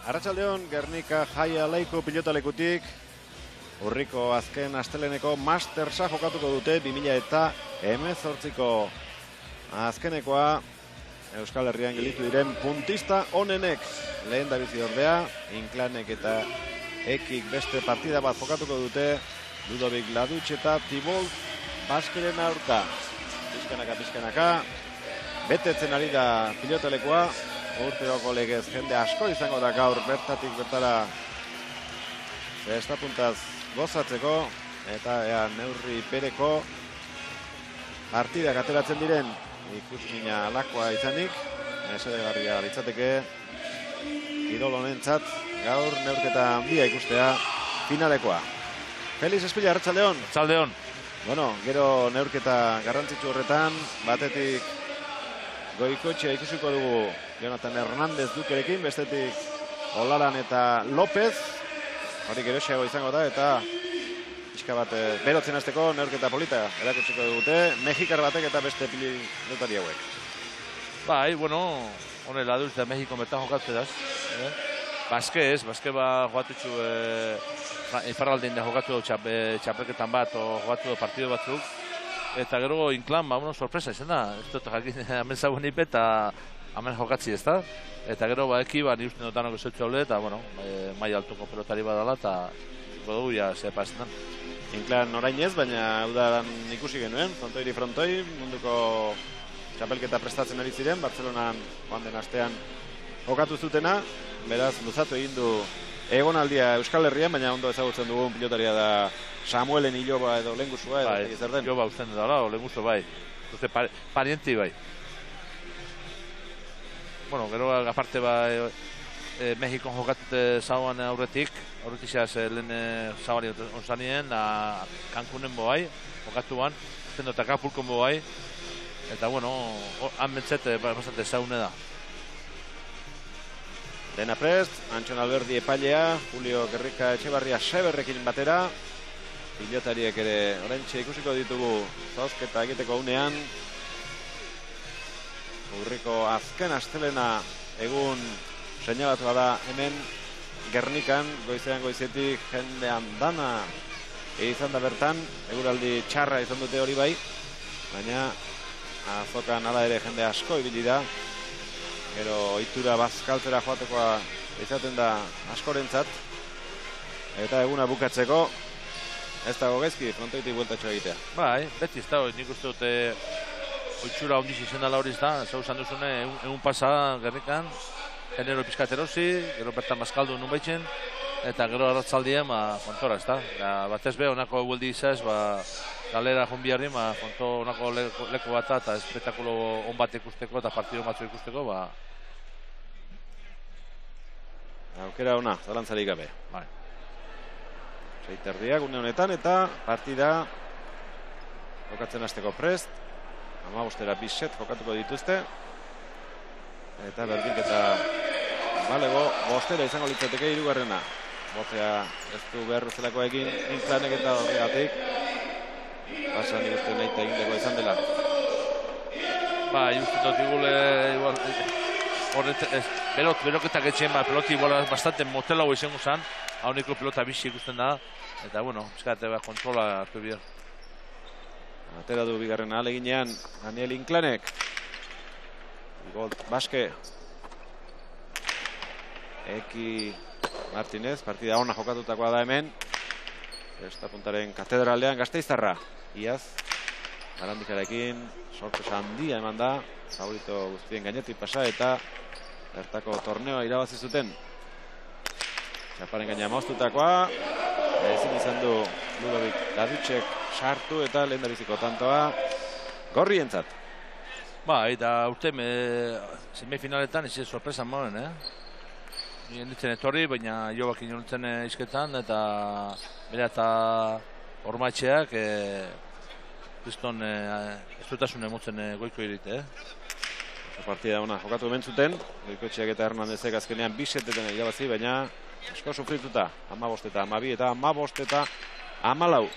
Arratsaldeon, Gernika Jai Alaiko pilotalekutik urriko azken asteleneko Mastersa jokatuko dute 2018ko azkenekoa Euskal Herrian gelditu diren puntista onenek. Lehen dabizi ordea, Inklanek eta Ekik beste partida bat jokatuko dute Ludovic Ladutx eta Thibault Baskeren aurka. Pizkanaka, betetzen ari da pilotalekoa. Urteroko legez jende asko izango da gaur bertatik bertara zestapuntaz gozatzeko eta neurri bereko partidak ateratzen diren ikusmina alakoa izanik mesedegarria litzateke kirol honentzat gaur neurketa handia ikustea finalekoa. Felix Espilla, arratsaldeon. Arratsaldeon. Bueno, gero neurketa garrantzitsu horretan batetik goikoetxea ikusiko dugu Jonathan Hernández Dukerekin, bestetik Olaran eta López. Hori geroxeago izango da eta pixka bat berotzen hasteko neurketa polita erakutsiko dute Mexikar batek eta beste pilotari hauek. Bai, bueno, honela duz da Mexiko bertan jokatzedaz. Baske joatutxu iparraldein da jokatu txapelketan bat o jokatu partido batzuk. Eta gero Inklan, sorpresa izan da. Ez dut jakin hemen zagoen ipe eta hemen jokatzi ez da. Eta gero Eki, ni uste notanok ezetxu haule eta, mai altuko pelotari badala eta dugu ja zepa ez da. Inklan orain ez, baina udaran ikusi genuen, frontoi, munduko txapelketa prestatzen ari ziren, Bartzelonan joan den astean jokatu zutena, beraz luzatu egin du egonaldia Euskal Herrian, baina ondo ezagutzen dugun pilotaria da Samuelen Iloba edo Lengusua edo bai, zer den. Iloba usten dela, o Lengusu bai. Parienti bai. Bueno, gero aparte Mexikon jokatute zauan aurretik lehen zauari onzanien, Cancunen bai, jokatuan, usten dut Acapulcon bai, eta han bentzete bastante zaune da. Dena prest, Antxon Alberdi epailea, Julio Gerrika Etxebarria Seberrekin batera. Pilotariek ere orentxe ikusiko ditugu zozketa egiteko unean. Urriko azken astelena egun seinalatua da hemen Gernikan, goizetik jendean dana izan da bertan. Eguraldi txarra izan dute hori bai, baina azokan hala ere jende asko ibili da. Gero ohitura bazkaltzera joatekoa izaten da askorentzat. Eta eguna bukatzeko ez dago gaizki frontoitik bueltatxo egitea. Bai, beti ez dago, nik uste dute ohitura ondiz izen dela hori ez da. Zau zan duzune, egun pasa Gernikan, genero pizkat erosi, gero bertan bazkaldu nun baitzen, eta gero arratzaldien, kontora ez da. Batez be, honako egueldi izaz, galera joan biharri, honako leku bat eta espektakulo on bat ikusteko eta partido batzu ikusteko, aukera ona, zalantzarik gabe. Bai. Seiterdiak une honetan eta partida jokatzen hasteko prest. 15 biset jokatuko dituzte. Eta berdinketa balego, 5 izango litzateke hirugarrena. Botea ez du behar zelako egin Inklanek eta horregatik. Pasan ikusten nahi eta egindeko izan dela. Uste dut igual beroketak etxen peloti bastante motelago izango zen. Hauneko pelota bizi ikusten da. Eta, pizkate kontrola hartu bihar. Atera du bigarren ahaleginean Daniel Inklanek. Gold Baske. Eki Martinez, partida ona jokatutakoa da hemen. Estapuntaren katedralean Gasteiztarra. Iaz, Arandikarekin sorpresa handia eman da. Favorito guztien gainetik pasa eta bertako torneoa irabazi zuten. Txaparen gaina maustutakoa. Ezin izan du Ludovic Ladutxek sartu eta lehendabiziko tantoa gorrientzat. Eta urte semifinaletan izan sorpresa moren, Nintzen etorri, baina jobak inoltzen izketan eta bera eta ormaitxeak kriston ezutasun emotzen goiko irite, Partida ona jokatu hemen zuten, Goikoetxeak eta Hernandezek azkenean bisetetan irabazi, baina asko sufrituta, 15 eta 12 eta 15 eta 14.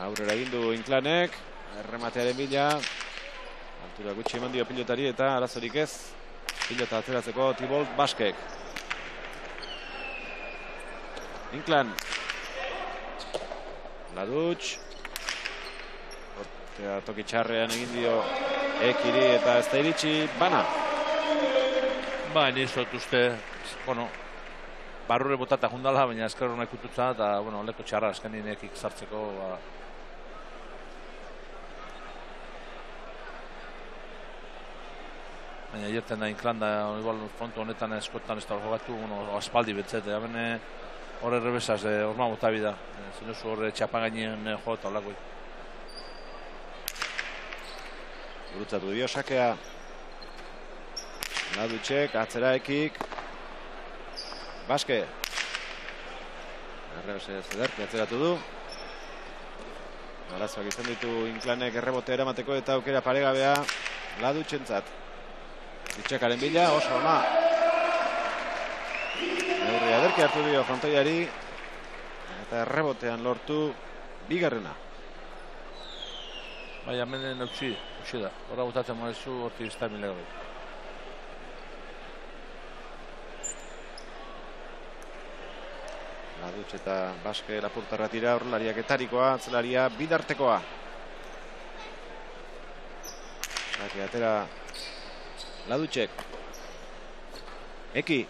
Aurrera egin du Inklanek, errematearen bila, altura gutxi eman dio pilotari eta arazorik ez. Pilota atzeratzeko Thibault Baskek. Inclán. Laduch. Hortea toki txarrean egin dio Ekiri eta ez da iritsi Bana. Ba, ni zot uste, bueno, barrure botata jundala, baina ezker honak kututza, eta, bueno, leko txarra eskenin ekik sartzeko, ba. Baina jerten da Inclán da, igual, fronto honetan eskotan ez da jogatu, bueno, aspaldi betzet, bene horre rebesaz, orma bota bida, zinuzu horre txapagainen jo eta olakoi. Gurutzatu dio sakea. Laduchek, atzera ekik. Baske. Errebese zederki atzeratu du. Arazoak izan ditu Inclánek errebote eramateko eta aukera paregabea Laduchentzat. Itxekaren bila, oso ona. Neurria ederki hartu dio frontoiari. Eta errebotean lortu bigarrena. Baina, menen utzi da. Horra gutatzen moezu, horti izta milagro. Laduch eta Baske lapurtarra tira, horrelariak etarikoa, atzelaria bidartekoa. Sake atera Laduchek. Eki.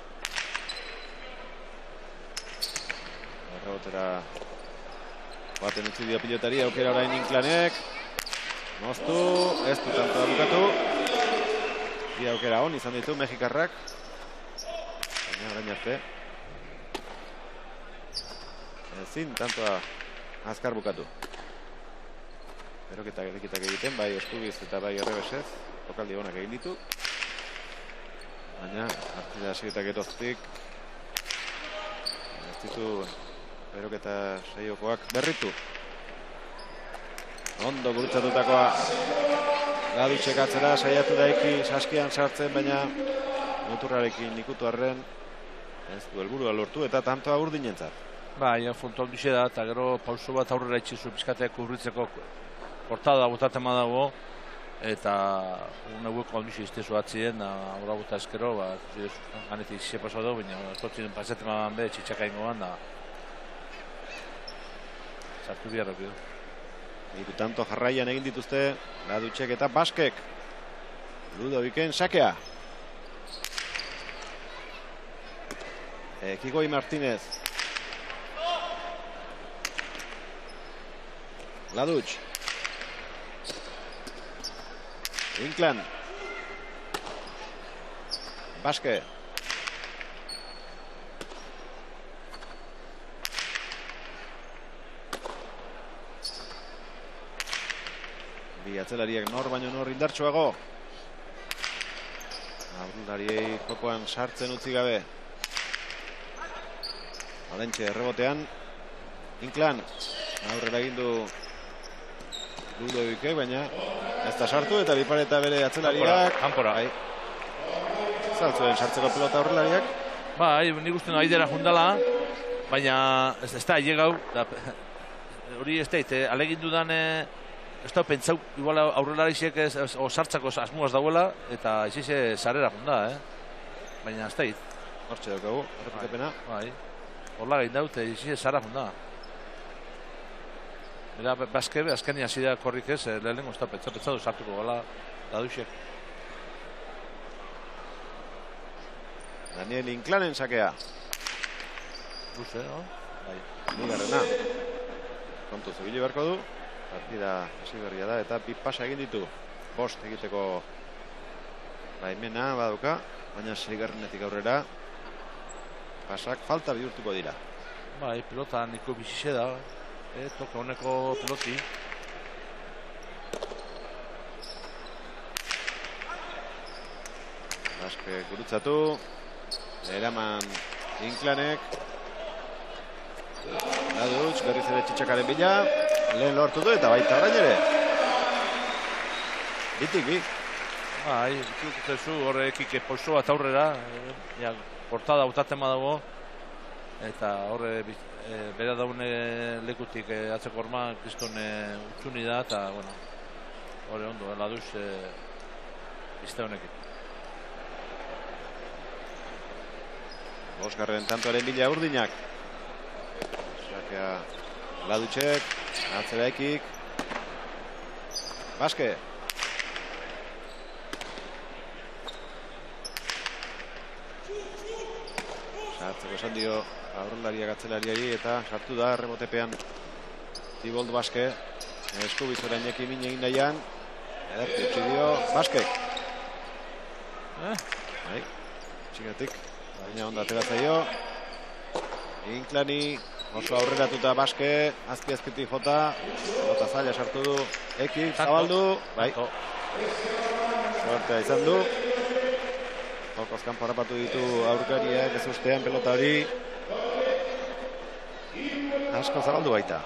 Errebotera baten utzi dio pilotari, aukera orain Inclánek. Moztu, ez du tanto bukatu. Bi aukera on izan ditu mexikarrak. Baina orain arte. Ezin tantoa azkar bukatu. Beroketak egiten, bai eskubiz eta bai errebesez. Tokaldi honak egin ditu. Baina, partida hasietak geroztik. Ez ditu beroketa saiokoak berritu. Ondo gurutzatutakoa Laduchek atzera, saiatu da Eki saskian sartzen, baina muturrarekin ikutu arren ez du helburua lortu eta tantoa urdinentzat. Ba, ja, fonto handixe da, eta gero pauso bat aurrera itxizu pizkateak urritzeko portada botaten dago, eta unegueko handixe iztezu atzien, aurra bota eskero, ba, ganetik xe paso dugu, baina eskotzien paseten madan be, txitxaka ingoan, da sartu biharrak edo. Hiru tanto jarraian egin dituzte Laduchek eta Baskek. Ludoviken sakea. Kigoi Martínez. Laduch. Inclán. Baske. Bi atzelariak nor baino nor indartsuago. Aurrelariei jokoan sartzen utzi gabe. Alentxe errebotean. Inclán. Aurrera egin du Ludovicek, baina ez da sartu eta Lipareta bere atzelariak. Kanpora. Zaltzuen sartzeko pelota aurrelariak. Bai, nik uste aidera jundala, baina ez da llegau. Hori ez da, alegin dudan ez da pentsau, igual aurrelariak sartzako asmuaz dauela, eta izize sarera junda, baina ez da. Hortxe daukagu, errepikapena. Bai, horla gain daute, izize sara junda. Era Baske, azkeni hasi da korrik ez, lehenengo ez da pentsatu sartuko gala Laduchek. Daniel Inclánen sakea. Luze, no? Bai, bigarrena. Kontu zibili beharko du. Partida hasi berria da eta bi pasa egin ditu. Bost egiteko baimena baduka, baina seigarrenetik aurrera pasak falta bihurtuko dira. Bai, pelota niko bizize da. Toka honeko peloti. Baske gurutzatu. Eraman Inclánek. Laduch, berriz ere txitxakaren bila. Lehen lortu du eta baita orain ere. Bitik bi. Bai, ikutezu horrekik pauso bat aurrera. Portada hautaten badago. Eta horre bera daune lekutik atzeko horma kriston utzuni da, eta, bueno, horre ondo, Laduch izte honekin. Bosgarren tantoaren bila urdinak. Sakea Ladutxek, atzera ekik. Baske. Sartzeko esan dio aurrelariak atzelariari eta sartu da rebotepean Tibold Baske. Eskubizora ineki min egin nahian. Ederki utzi dio Baskek. Bai, txigatik. Baina onda ateratzaio. Inklani oso aurreratuta Baske. Azki-azkitik jota. Jota zaila sartu du. Eki, zabaldu. Bai. Suertea izan du. Jokoz kanpo harrapatu ditu aurkariak ez ustean pelota hori. Asko zabaldu baita.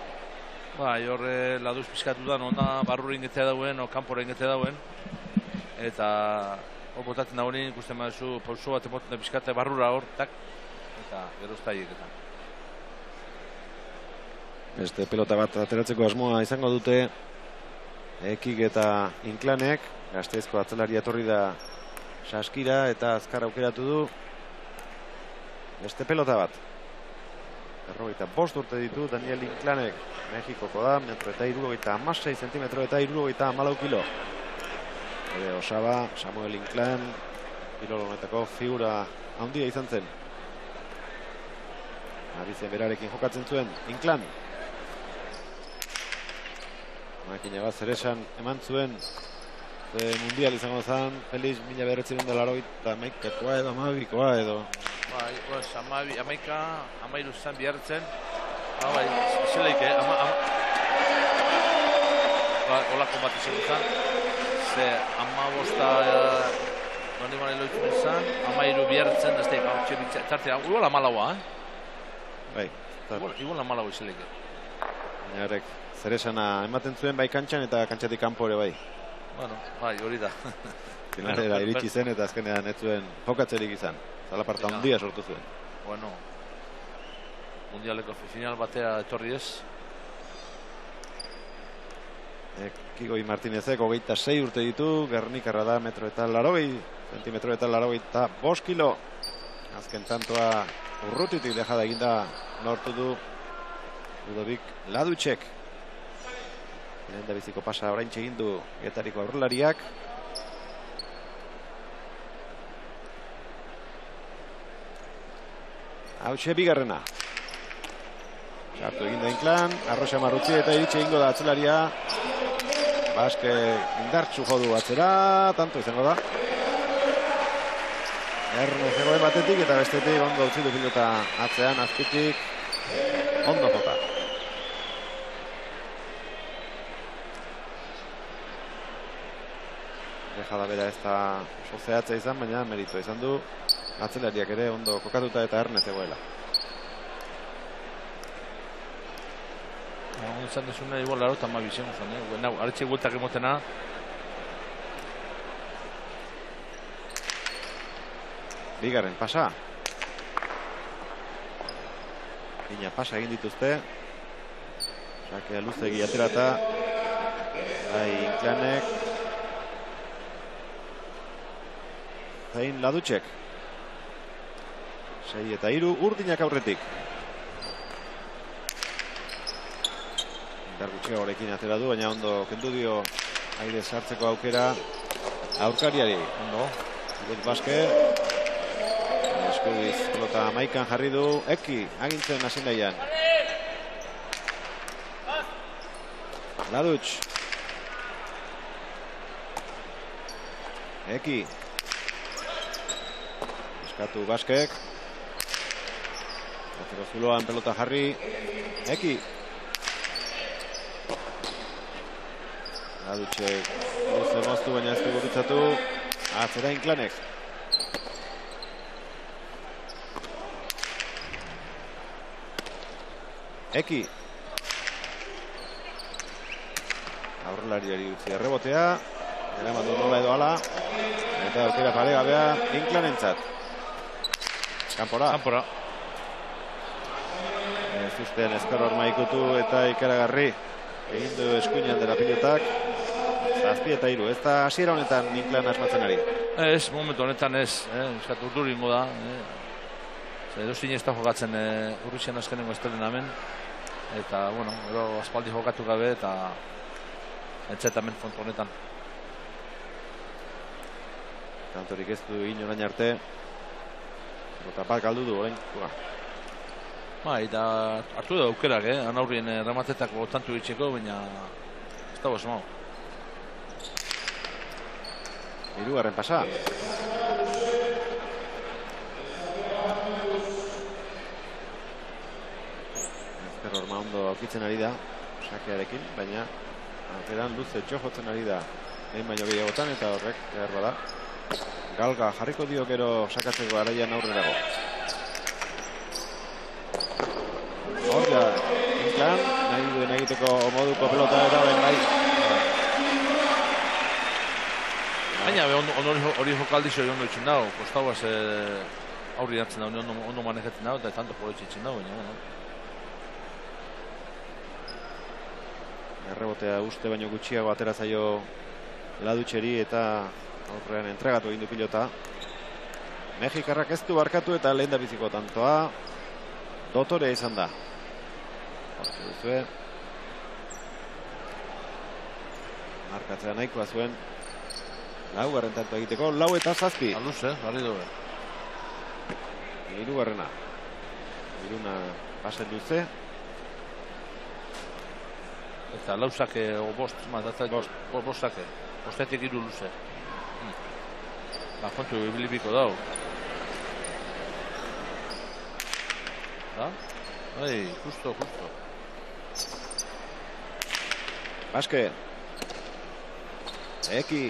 Bai, horre laduz pizkatu da, ona barrurin gete dauen, o kanporen gete dauen. Eta hor botatzen da hori, ikusten baduzu pauso bat emoten da pizkate barrura hor, tak. Eta gero eta. Beste pelota bat ateratzeko asmoa izango dute Ekik eta Inklanek. Gasteizko atzelari etorri da Saskira eta azkar aukeratu du. Beste pelota bat. 45 urte ditu Daniel Inklanek. Mexikoko da, metro eta 76 zentimetro eta 74 kilo. Osaba, Samuel Inclán, kirol honetako figura handia izan zen. Arizen berarekin jokatzen zuen Inclán. Makina bat zeresan eman zuen mundial izango zen, Felix 1981koa edo 12koa edo. Bai, pues amairu zan bihartzen. Bai, zeleik, olako bat izan zen. Ze amabosta nondi gana eloitzen izan, amairu bihartzen, ez da, tartea, igual amalaua, Bai. Igual amalaua izeleik. Baina horrek, zeresana ematen zuen bai kantxan eta kantxatik kanpo ere bai. Bueno, bai, hori da. Finalera iritsi zen eta azkenean ez zuen jokatzerik izan. Zalaparta handia sortu zuen. Bueno, mundialeko final batea etorri ez. Kigoi Martinezek 26 urte ditu, Gernikarra da metro eta 80 zentimetro eta 85 kilo. Azken tantoa urrutitik dejada eginda lortu du Ludovic Ladutxek. Lehen da biziko pasa oraintxe egin du Getariko aurrelariak. Hautxe bigarrena. Sartu egin da Inclán, Arroxa Marrutzi eta iritxe egingo da atzelaria. Baske indartsu jodu atzera, tanto izango da. Ernest zegoen batetik eta bestetik ondo utzi du pilota atzean, azpitik ondo jota. Dejada bera ez da oso zehatza izan, baina meritua izan du. Atzelariak ere ondo kokatuta eta Ernest zegoela. Izan desuna igual laro eta mabizion zan, aretxe gueltak emotena. Bigarren pasa. Ina pasa egin dituzte. Sakea luzegi aterata. Bai, Inclánek. Zain Ladutxek. 6 eta 3 urdinak aurretik. Gutxea horrekin atera du, baina ondo kendu dio aire sartzeko aukera aurkariari. Ondo, Tibold Baske. Eskubiz pelota amaikan jarri du. Eki, agintzen hasi nahian. Ladutx. Eki. Eskatu Baskek. Atzeko zuloan pelota jarri. Eki. Ladutxek luze moztu, baina ez du gurutzatu. Atzera Inclánek. Eki. Aurrelariari utzi errebotea. Eraman du nola edo ala. Eta aukera paregabea Inclánentzat. Kanpora. Ez ustean ezkar horma ikutu eta ikaragarri. Egin du eskuinan dela pilotak. 7 eta 3, ez da hasiera honetan Inclán asmatzen ari. Ez, momentu honetan ez, eskatu urduringo da. Edozin ez da jokatzen Urrusian azkenengo estelen hemen. Eta, bueno, ero aspaldi jokatu gabe eta entzetamen kontu honetan. Kantorik ez du egin orain arte. Eta bat galdu du orain. Eta hartu da aukerak, anaurrien rematetako tantu itxeko, baina ez dago esmau. Hirugarren pasa. Ezker horma ondo aukitzen ari da, sakearekin, baina aukeran luze jotzen ari da egin baino gehiagotan, eta horrek behar bada. Galga jarriko dio gero sakatzeko garaian aurrerago. Hor da, Inclán, nahi duen egiteko moduko pelota eta ben bai. Baina, hori jokaldizio ondo itxen dago, kostauaz aurri hartzen dago, ondo manejatzen dago, eta tanto poletxe itxen dago, baina. Errebotea uste baino gutxiago atera zaio Ladutxeri eta aurrean entregatu egin du pilota. Mexikarrak ez du barkatu eta lehen da biziko tantoa Dotore izan da. Markatzea nahikoa zuen. Laugarren tanto egiteko, 4-7. Aluz, barri dugu. Hirugarrena. Iruna pasen luze. Eta lauzake, o bost, bostake. Bostetik iru luze. Kontu ibilibiko dau. Da? Justo. Baske. Eki.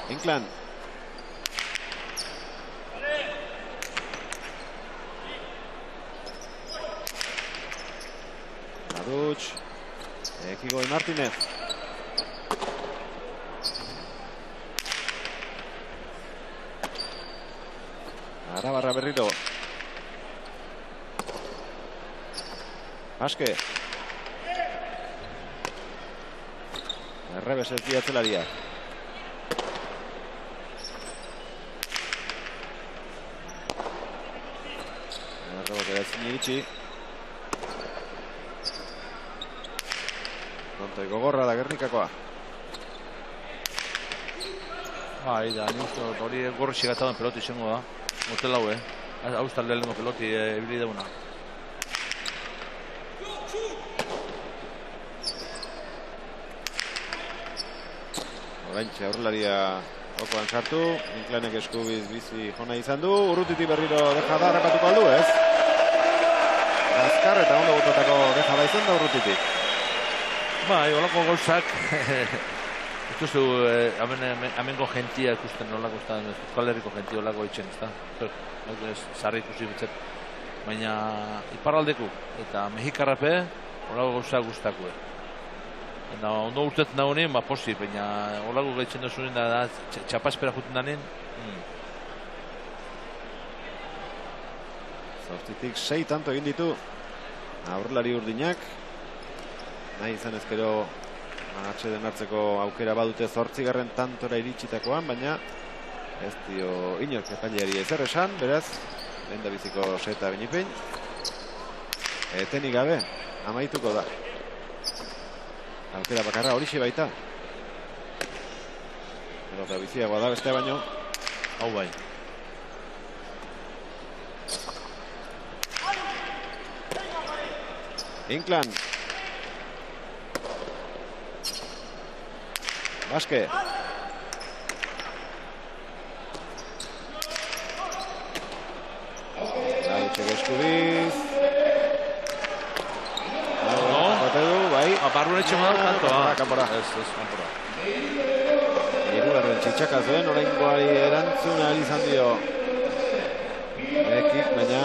Inclán. Laduch. Eki Goi Martínez. Arabarra berriro. Baske. Errebes ez diatzelaria. Errebote etzin iritsi. Kontoi gogorra da Gernikakoa. Da, hori gorri xigataduen peloti izango da. Motel hau, Haustal lehenengo peloti ebili deuna. Oraintxe aurrelaria okoan sartu. Inclánek eskubiz bizi jona izan du. Urrutitik berriro dejada harrapatuko aldu, ez? Azkar eta ondo botatako dejada izan da Urrutitik. Olako gauzak, ikustu amengo gentia ikusten olako, Euskal Herriko gentia olako itxen, ez da? Zarri ikusi bitzet. Baina iparraldeku eta mexikarrape olako gauzak guztakue. Eta ondo urtetzen dago nien, posi, baina olako gaitzen duzunien da txapaspera juten da nien. Zortzitik 6 tanto egin ditu aurrelari urdinak. Nahi izan ezkero atxeden hartzeko aukera badute 8. tantora iritsitakoan, baina ez dio inork epaileari ezer esan, beraz, lehen da biziko seta binipein. Etenik gabe, amaituko da. Aukera bakarra horixe baita. Pelota biziagoa da beste baino. Hau bai. Inclán. Baske. Ladutxek eskubiz. Barrun etxe modal kantoa. Kanpora. Ez, kanpora. Hirugarren txitxaka zuen, oraingoari erantzuna izan dio. Ekik, baina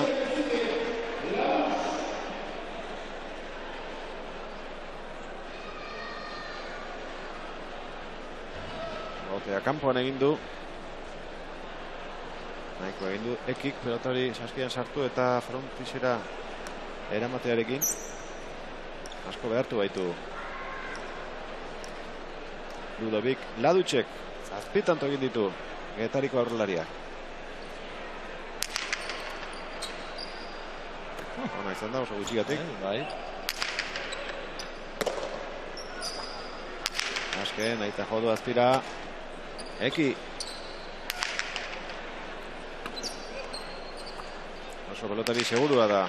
botea kanpoan egin du. Nahiko egin du Ekik, pelotari saskian sartu eta frontisera eramatearekin. Asko behartu baitu Ludovic Ladutxek Zazpitanto egin ditu Getariko aurrelariak. Ona izan da, oso gutxigatik. Bai. Azken, aita jodu azpira. Eki. Oso pelotari segurua da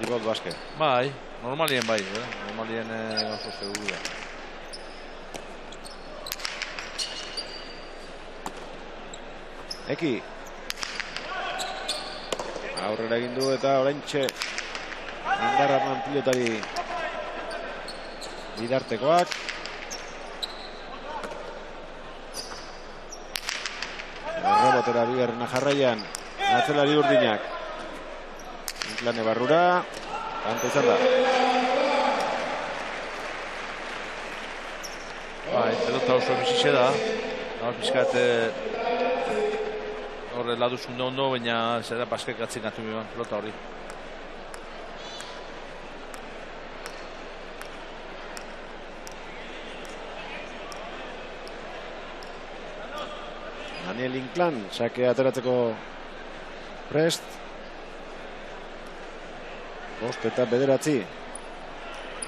Ibot Baske. Bai, normalien bai, normalien oso segurua. Eki. Aurrera egin du eta oraintxe indarra eman pilotari bidartekoak. Rebotera bigarrena jarraian atzelari urdinak. Inclane barrura. Kanta izan da. Bai, pelota oso bizixe da. Pizkat horre laduzun ondo, baina zera Baskek atzin gatu biban pelota hori. Daniel Inclán, sake ateratzeko prest. Bost eta bederatzi.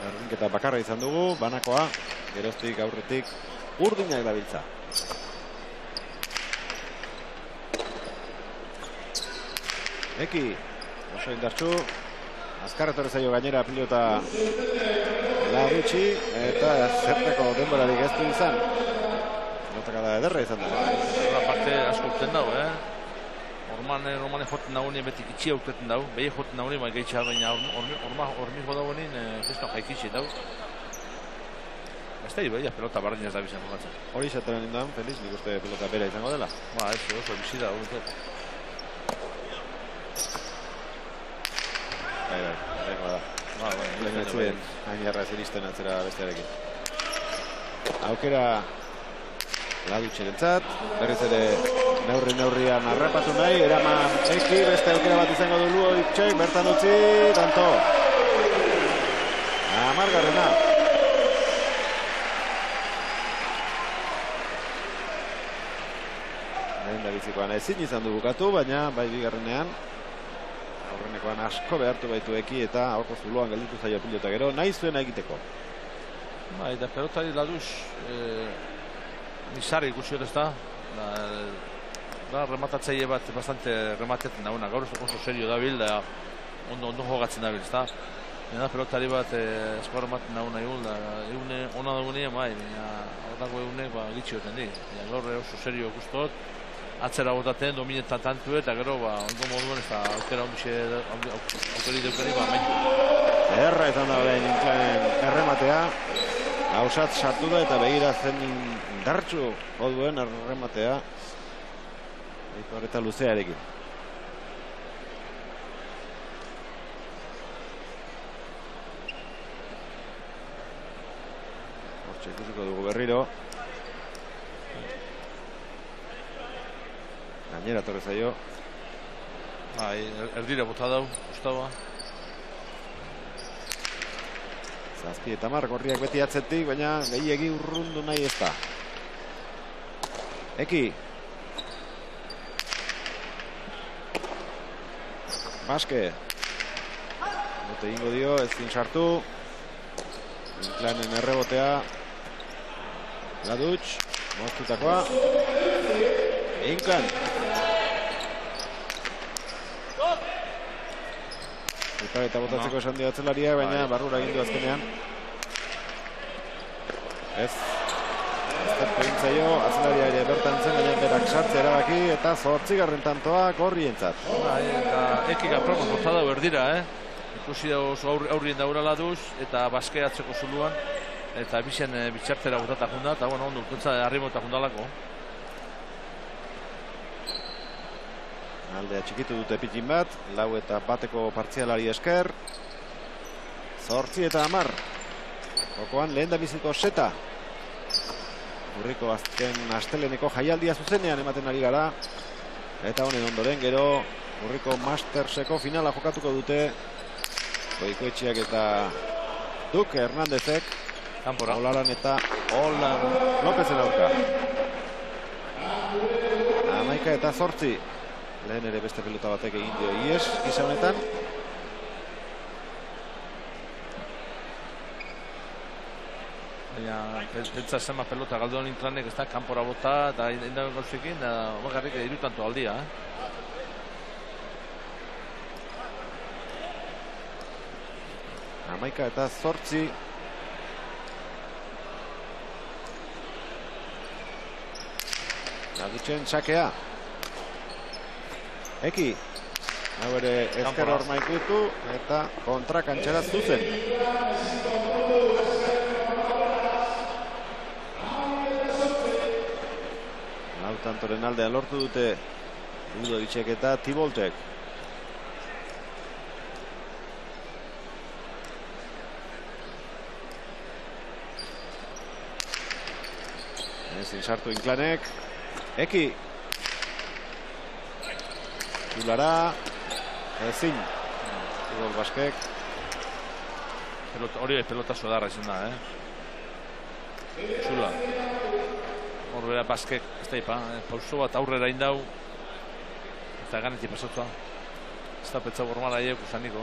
Erdinketa bakarra izan dugu, banakoa, geroztik aurretik urdinak dabiltza. Eki, oso indartsu, azkar etorri zaio gainera pilota Larutxi, eta zerteko denborarik ez du izan. Notakada ederra izan da. Aparte asko urten dago, Ormane joten dagoen beti itxia urteten dago. Behi joten dagoen, bai gehitxa, baina ormi jodagoen kristo jaikitxe dago. Ez da ibeia, pelota bardin ez da bizan jokatzen. Hori izatera nindan, Feliz, nik uste pelota bera izango dela. Ba, ez oso bizi da, Bai, lehenko da. Lehen ez zuen, hain jarra ez iristen atzera bestearekin. Aukera Ladutxerentzat, berriz ere neurrian harrapatu nahi, eraman Eki, beste aukera bat izango du Luovic, bertan utzi, tanto. Amargarrena. Lehen da bizikoan ezin izan du bukatu, baina bai bigarrenean. Aurrenekoan asko behartu baitu Eki eta aurko zuloan gelditu zaio pilota gero, nahi zuena egiteko. Bai, da pelotari Laduz, Nizarri ikusi hori ez da. Rematatzaile bat bastante rematetzen dauna. Gaur oso serio dabil, da ondo jogatzen dabil, ez da. Nena pelotari bat eskor rematen dauna egun, da eune ona dagoenea, bai, baina horretako egunek gitxi hoten di. Gaur oso serio guztot, atzera botaten, dominetan tantu eta gero, ondo moduen ez da aukera aukeri deukari, maitu. Erra izan da behin Inclanen errematea. Hausat sartu da eta begira zen indartsu oduen errematea. Eta luzearekin. Hortxe ikusiko dugu berriro. Gainera torre zaio. Bai, erdira bota dau, Gustavoa. Zazpi eta mar, gorriak beti atzetik, baina gehiegi urrundu nahi ez da. Eki. Baske. Bote ingo dio, ezin sartu. Inclanen errebotea. Ladutx, moztutakoa. Inclan. Eta botatzeko esan dio atzelaria, baina barrura egin du azkenean. Ez. Aztertu egin zaio, atzelaria ere bertan zen, baina berak sartzea erabaki, eta 8. tantoa gorrientzat. Eta Ekik aprobos bota dau erdira, Ikusi da oso aurrien daura Laduz, eta Baske atzeko zuluan, eta bizien bitxartera botata junda, eta bueno, ondo urtentza arribota jundalako. Aldea txikitu dute pitin bat, 4 eta 1 partzialari esker. 8 eta 10. Jokoan lehen da biziko seta. Urriko azken asteleneko jaialdia zuzenean ematen ari gara. Eta honen ondoren gero Urriko Masterseko finala jokatuko dute. Goikoetxeak eta Duke Hernandezek. Kanpora. Olaran eta Olan Lopezen aurka. 11:08. Lehen ere beste pelota batek egin dio ies gisa honetan. Baina, pentsa zema pelota galdu honin tranek ez da, kanpora bota, eta indagoen gauzekin, bakarrik irutanto aldia, Hamaika eta 8. Ladutxen sakea. Eki. Hau ere ezker horma ikutu eta kontra kantxera zuzen. Lautantoren aldean lortu dute Ludovicek eta Tiboltek. Ezin sartu Inklanek. Eki. Zulara. Ezin. Tibol Baskek. Hori pelota sodarra izan da, Zula. Horbera Baskek, ez da ipa, pauso bat aurrera indau. Eta ganetik pasotza. Ez da petza bormala aiek uzaniko.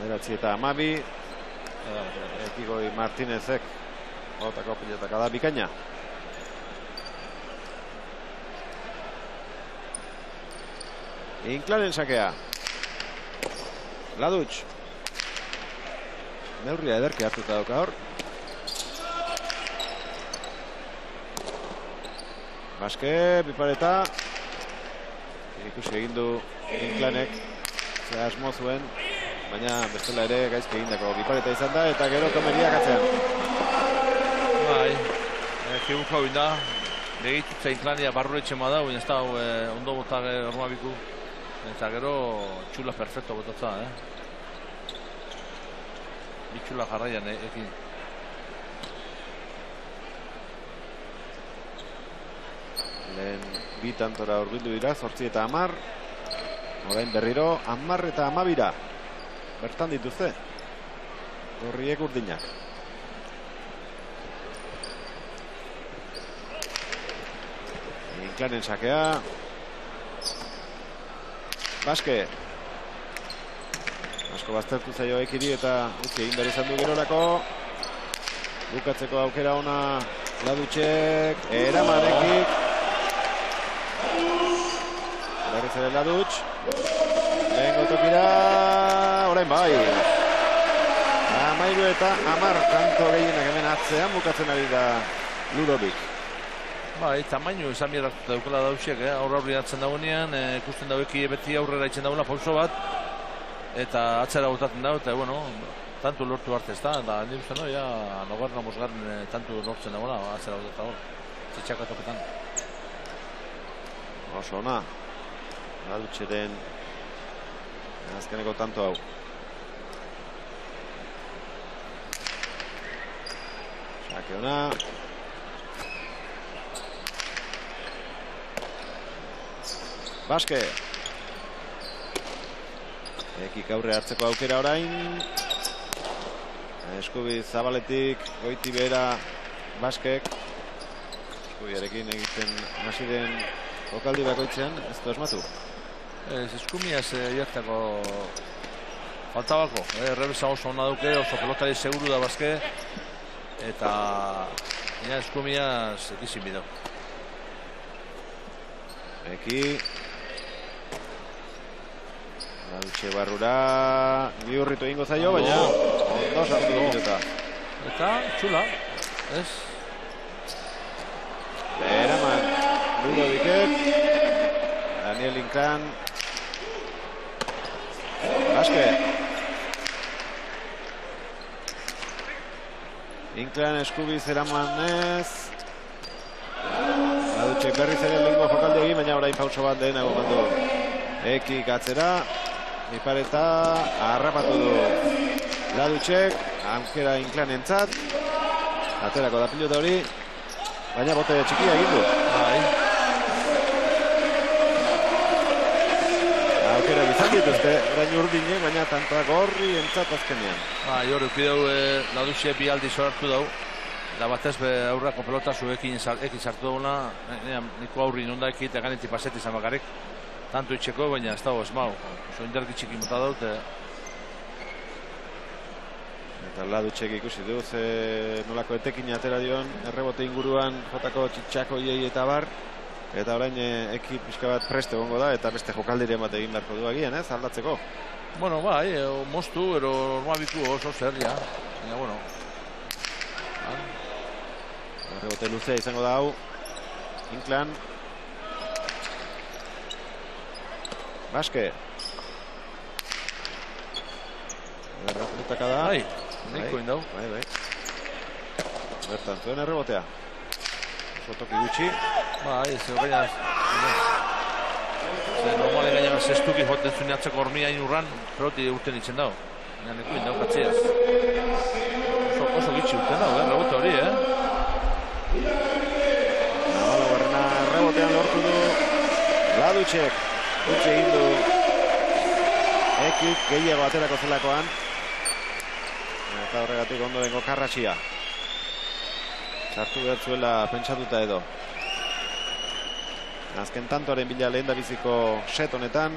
Eratzi eta 12. Ekigoi Martinezek otako pilotak da bikaina. Inklanen sakea. Ladutx. Neurria ederki hartuta dauka hor. Baske, bipareta. Ikusi egin du Inklanek. Ze asmo zuen. Baina bestela ere gaizki egindako bipareta izan da eta gero komeriak atzean. Bai, kibuko hau inda. Begitutza Inklania barru etxema da, baina ez da ondo bota horma biku. Eta gero txula perfecto botatza, Bitxula jarraian, ekin. Lehen bi tantora urbildu dira, 8 eta 10. Orain berriro 10 eta 12. Bertan dituzte. Horriek urdinak. Inklanen sakea. Baske. Asko baztertu zaio Ekiri eta utzi egin behar izan du gerorako. Bukatzeko aukera ona Ladutxek. Eraman Ekik. Berriz ere Ladutx. Lehengo tokira. Orain bai. 13 eta 10 kanto gehienak hemen atzean bukatzen ari da Ludovic. Bai, tamainu izan bieratuta daukela dausiek, aurra horri atzen dagoenean, ikusten daueki beti aurrera itzen dagoela pauso bat, eta atzera botatzen dago, eta bueno, tantu lortu arte ez da, eta nire uste no, ja, nogarren amosgarren tantu lortzen dagoela, atzera botatzen dago, txitxakatoketan. Oso ona, Ladutxeren azkeneko tanto hau. Sake ona. Baske. Ekik aurre hartzeko aukera orain. Eskubi zabaletik goiti behera Baskek. Eskubiarekin egiten hasi den jokaldi bakoitzean, ez du asmatu. Eskumiaz jartako faltabako, rebeza oso ona duke, oso pelotari seguru da Baske, eta eskumiaz ekizin bidau. Eki. Ladutxe barrura bihurritu egingo zaio, baina ondo sartu dut eta txula, ez? Eraman Ludovicek. Daniel Inklan. Baske. Inklan eskubiz eramanez. Ladutxek berriz ere lehengo jokaldi egin, baina orain pauso bat lehenago mandu. Ekik atzera. Ipareta harrapatu du Ladutxek. Aukera Inklan entzat. Aterako da pilota hori. Baina bote txikia egin du. Aukera bizan dituzte, orain urdinek, baina tantoak horri entzat azkenean. Hori ukideu Ladutxe bi aldi sortu dau. Da batez aurrako pelota zuekin sartu duguna, niko aurri nonda ekit eganetik paseti izan bakarrik. Tanto itxeko, baina ez dago esmau. Oso indarki txiki mota daut. Eta Ladutxek ikusi du, nolako etekin atera dion, errebote inguruan jotako txitxako iei eta bar. Eta orain ekip pixka bat preste gongo da, eta beste jokaldiren bat egin beharko du agian, ez, aldatzeko. Bueno, bai, moztu, ero normabitu oso zer, ja. Baina, bueno. Errebote luzea izango da hau. Inclán. Baske. Errebotetaka da. Bai, niko indau. Bai. Bertan zuen errebotea. Sotoki gutxi. Bai, zer gaina. Normale gaina zestuki joten zuen atzeko hormia inurran, peloti urten itzen dau. Baina niko indau katziaz. Oso gitxi urten dau, rebote hori, Nabalgarrena rebotean lortu du Ladutxek. Gutxi egin du ekik gehiago aterako zelakoan. Eta horregatik ondorengo Karratxia. Sartu behar zuela pentsatuta edo. Azken tantoaren bila lehen da biziko set honetan.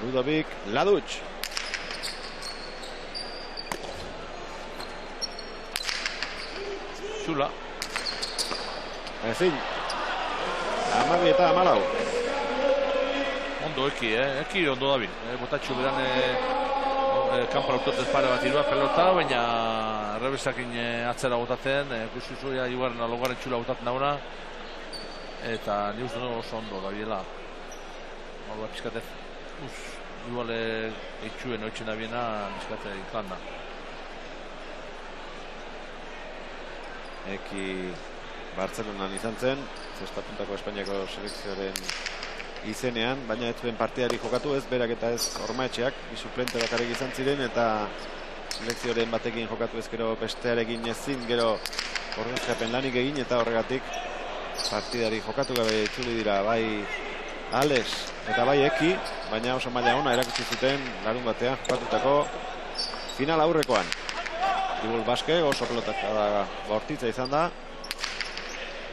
Ludovic Ladutx. Zula. Ezin. 12 eta 14. Ondo eki ondo dabil. Botatxu beran kanpara autotez pare bat irua pelota, baina rebesakin atzera botatzen, ikusi ya iguaren alogaren txula botatzen dauna, eta ni uste oso ondo dabiela. Horba pizkate, igual eitxuen oitzen dabiena, pizkate iklan da. Eki Bartzelonan izan zen, zestapuntako Espainiako selekzioaren izenean, baina ez zuen partiari jokatu, ez berak eta ez Ormaetxeak, bi suplente bakarrik izan ziren, eta selekzioaren batekin jokatu ez gero bestearekin ezin, gero ordezkapen lanik egin, eta horregatik partidari jokatu gabe itzuli dira bai Alex eta bai Eki, baina oso maila ona erakutsi zuten larun batean jokatutako final aurrekoan. Dibul Baske, oso pelotak da bortitza izan da.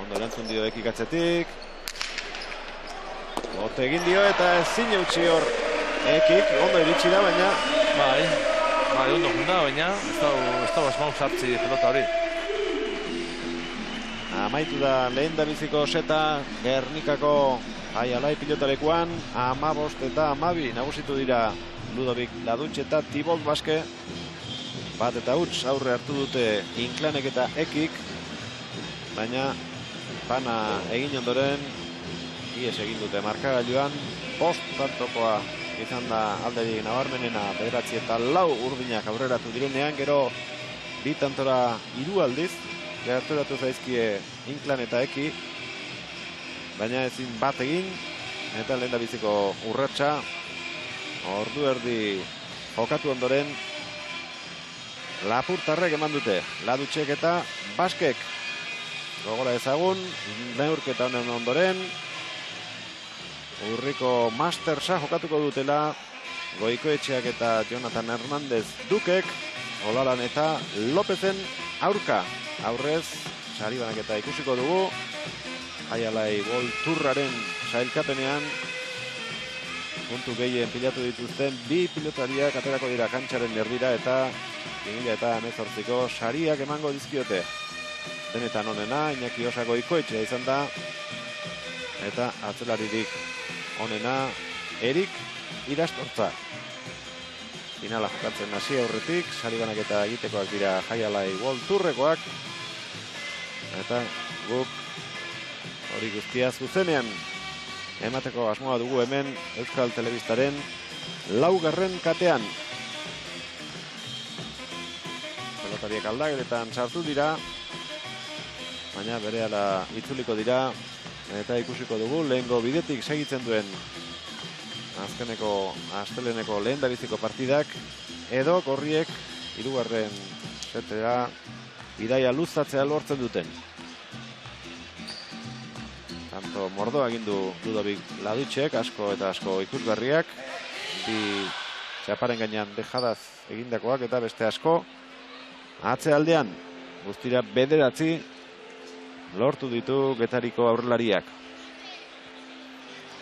Ondo erantzun dio Eki katzetik. Bote egin dio eta ezin eutxi hor Ekik, ondo iritsi da, baina Bai, ondo junda, baina ez da basmau sartzi pelota hori. amaitu da lehen da biziko seta Gernikako Aialai pilotalekuan, 15 eta 12 nagusitu dira Ludovic Ladutx eta Thibaut Baske. Bat eta huts aurre hartu dute Inclanek eta Ekik, baina bana egin ondoren ies egin dute markagailuan. Bost tantokoa izan da alderik nabarmenena, 9 eta 4 urdinak aurreratu direnean, gero bi tantora 3 aldiz gerturatu zaizkie Inclan eta Eki, baina ezin bat egin, eta lehen da biziko urratsa ordu erdi jokatu ondoren Lapurtarrek eman dute, Ladutxek eta Baskek. Gogora ezagun, neurketa honen ondoren Urriko Mastersa jokatuko dutela Goikoetxeak eta Jonathan Hernandez Dukek, Olalan eta Lopezen aurka. Aurrez, sari banaketa ikusiko dugu. Aialai World Tourraren sailkapenean puntu gehien pilatu dituzten bi pilotariak aterako dira kantxaren erdira eta 2018ko sariak emango dizkiote. Denetan onena, Iñaki Osa Goikoetxea izan da, eta atzelaririk onena Erik Irastortza. Finala jokatzen hasi aurretik, sari banaketa egitekoak dira Aialai World Tourrekoak, eta guk hori guztia zuzenean emateko asmoa dugu hemen Euskal Telebistaren 4. katean. Pelotariak aldageretan sartu dira, baina berehala itzuliko dira eta ikusiko dugu lehengo bidetik segitzen duen azkeneko asteleneko lehendabiziko partidak edo gorriek 3. setera bidaia luzatzea lortzen duten. Tanto mordoa egin du Ludovic Ladutxek, asko eta asko ikusgarriak, bi txaparen gainean dejadaz egindakoak eta beste asko. Atzealdean, guztira bederatzi lortu ditu Getariko aurrelariak.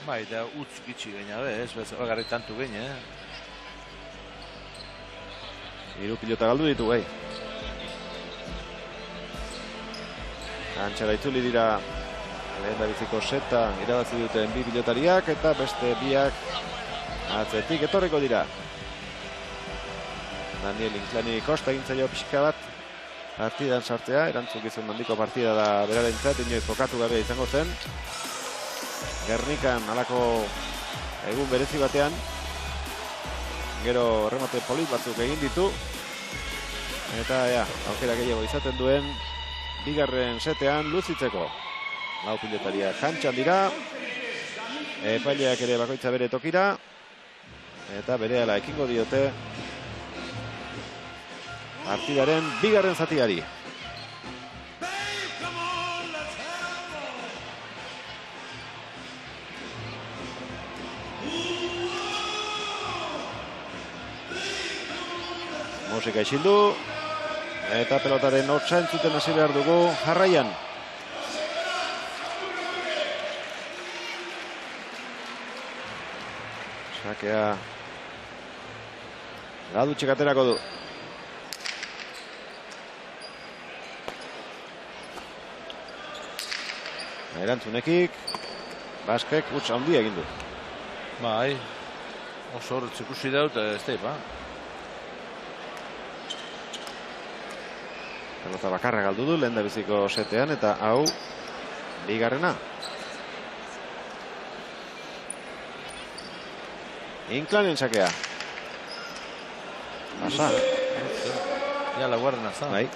Bai, da utz gitxi gaina, ez bagarri tantu gaine. Hiru pilota galdu ditu, bai. Kantxara itzuli dira lehen da biziko seta irabazi duten bi pilotariak eta beste biak atzetik etorriko dira. Daniel Inclani kosta egintzaio pixka bat partidan sartzea, erantzukizun handiko partida da berarentzat, inoiz jokatu gabe izango zen. Gernikan halako egun berezi batean, gero remate polit batzuk egin ditu, eta aukera gehiago izaten duen bigarren setean luzitzeko. Lau pilotaria kantxan dira, epaileak ere bakoitza bere tokira, eta berehala ekingo diote partidaren bigarren zatiari. Musika isildu, eta pelotaren hotza entzuten hasi behar dugu jarraian. Sakea Ladutxek aterako du. Erantzunekik, Baskek huts handia egin du. Bai, oso horretz ikusi daut, ez da, Pelota bakarra galdu du, lehen da biziko setean, eta hau, bigarrena. Inclanen sakea. Pasa. Ja, la guarden azta. Bai.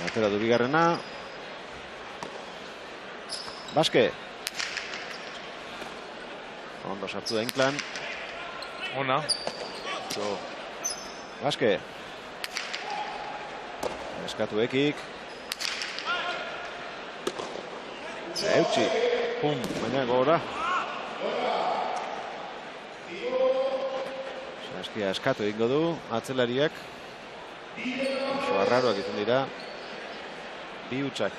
Atera du bigarrena. Baske. Ondo sartu da Inclan. Ona. Baske. Eskatu ekik. Eutxi. Pum, baina gora. Saskia eskatu egingo du, atzelariak. Oso arraroak izan dira. Bi hutsak.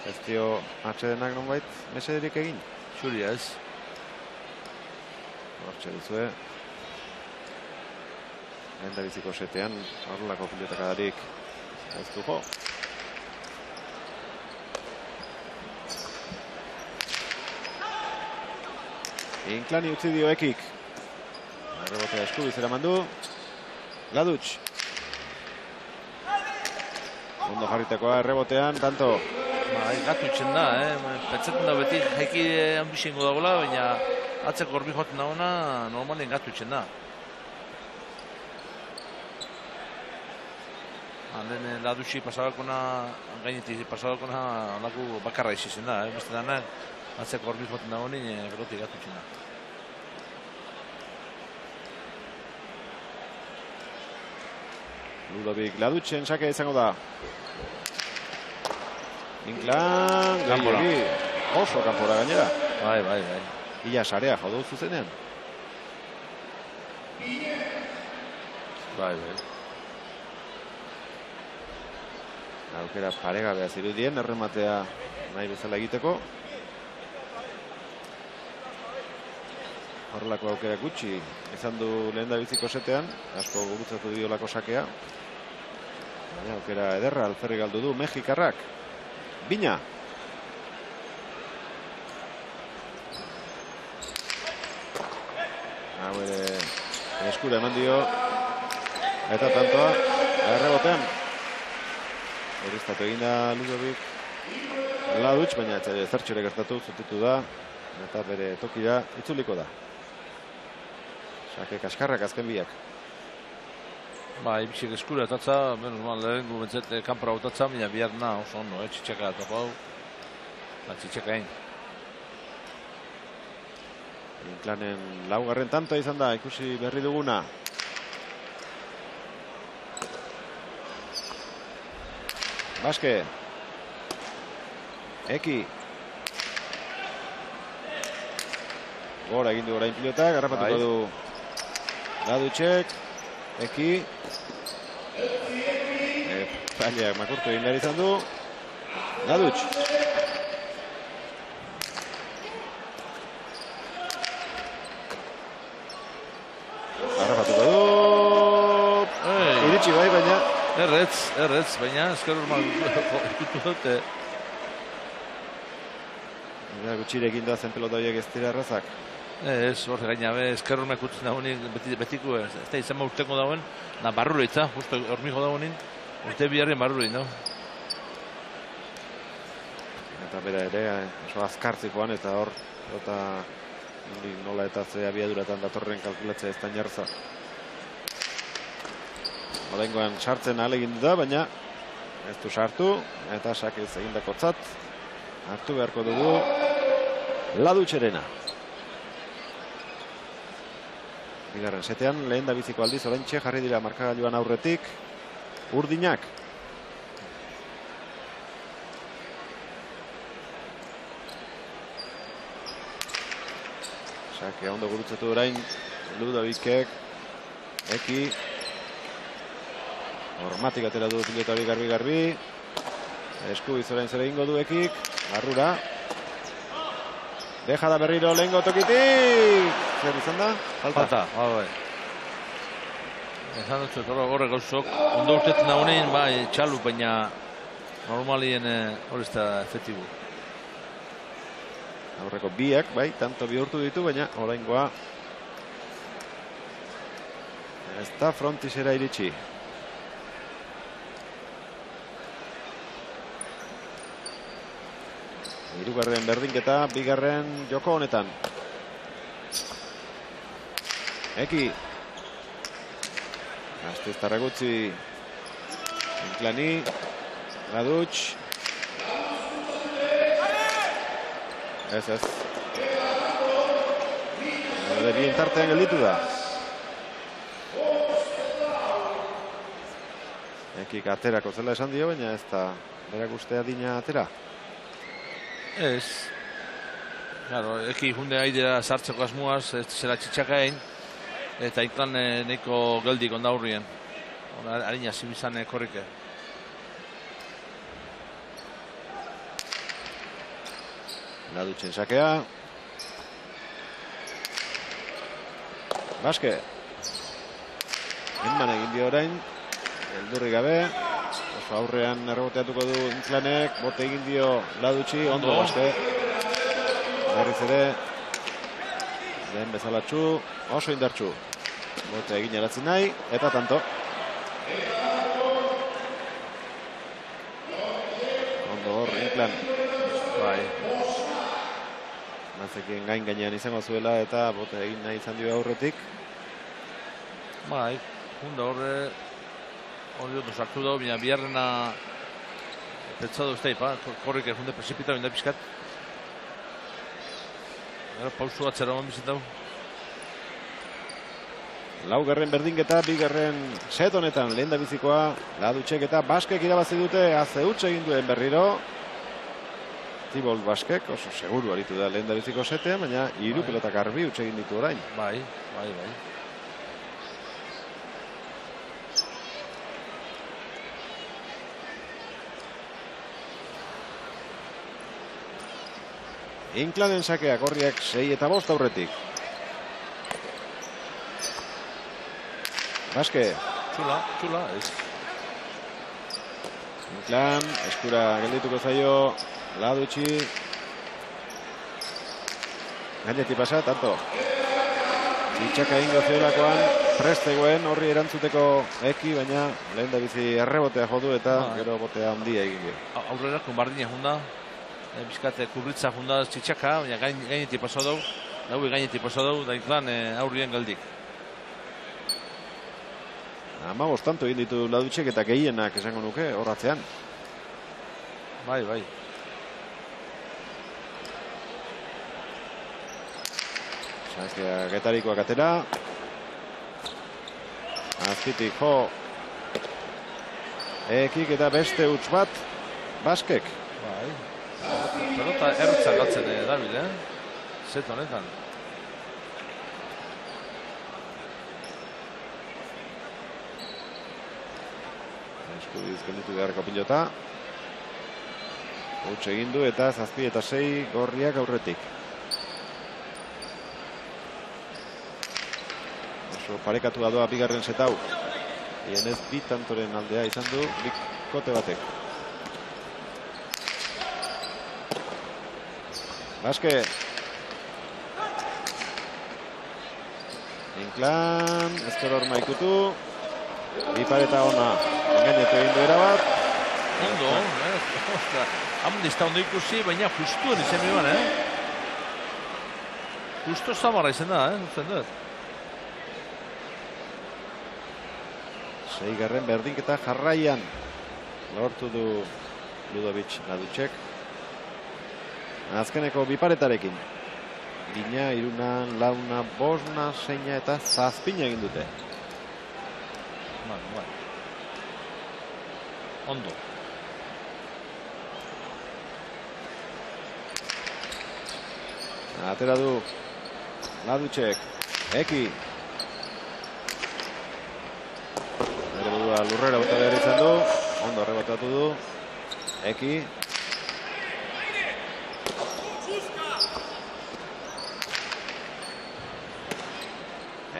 Ez dio atsedenak nonbait mesederik egin. Xuria ez. Hortxe duzue. Lehen da biziko setean, horrelako pilotakadarik ez du jo. Inclani utzi dio ekik. Rebotea eskubiz eraman du. Ladutx. Ondo jarritakoa rebotean, tanto. Gatu itxen da, pentsatzen da beti jaiki hanbixengo dagoela, baina atzeko horbi joaten dagoena, normalien gatu itxen da. Lehen Ladutxi pasadakona, gainetik pasadakona, alako bakarra izizen da, beste danak, atzeko horbi joaten dagoenin, berotik gatu itxen da. Ludovic Ladutxen sake izango da. Inclan, gehiagi, oso kanpora gainera. Bai. Ia sarea jodu zuzenean. Bai. Aukera paregabea zirudien, errematea nahi bezala egiteko. Horrelako aukera gutxi izan du lehen da biziko setean, asko gurutzatu diolako sakea. Baina aukera ederra alferri galdu du Mexikarrak. Bina. Hau ere eskura eman dio. Eta tantoa, errebotean. Eristatu egin da Ludovic Ladutx, baina zertxore gertatu, zutitu da. Eta bere tokira itzuliko da. Sake kaskarrak azken biak. Ibixik eskura etatza, lehen gu bentzet kanpora utatza, baina bihar na oso ondo, txitxeka topo hau. Txitxeka egin. Inclanen laugarren tantoa izan da, ikusi berri duguna. Baske. Eki. Gora egin du orain pilota, garrapatuko du Ladutxek. Eki. Zaileak makurtu egin behar izan du. Ladutx. Garrapatuko du. Iritsi bai, baina Erretz, baina ezker urman ikutu dute. Gutxirekin doazen pelota horiek ez dira errazak. Ez, hori gaina, ezker urman ikutzen dagoenik betiko ez da izan urteko dagoen, barrura itza, justo hormigo dagoenin, urte biharren barrura no? Eta bera ere, oso azkartzikoan eta hor, eta nola eta ze abiaduratan datorren kalkulatzea ez da inerza. Oraingoan sartzen ahalegin da, baina ez du sartu, eta sakez egindako tzat, hartu beharko dugu Ladutxerena. Bigarren setean, lehen da biziko aldiz, oraintxe jarri dira markagailuan aurretik, urdinak. Sakea ondo gurutzatu orain, Ludovicek, Eki, hormatik atera du pilota hori garbi. Eskubiz orain zer egingo du Ekik, barrura. Deja da berriro lehengo tokitik. Zer izan da? Falta, bai. Ezan dut, horre gauzok, ondo urtetzen dagoenein, bai, txalu, baina normalien hori ez da efektibu. Aurreko biak, bai, tanto bihurtu ditu, baina oraingoa ez da frontisera iritsi. Hirugarren berdinketa, bigarren joko honetan. Eki. Gasteiztarra gutxi. Inklani. Ladutx. Ez. Bien tartean gelditu da. Ekik aterako zela esan dio, baina ez da berak uste adina atera. Ez. Claro, Eki junde aidera sartzeko asmuaz, ez zera txitxakain, eta iklan neko geldik onda hurrien. Harina zibizan korrike. Ladutxen sakea. Baske. Enman egin dio orain. Eldurri gabe. Oso aurrean erreboteatuko du Inklanek. Bote egin dio Ladutxi. Ondo Baske. Berriz ere. Lehen bezalatxu. Oso indartxu. Bote egin eratzen nahi. Eta tanto. Ondo hor Inklan. Bai. Mazekien gainean izango zuela eta bote egin nahi izan dio aurretik. Bai, junda horre hori dut sartu dago, bina biharrena pentsatu ez da, korrik junde presipita binda pizkat. Pausu bat zera bizit dago. Laugarren berdinketa, bigarren set honetan lehen da bizikoa, Ladutxek eta Baskek irabazi dute, azeutxe egin duen berriro. Thibault Baskek oso seguru aritu da lehen da biziko setean, baina hiru pelotak garbi utxe egin ditu orain. Bai. Inklanen sakeak horriak 6 eta 5 aurretik. Baske. Txula, ez. Inklan, eskura geldituko zaio Ladutxi. Gainetik pasa, tanto. Txitxaka ingo zeolakoan, prestegoen horri erantzuteko Eki, baina lehen da bizi errebotea jodu eta gero botea handia egin dio. Aurrera, konbardina junda, bizkate kubritza junda Txitxaka, baina gainetik pasa dugu, gainetik pasa dugu, da Inklan aurrien geldik. 15 tanto egin ditu Ladutxek eta gehienak esango nuke horratzean. Bai. Zazkia getarikoak atera. Azpitik jo. Ekik eta beste huts bat. Baskek. Bai. Pelota ertzak galtzen dabil, Zet honetan. Eskubiz gelditu beharko pilota. Huts egin du eta 7 eta 6 gorriak aurretik. Oso parekatua doa bigarren set hau. Ienez bi tantoren aldea izan du bikote batek. Baske. Inclan, Estoror maikutu. Bi pareta ona. Engainetu egin du erabat. Ondo, Hamdi ez da ondo ikusi, baina justuen izan biban, Justo zamarra izan da, usten dut. 6. berdinketa jarraian lortu du Ludovic Laducek. Azkeneko biparetarekin. Bina, iruna, launa, bosna, seina eta zazpina egin dute. Ondo. Atera du Laducek. Eki. Lurrera bota behar izan du. Ondo arrebatatu du. Eki.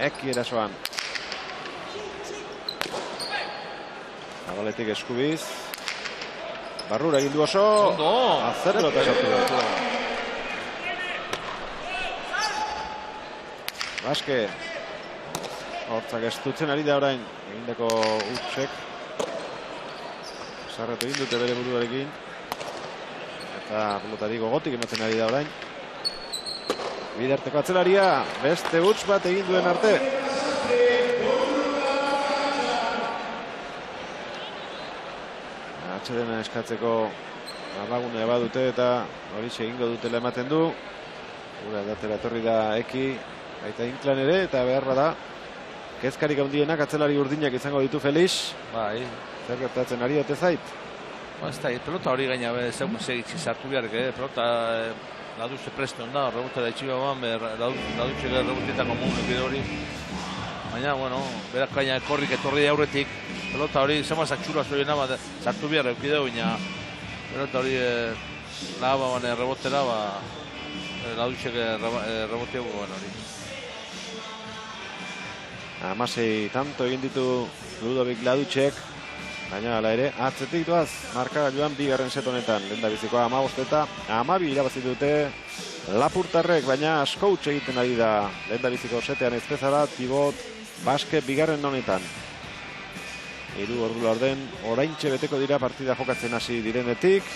Eki erasoan. Abaletik Eskubiz. Barrura egin du oso. Ondo. Azer pelota sartu du. Baske. Hortzak estutzen ari da orain. Egindako hutsek. Sarretu egin dute bere buruarekin. Eta pelotari gogotik ematen ari da orain. Bidarteko atzelaria. Beste huts bat egin duen arte. Atxedena eskatzeko abagunea badute eta hori egingo dutela ematen du. Gura datera etorri da Eki. Baita Inclan ere eta behar bada. Kezkarik handienak atzelari urdinak izango ditu Felix. Bai. Zer gertatzen ari ote zait? Ez da, pelota hori gaina zegoen segitzi sartu behar, pelota Laduce presto da, rebota da itxiba ban, Laduce rebotitako mugu bide hori. Baina, bueno, berak gaina korrik etorri aurretik, pelota hori zemaz atxura zoien nama sartu behar eukide baina pelota hori laba bane rebotera, Laduce rebote hori. Amasei tanto egin ditu Ludovic Laducek, baina hala ere, atzetik doaz, markagailuan bigarren set honetan, lehendabizikoa 15 eta 12 irabazi dute Lapurtarrek, baina asko huts egiten ari da lehendabiziko setean ezpezara, Tibot, Baske bigarren honetan. 3 ordu laurden, oraintxe beteko dira partida jokatzen hasi direnetik,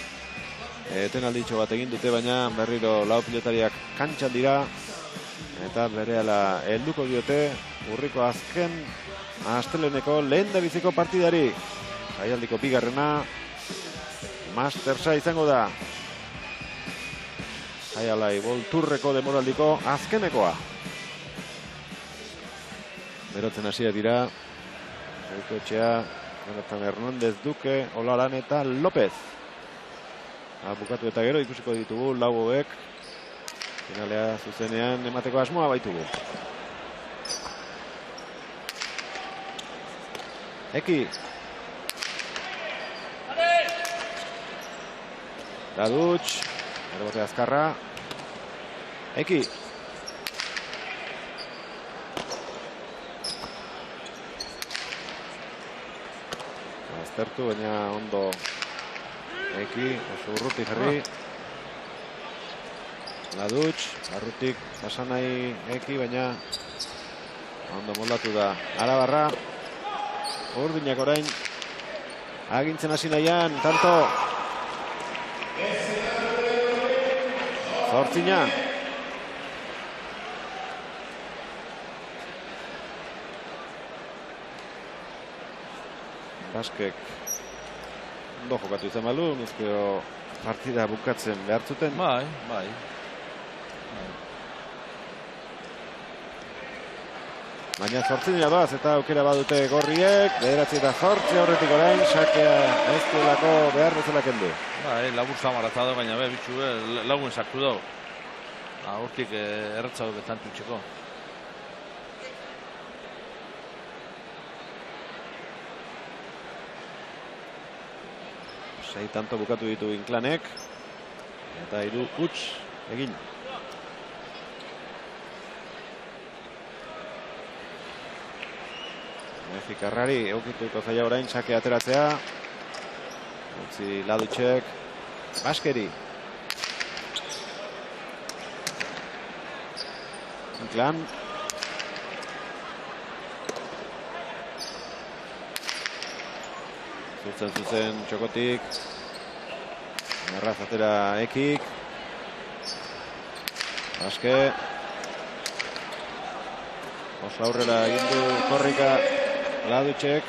etenalditxo bat egin dute, baina berriro lau pilotariak kantxan dira, eta berehala helduko diote urriko azken asteleneko lehendabiziko partidari. Jaialdiko bigarrena Mastersa izango da. Jaialai bolturreko demoraldiko azkenekoa. Berotzen hasia dira Goikoetxea, Jonathan Hernández, Duque, Olaran eta López. Bukatu eta gero ikusiko ditugu lau hauek. Finalea zuzenean emateko asmoa baitugu. Eki. Laduc. Erbote azkarra. Eki. Aztertu, baina ondo Eki, oso urruti jarri. Laduc, barrutik pasanai Eki, baina ondo moldatu da Arabarra. Urdinak orain agintzen hasi nahian, tanto Zortzina. Baskek ondo jokatu izan balu, nizkeo partida bukatzen behartzuten. Bai. Baina 8 dira doaz eta aukera badute gorriek, 9-8 aurretik orain, sakea ez duelako behar bezala kendu. Labur zamarata da, baina bitxu, lagun sartu dago. Hortik erratza dut tantu txeko. Sei tanto bukatu ditu Inclanek, eta 3 huts egin. Mexikarrari eukituko zaila orain, sake ateratzea. Utzi Ladutxek, Baskeri. Inclan. Zuzen txokotik. Erraz atera Ekik. Baske. Oso aurrera egin du Korrika. Ladutxek.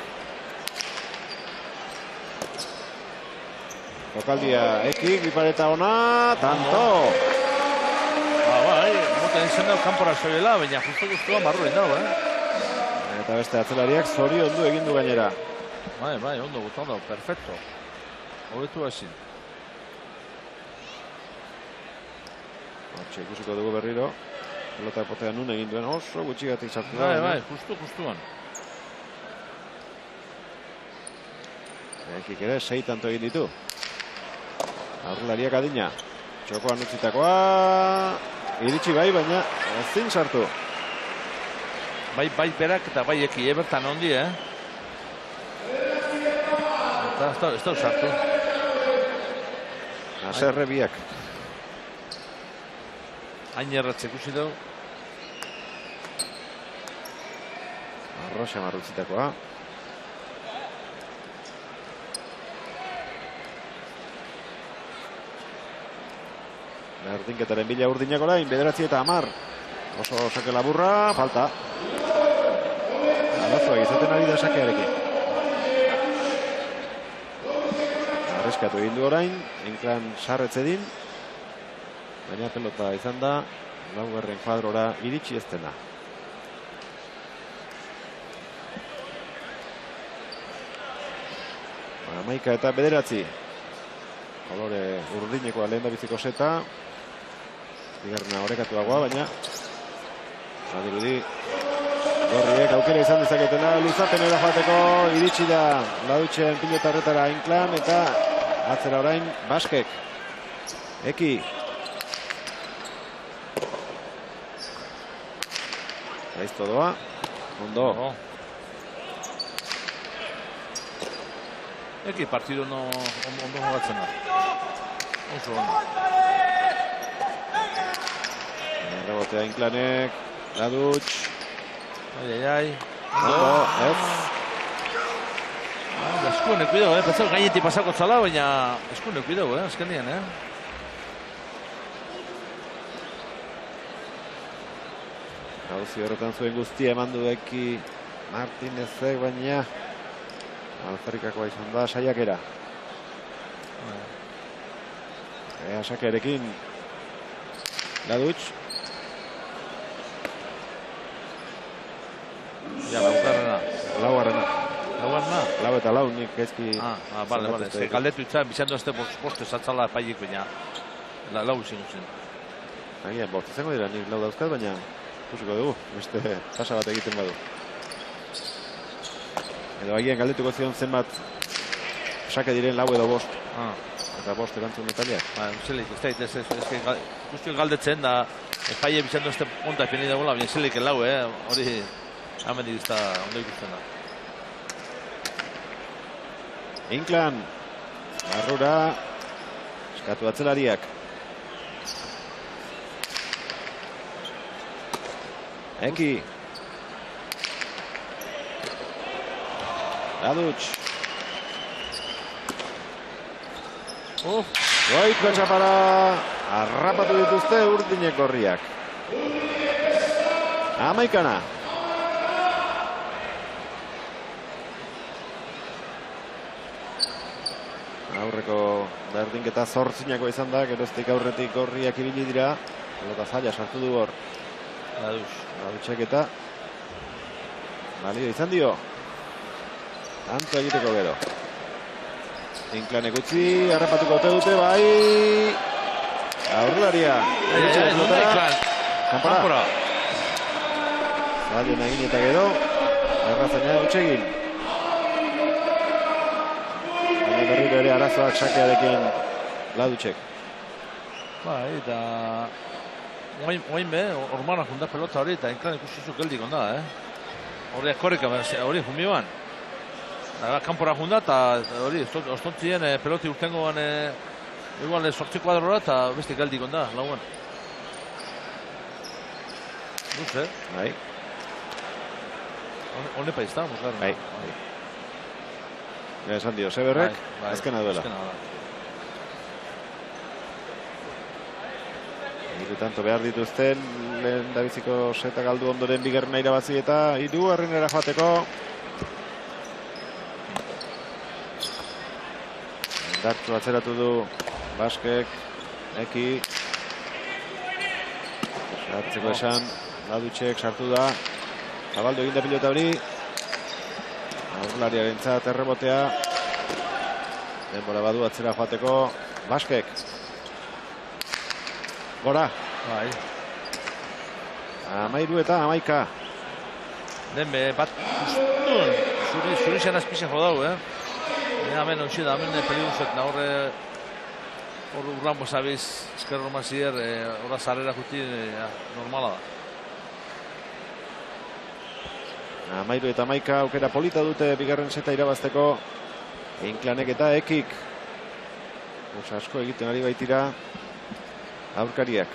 Jokaldia Ekik, bipareta ona, tanto! Mota izan dago kanpora zoiela, baina justu marruen dago, Eta beste atzelariak zori ondu egin du gainera. Ondo gutan dago, perfecto. Hobetu ezin. Hortxe, ikusiko dugu berriro. Pelota potean nun egin duen oso gutxigatik sartu da. Justuan. Ekik ere, 6 tanto egin ditu. Aurrelariak adina. Txokoan utzitakoa. Iritsi bai, baina ezin sartu. Bai berak eta bai Eki, bertan ondi, Eta ez da sartu. Aserre biak. Hain erratzek usi dugu. Arroxa marrutzitakoa. Berdinketaren bila urdinak orain, 9-10. Oso sake laburra, falta. Arazoak izaten ari da sakearekin. Arriskatu egin du orain, Inclan sarretzedin. Baina pelota izan da, laugarren kuadrora iritsi ez dena. Hamaika eta 9. Kolore urdinekoa lehen da biziko seta. Bigarrena orekatuagoa, baina badirudi gorriek aukera izan dezaketena luzapenera joateko iritsi da Ladutxen pilota horretara Inclan eta atzera orain Baskek. Eki. Gaizto doa. Ondo. Eki partidu ondo jogatzen da. Oso ondo. Rebotea Inclanek, Ladutx. Ondo, ez. Eskuenek bideu, Pentsau gainetik pasako zala, baina eskuenek bideu, azkenean, Gauzi horretan zuen guztia eman du Eki Martinezek, baina alferrikakoa izan da saiakera. Sakearekin Ladutx. Laugarrena. Lau eta lau nik ezki. Bale. Galdetu itzan, bizandu azte boste zatzala pailik, baina lau izan zen. Agian, bost izango dira nik lau dauzkat, baina ikusiko dugu, beste pasa bat egiten badu. Edo agian galdetuko zion zenbat sake diren lau edo bost. Eta bost erantzun metaliak. Guztion galdetzen da, paile bizandu azte onta epini dagoela, baina zelik lau, hori hemen izta ondo ikusten da. Inclan, barrura, eskatu atzelariak. Eki. Ladutx. Goiko txapara, harrapatu dituzte urdinek gorriak. 11. Aurreko berdinketa 8 izan da, geroztik aurretik gorriak ibili dira. Pelota zaila sartu du hor. Ladutxek eta balio izan dio. Tanto egiteko gero. Inclanek utzi, harrapatuko ote dute, bai. Aurrelaria. Kanpora. Balion egin eta gero. Errazena utxegin. Baina berriro ere arazoak sakearekin Ladutxek. Bai, eta... Oain be, ormana junda pelota hori, eta Inclanek usizu geldik onda, Hori korrika, hori jumioan. Kanpora junda, eta hori, ostontzien peloti urtengoan igual sortzi kuadrora, eta beste geldik onda, lauan. Duz, Bai. Hone paizta, musgarren. Bai. Ja esan dio, Seberrek, azkena duela. Hiru tanto behar dituzten, lehen dabiziko seta galdu ondoren bigarren irabazi eta hirugarrenera joateko. Dartzu atzeratu du Baskek, Eki. Sartzeko esan, Ladutxek sartu da. Zabaldu egin da pilota hori. Aurrelariarentzat errebotea. Denbora badu atzera joateko Baskek. Gora. Bai. 13 eta 11. Denbe, bat guztun, zurixan azpixe jodau, Hemen hoxi da, hemen peliguzet, horre urran bozabiz, eskerro mazier, horra zarera juti normala da. 13 eta 11 aukera polita dute bigarren seta irabazteko. Inclanek eta Ekik. Asko egiten ari baitira aurkariak.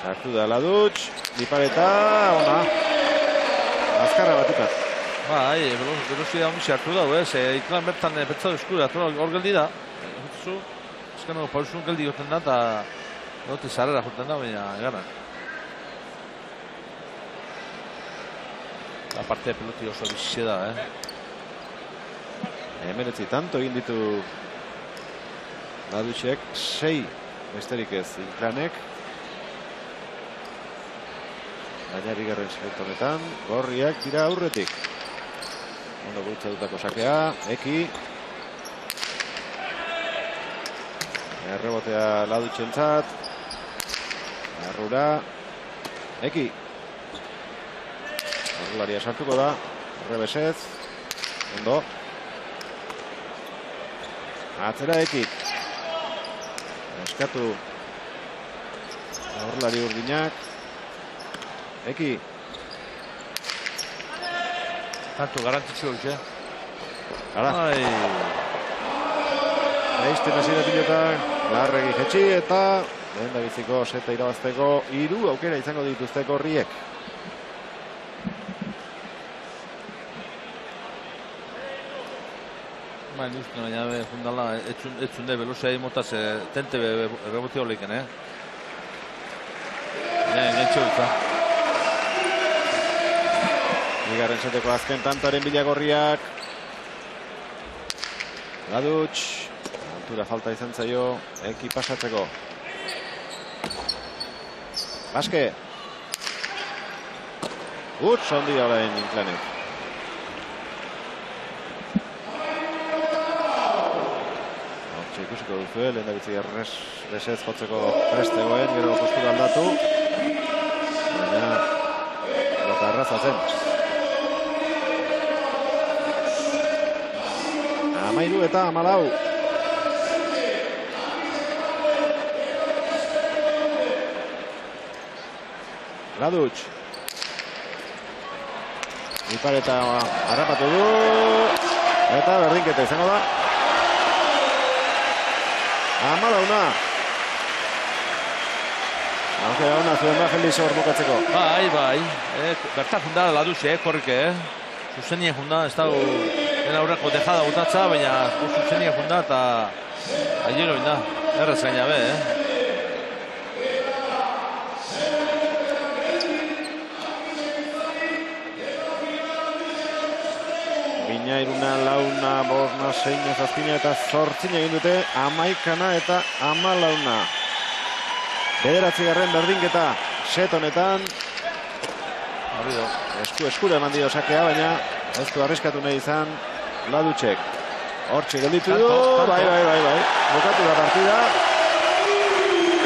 Sartu da Ladutx, dipareta, ona. Azkarra batukat. Bai, berozia honi sartu da, Inclan bertan betzadu eskura, hor geldi da. Ezkeno pausun geldi goten da, eta gote zarera joten da, baina egaran. Aparte peloti oso bizize da, Hemeretzi tanto egin ditu Ladutxek, 6 besterik ez Inclanek. Baina bigarren sekretu honetan, gorriak dira aurretik. Ondo gurutza dutako sakea, Eki. Errebotea Ladutxentzat. Arrura. Eki. Arrularia sartuko da, Rebesez. Ondo. Atzera Ekik. Eskatu aurrelari urdinak. Eki. Tanto garantitxo hoxe. Gara. Ai. Eizten hasi da pilotak, Larregi jetxi eta lehen da biziko seta irabazteko 3 aukera izango dituzte gorriek. Baina uste, baina fundala, etzunde velozia imotaz tente reboti horleiken, Gentxe dutza. Bigarren seteko azken tantaren bilagorriak. Ladutx. Altura falta izan zaio. Eki pasatzeko. Baske. Utz ondi orain Inclanek. Hortxe ikusiko duzu, lehen da bitzi resez jotzeko prestegoen, gero postura aldatu. Baina, eta arraza zen. 13 eta 14. Ladutx. Ipareta harrapatu du. Eta berdinketa izango da. 14. Aukera ona zuen da Felix hor bukatzeko. Bai. Berta junda Ladutx, korrike, Zuzenien junda, ez dago dena aurreko dejada gutatza, baina zuzenien junda eta aiero inda. Errez gaina be, Bina, iruna, launa, bosna, seina, zazpina eta zortzina egin dute 11 eta 14. 9. Berdinketa set honetan. Eskura eman dio sakea, baina ez du arriskatu nahi izan Ladutxek. Hortxe gelditu du, bai. Bukatu da partida.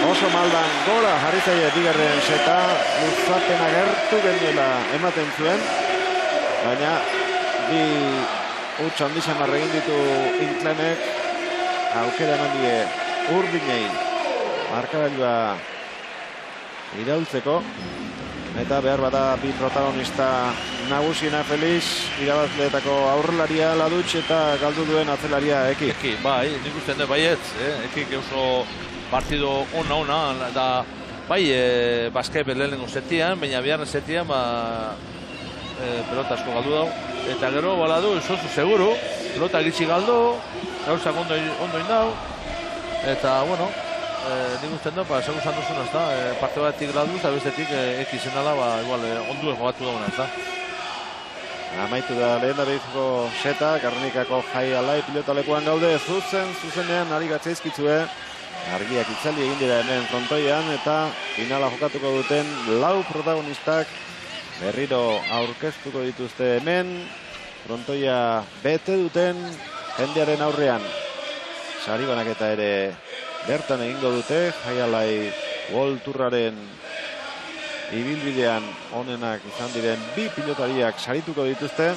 Oso maldan gora jarri zaie bigarren seta, luzapena gertu genuela ematen zuen, baina bi huts handi samarra egin ditu Inclenek, aukera eman die urdinei markagailua iraultzeko, eta behar bada bi protagonista nagusiena Felix, irabazleetako aurrelaria Ladutx eta galdu duen atzelaria Eki. Bai, nik uste dut baietz, Ekik oso partido ona, da bai basket lehenengo setian, baina biharren setian pelota asko galdu dau, eta gero baladu, oso seguru, pelota gitxi galdu, gauzak ondo indau, eta bueno, nik uste dut, segun zan duzun, parte batetik galdu, eta bestetik Eki zenala, igual, onduen jogatu dauna, ez da. Amaitu da lehen da behizko seta, Garnikako Jai Alai pilotalekuan gaude, zuzenean ari gatzaizkitzue, argiak itzali egin dira hemen frontoian, eta finala jokatuko duten lau protagonistak berriro aurkeztuko dituzte hemen, frontoia bete duten jendearen aurrean. Sari banaketa ere bertan egingo dute, Jai Alai World Tourraren ibilbidean onenak izan diren bi pilotariak sarituko dituzte,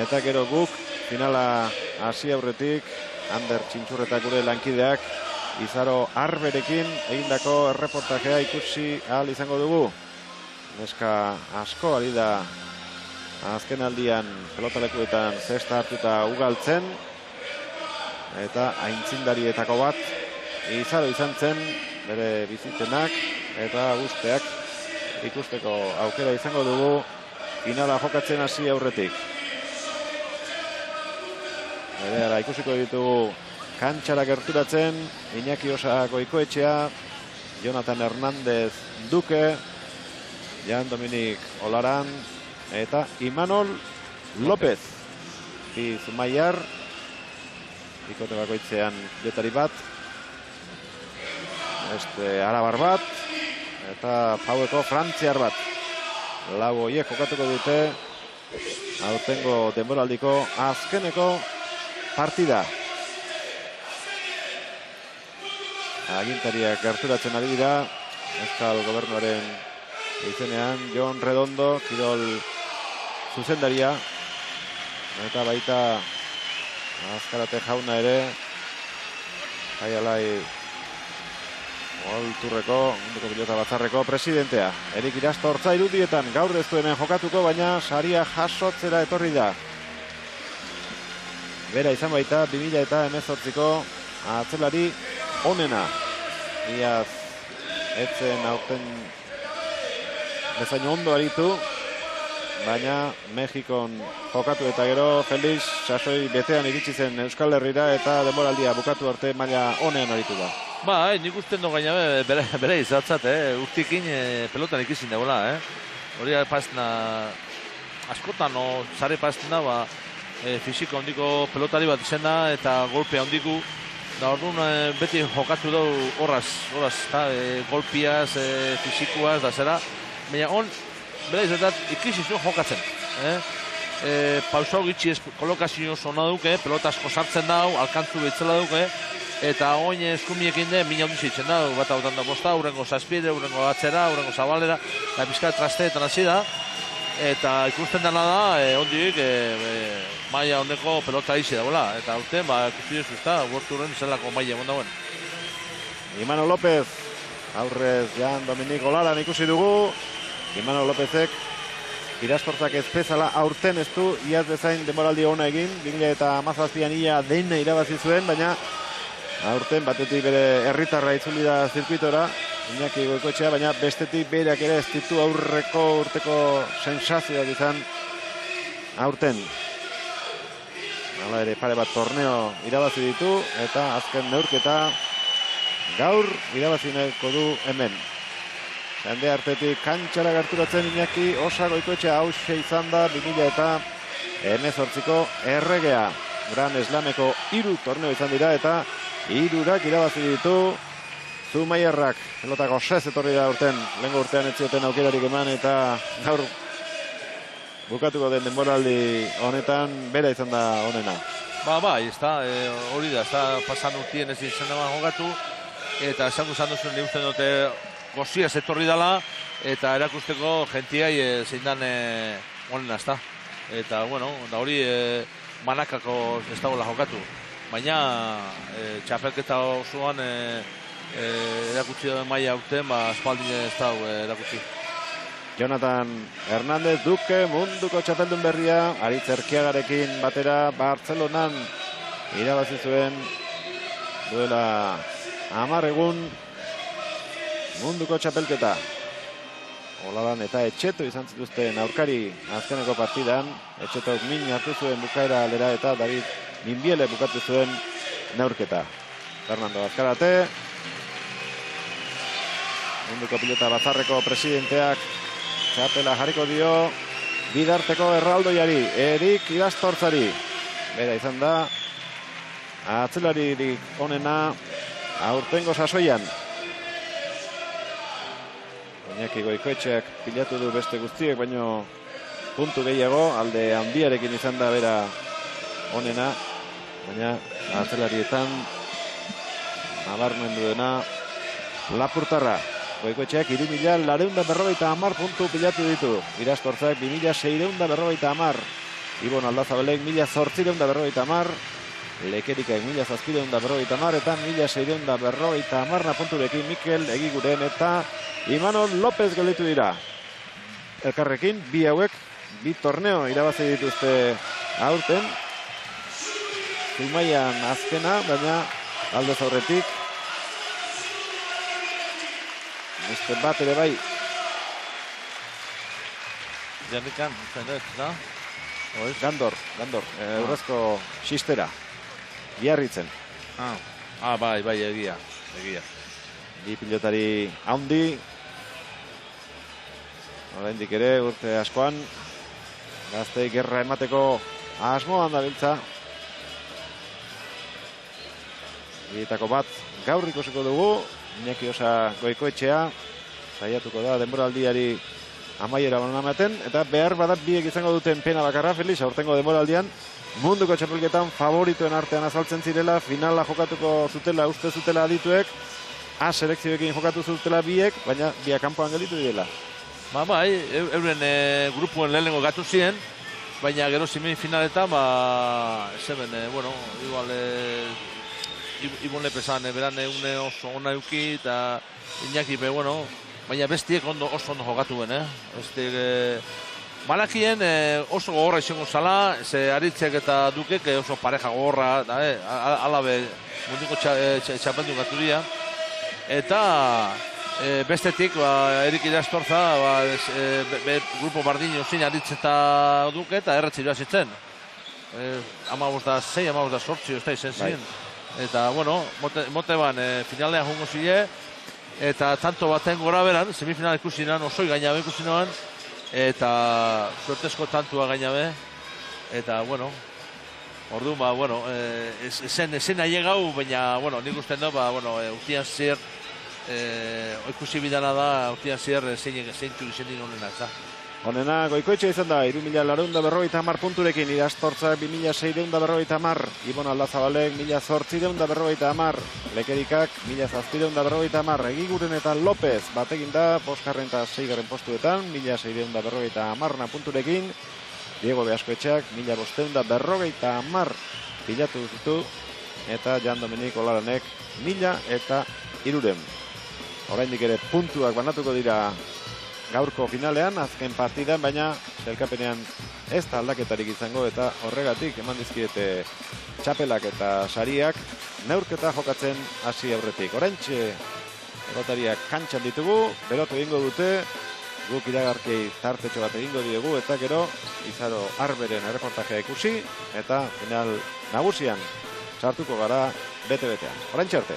eta gero guk finala hasi aurretik Ander Txintxurretak gure lankideak Izaro Arberekin egindako erreportajea ikusi ahal izango dugu. Neska asko ari da azken aldian pelotalekuetan zesta hartuta ugaltzen, eta aintzindarietako bat Izaro izan zen bere bizitzenak eta guzteak ikusteko aukera izango dugu finala jokatzen hasi aurretik. Berehala ikusiko ditugu kantxara gerturatzen Iñaki Osa Goikoetxea, Jonathan Hernández Duque, Jan Dominik Olaran eta Imanol López. Bi Zumaiar, bikote bakoitzean jotari bat, arabar bat, eta paueko frantziar bat. Lau horiek jokatuko dute aurtengo denboraldiko azkeneko partida. Agintariak gerturatzen ari dira, Euskal Gobernuaren izenean, Jon Redondo, kirol zuzendaria, eta baita Azkarate jauna ere, Jai Alai World Tourreko, munduko pilota batzarreko presidentea. Erik Irastortza irudietan gaur ez du hemen jokatuko, baina saria jasotzera etorri da. Bera izan baita 2018ko atzelari onena. Iaz etzen aurten bezain ondo aritu, baina Mexikon jokatu eta gero Felix sasoi betean iritsi zen Euskal Herrira eta denboraldia bukatu arte maila onean aritu da. Nik usten du gaina bere izatzat, urtikin pelotan ikizin dagoela, Hori pazna, askotan, zare pazna, fisiko handiko pelotari bat izena eta golpea handiku, da orduan beti jokatu dugu horraz, golpiaz, fisikoaz, da zera, baina bere izatzat ikizizun jokatzen, pausau gitxi kolokazio zona duke, pelota asko sartzen dau, alkantzu behitzela duke, eta oin eskumiekin den mina hundi zitzen da, bat hautan da bosta, urrengo zazpide, urrengo atzera, urrengo zabalera, da pizkat trasteetan hasi da, eta ikusten dena da, ondik maila ondeko pelota izi dagoela, eta urten, ikusi duzu ezta, gorturren zelako maila egon dagoen. Imanol López, aurrez Jan Dominik Olaran ikusi dugu, Imanol Lópezek Irastortzak ez bezala aurten ez du, iaz bezain denboraldi ona egin, 2017an ia dena irabazi zuen, baina aurten batetik bere herritarra itzuli da zirkuitora, Iñaki Goikoetxea, baina bestetik berak ere ez ditu aurreko urteko sensazioak izan aurten. Hala ere pare bat torneo irabazi ditu, eta azken neurketa gaur irabazi nahiko du hemen. Jende artetik kantxara gerturatzen Iñaki Osa Goikoetxea hauxe izan da 2018ko erregea. Gran Slameko 3 torneo izan dira eta 3 irabazi ditu. Zumaierrak pelota gosez etorri da urten, lehengo urtean ez zioten aukerarik eman eta gaur bukatuko den denboraldi honetan bera izan da honena. Bai, hori da, pasan urtien ez izan eman jokatu, eta esango izan duzuen uste dute goziaz etorri dela, eta erakusteko gentiai zein dan honena, ezta. Eta, bueno, da hori manakako ez dagoela jokatu. Baina, txapelketa osoan erakutsi da maila urten, espaldin ez dago erakutsi. Jonathan Hernández Duque munduko txapeldun berria, Aritz Erkiagarekin batera Bartzelonan irabazi zuen duela 10 egun munduko txapelketa. Oladan eta Etxeto izan zituzten aurkari azkeneko partidan. Etxetok min hartu zuen bukaera aldera eta David Minbiele bukatu zuen neurketa. Fernando Azkarate, munduko pilota batzarreko presidenteak txapela jarriko dio Bidarteko erraldoiari, Erik Irastortzari. Bera izan da atzelaririk onena aurtengo sasoian. Iñaki Goikoetxeak pilatu du beste guztiek, baino puntu gehiago, alde handiarekin izan da bera onena, baina atzelarietan nabarmendu dena Lapurtarra. Goikoetxeak 3.450 puntu pilatu ditu. Irastortzak 2.650. Ibon Aldazabelek 1.850. Lekerikak 1.750 eta 1.650 punturekin Mikel Egiguren eta Imanol López gelditu dira. Elkarrekin, bi hauek, bi torneo irabazi dituzte aurten. Zumaian azkena, baina aldez aurretik beste bat ere bai. Jarrikan, da? Gandor, Eurrezko xistera. Biarritzen. Bai, egia. Bi pilotari haundi. Oraindik ere urte askoan gaztei gerra emateko asmoan dabiltza. Bietako bat gaur ikusiko dugu. Iñaki Osa Goikoetxea saiatuko da denboraldiari amaiera banan ematen, eta behar badat biek izango duten pena bakarra, Felix, aurtengo denboraldian munduko txapelketan favoritoen artean azaltzen zirela, finala jokatuko zutela, uste zutela adituek, A selekzioekin jokatu zutela biek, baina biak kanpoan gelditu direla. Bai, euren grupuen lehenengo gatu ziren, baina gero semifinaletan, igual Ibon Lepesan, beran une oso ona euki, eta Iñaki, baina bestiek oso ondo jokatuen, Malakien oso gogorra izango zala, ze Aritzek eta Dukek oso pareja gogorra, alabe munduko txapeldun gatu dira. Eta bestetik, Erik Irastorza, grupo bardino zin Aritz eta Duke, eta erretzi joa zitzen. 15-6, 15-8, ez da izen ziren. Eta, mote ban, finalean jungo zile, eta tanto baten gora beran, semifinal ikusi nan, osoi gainabe ikusi noan, eta suertezko tantua gainabe, eta, orduan, esen nahi gau, baina, nik usten du, urtian zier, ikusi bidana da, urtian zier, zeintu izen din honenak, da. Honena Goikoetxea izan da, 3.450 punturekin, Irastortzak 2.650, Ibon Aldazabalek 1.850, Lekerikak 1.750, Egiguren eta López batekin da, 5. eta 6. postuetan, 1.650 punturekin, Diego Beaskoetxeak 1.550 pilatu ditu, eta Jan Dominik Olaranek 1.300. Oraindik ere puntuak banatuko dira gaurko finalean, azken partidan, baina sailkapenean ez da aldaketarik izango, eta horregatik eman dizkiete txapelak eta sariak neurketa jokatzen hasi aurretik. Oraintxe pelotariak kantxan ditugu, berotu egingo dute, guk iragarkei tartetxo bat egingo diegu, eta gero Izaro Arberen erreportajea ikusi, eta final nagusian sartuko gara bete-betean. Oraintxe arte.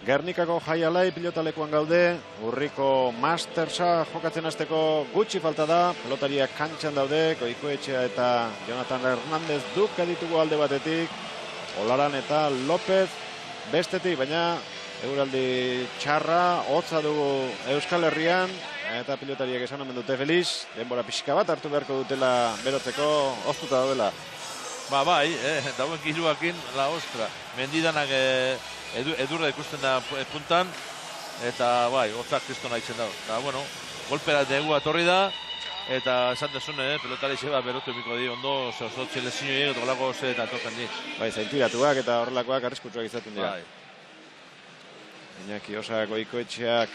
Gernikako Jaialai pilotalekuan gaude, Urriko Mastersa jokatzen hasteko gutxi falta da, pelotariak kantxan daude, Goikoetxea eta Jonathan Hernandez Duka ditugu alde batetik, Olaran eta López bestetik, baina euraldi txarra, hotza dugu Euskal Herrian, eta pilotariak esan omen dute Feliz, denbora pixka bat hartu beharko dutela berotzeko, oztuta daudela. Bai, dauen giruakin, la ostra. Mendidanak edurra ikusten da puntan, eta bai, hotzak kristona itzen dago. Eta, bueno, golpera negu atorri da, eta esan desun, pelotari zeba berotu emiko di, ondo, zozotxe lezinoi eta golako ze eta token di. Bai, zaintigatuak eta horrelakoak arriskutsuak izaten dira. Bai. Iñaki Osa Goikoetxeak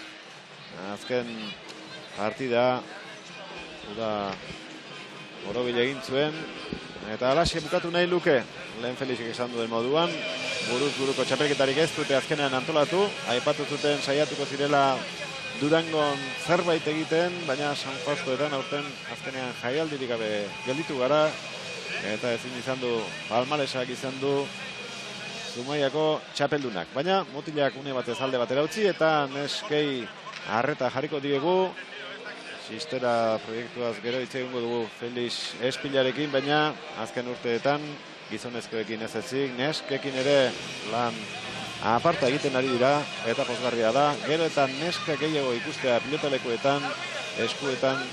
azken partida Borobil egin zuen, eta alaxe bukatu nahi luke, lehen Felixek esan duen moduan, buruz buruko txapelketarik ez dute azkenean antolatu, aipatu zuten saiatuko zirela Durangon zerbait egiten, baina San Faustoetan aurten azkenean jaialdirik gabe gelditu gara, eta ezin izan du, palmaresak izan du Zumaiako txapeldunak. Baina mutilak une batez alde batera utzi, eta neskei arreta jarriko diegu, Sistera proiektuaz gero hitz egingo dugu Felix Espilarekin, baina azken urteetan gizonezkoekin ez ezik, neskekin ere lan aparta egiten ari dira, eta pozgarria da, gero eta neska gehiago ikustea pilotalekuetan, eskuetan,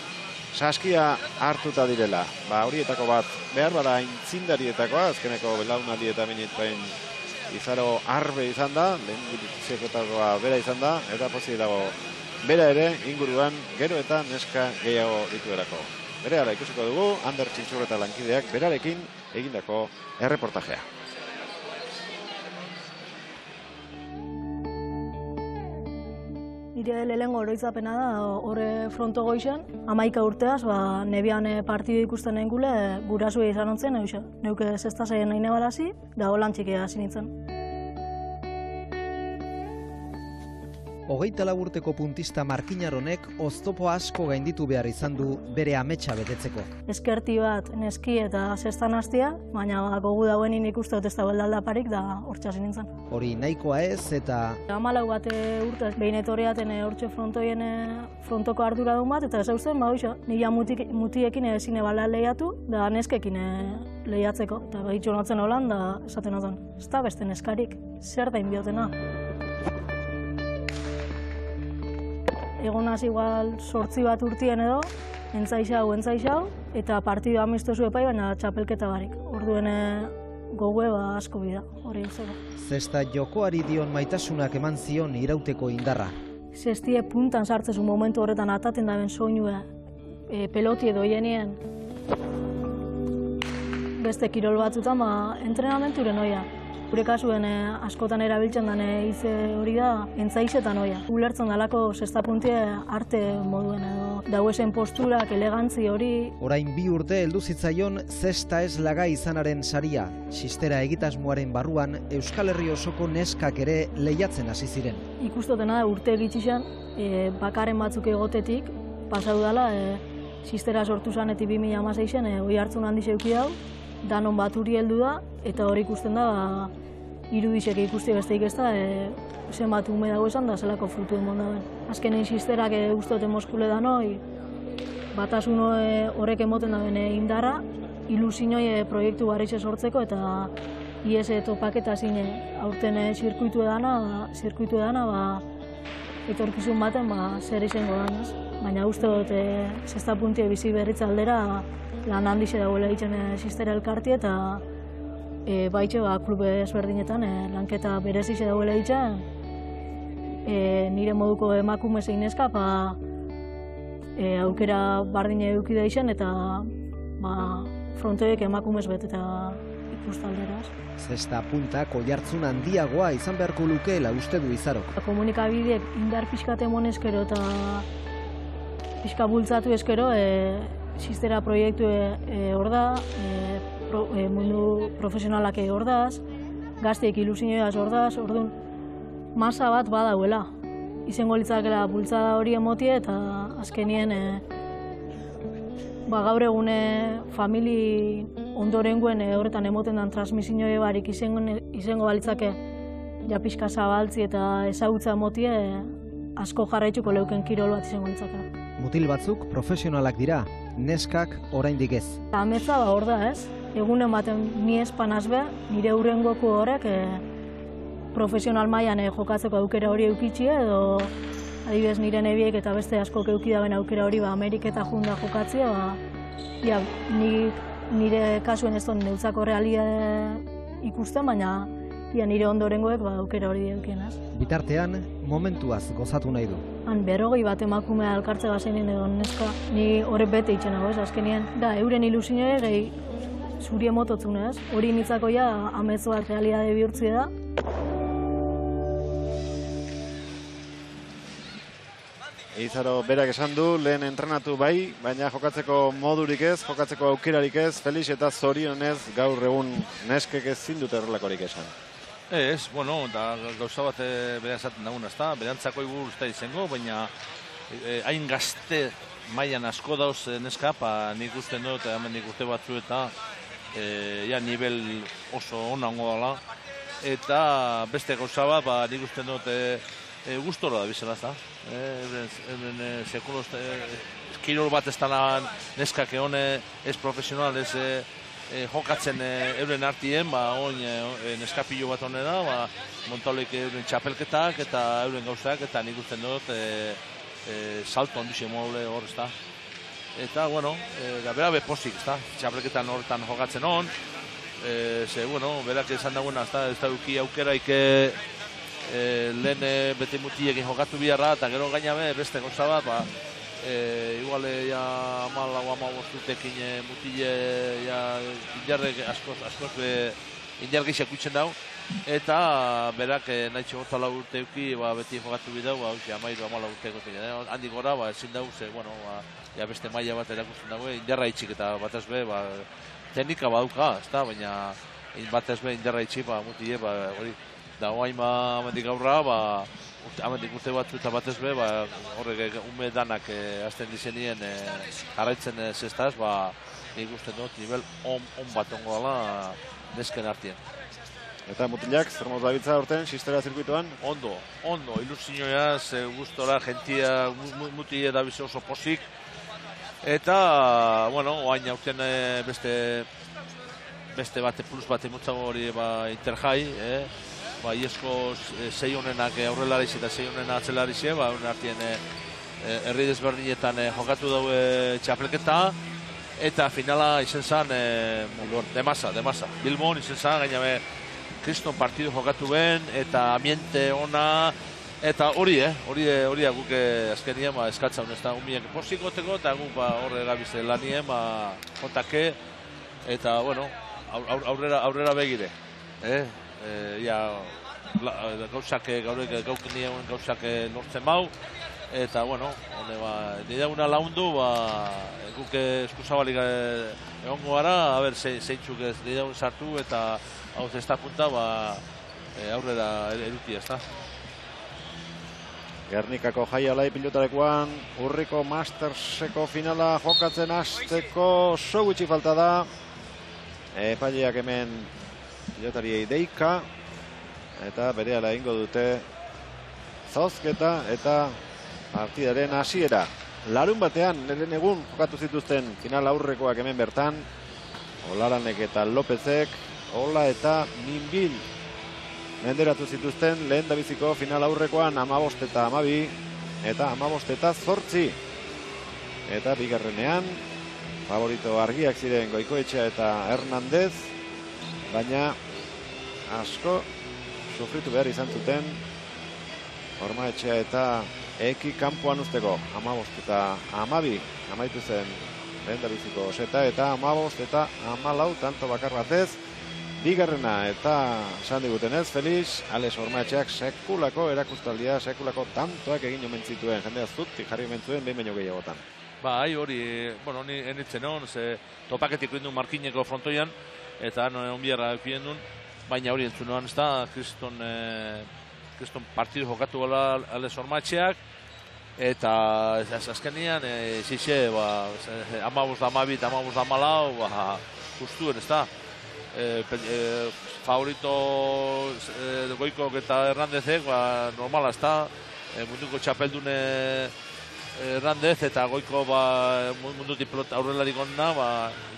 saskia hartuta direla. Horietako bat behar bada aintzindarietakoa, azkeneko belaunaldi eta minitpain Izaro Arbe izan da, lehen gutxekotakoa bera izan da, eta pozik dago bera ere inguruan gero eta neska gehiago dituelako. Berehala ikusiko dugu, Ander Txintxurreta lankideak berarekin egindako erreportajea. Nire lehenengo oroitzapena da, horre fronto goixen, 11 urteaz, nebian partidu ikusten egin gule, gurasue izan ontzen, neuke zesta zaien nahi nebalazi, da holan txikea hasi nintzen. 24 urteko puntista Markinaronek oztopo asko gainditu behar izan du bere ametsa betetzeko. Eskerti bat, neski eta zestan hastia, baina gogu dagoenin ikuste dut ez da aldaparik da hortxe hasi nintzen. Hori nahikoa ez eta 14 bat urte behin etorriaten hortxe frontoien frontoko arduradun bat, eta ez hauzen, nila mutiekin ezin ebala lehiatu, da neskekin lehiatzeko. Eta behitxo notzen holan, da esaten otan, ez da beste neskarik, zer da inbiotena. Egonaz igual 8 bat urtien edo, entzaixau, eta partidu amistosu epai, baina txapelketa barik. Orduen gogue asko bida, hori zego. Zesta jokoari dion maitasunak eman zion irauteko indarra. Zestie puntan sartzezu momentu horretan ataten daben soinua, peloti edo jenien. Beste kirol batzutan, entrenamenturen oia. Gure kasuen askotan erabiltzen den ize hori da, entzaizetan oia. Ulertzen dalako zesta puntie arte moduen edo dauesen posturak, elegantzi hori. Orain 2 urte heldu zitzaion zesta ez laga izanaren saria. Sistera egitasmoaren barruan Euskal Herri osoko neskak ere lehiatzen hasi ziren. Ikustotena da urte egitxixan, bakaren batzuk egotetik, pasau dela, sistera sortu zanetik 2016-en, hoi hartzun handi zeuki dau, danon bat uri heldu da, eta hori ikusten da, irudisek ikusti besteik ez da, zenbat ume dago esan da, zelako frutu emon dauen. Azkenen sisterak ustoten moskule danoi, batasun horrek emoten dauen indarra, ilusinoi proiektu barrize sortzeko, eta IES topaketa zine aurten zirkuitu edana, etorkizun baten zer izango da, baina uste dut zesta puntie bizi berritza aldera lan handize dagoela egiten sistera elkarti eta baitxe klube ezberdinetan lanketa berezize dagoela egiten nire moduko emakume zein neska aukera bardine eduki da izan eta frontoek emakumez beteta ikustalderaz. Zesta puntak oihartzun handiagoa izan beharko lukeela uste du Izarok. Komunikabideek indar pixkat emon eskero eta pixka bultzatu eskero sistera proiektu hor da, mundu profesionalak hor daz, gazteek ilusioaz hor daz, orduan masa bat badauela. Izango litzakela bultzada hori emotie eta azkenien gaur egune famili ondorenguen horretan emoten den transmisioe barik izango balitzake ja pixka zabaltzi eta ezagutza motie asko jarraituko leuken kirol bat izango litzake. Mutil batzuk profesionalak dira, neskak oraindik ez. Ametsa hor da, ez? Egunen baten ni espanaz be, nire hurrengoko horrek profesional mailan jokatzeko aukera hori eukitxie, edo adibidez nire nebiek eta beste asko eukidaben aukera hori Ameriketa junda jokatzea, nire kasuen ez dut neutzako realidade ikusten, baina nire ondorengoek aukera hori eukienaz. Bitartean, momentuaz gozatu nahi du. Han 40 bat emakumea elkartze bazenien edo neska, ni horre bete itxenago, ez, azkenien. Da, euren ilusioa gehi zuri emototzun, ez? Hori nitzako ja ametzo bat realidade bihurtzea da. Izaro berak esan du, lehen entrenatu bai, baina jokatzeko modurik ez, jokatzeko aukerarik ez, Felix eta zorionez gaur egun neskek ezin dute horrelakorik esan. Ez, bueno, da gauza bat bera esaten daguna, ez da, berantzako igur usta izango, baina hain gazte mailan asko dauz neska, nik uste dut, hemen nik uste batzu eta nivel oso onango dela, eta beste gauza bat, nik uste dut gustora da bizela, ez da. Sekulo kirol bat ez da neskak egon ez profesional, ez jokatzen euren artien, oin neskapillo bat honera, montauleik euren txapelketak eta euren gauzak, eta nik usten dut salto handixen moble hor, ez da. Eta, bueno, bera bepozik, ez da, txapelketan horretan jokatzen hon, berak esan dagoena, ez da duki aukeraik lehen bete mutiekin jokatu biharra, eta gero gainabe beste gauza bat, igual amalau amabostutekin mutile indarrek askoz indar gehiak kutzen dau, eta berak nahi txegotala urte euki beti jokatu bidau, amairu amalau urte egoten. Handik gora, ezin dau, beste maila bat erakusten dago, indarra itxik eta batez be, teknika baduka, baina batez be indarra itxik mutile, hori, da oain amendik gaurra, amendik urte batzu eta batez be, horrek ume danak azten dizenien jarraitzen zestaz, nik usten dut nivel on bat ongo dela nesken artien. Eta mutilak, zer moz dabiltza urten, sistera zirkuituan? Ondo, ilusioaz, gustora, gentia, mutile da bize oso pozik, eta, oain aurten beste bate plus bate mutzago hori interjai, Iesko sei honenak aurrelariz eta sei honenak atzelariz, artien herri desberdinetan jokatu daue txapelketa, eta finala izen zen demasa. Bilbon izen zen, gainabe kriston partidu jokatu ben, eta ambiente ona, eta hori guk azkenien eskatza honez da, umiak posik goteko, eta guk horre gabize lanien, kontake, eta aurrera begire. Gauzak gauken nien gauzak lortzen bau, eta nire una laundu guk eskuzabalik egongo gara, zeintzuk ez nire sartu eta hau ez da punta aurrera eruti ez da. Gernikako jaialai pilotarekoan Urriko Masterseko finala jokatzen hasteko oso gutxi falta da. Epaileak hemen pilotariei deika eta berehala egingo dute zozketa eta partidaren hasiera. Larun batean, lehen egun jokatu zituzten final aurrekoak hemen bertan, Olaranek eta Lopezek, Ola eta Minbil menderatu zituzten lehen dabiziko final aurrekoan 15 eta 12 eta 15 eta 8. Eta bigarrenean, favorito argiak ziren Goikoetxea eta Hernandez, baina asko sufritu behar izan zuten Ormaetxea eta Eki kanpoan usteko. 15 eta 12 amaitu zen lehen dabiziko seta, eta 15 eta 14 tanto bakar batez. Bigarrena eta esan digutenez, Felix, Alex Ormaetxeak sekulako erakustaldia, sekulako tantoak egin omen zituen, jendea zutik jarri omen zuen behin baino gehiagotan. Hori, ni enitzen hon, topaketik egin duen Markineko frontoian, eta onbiarra eukien duen, baina hori entzun noan ez da, kriston partidu jokatu gola Alex Ormaetxeak, eta azkenean, zize, 15 da 12 eta 15 da 14, justuen ez da. favorito Goikok eta Hernandezek, normala ez da, munduko txapeldune Hernandez eta Goiko mundutik pelota aurrelarik onna,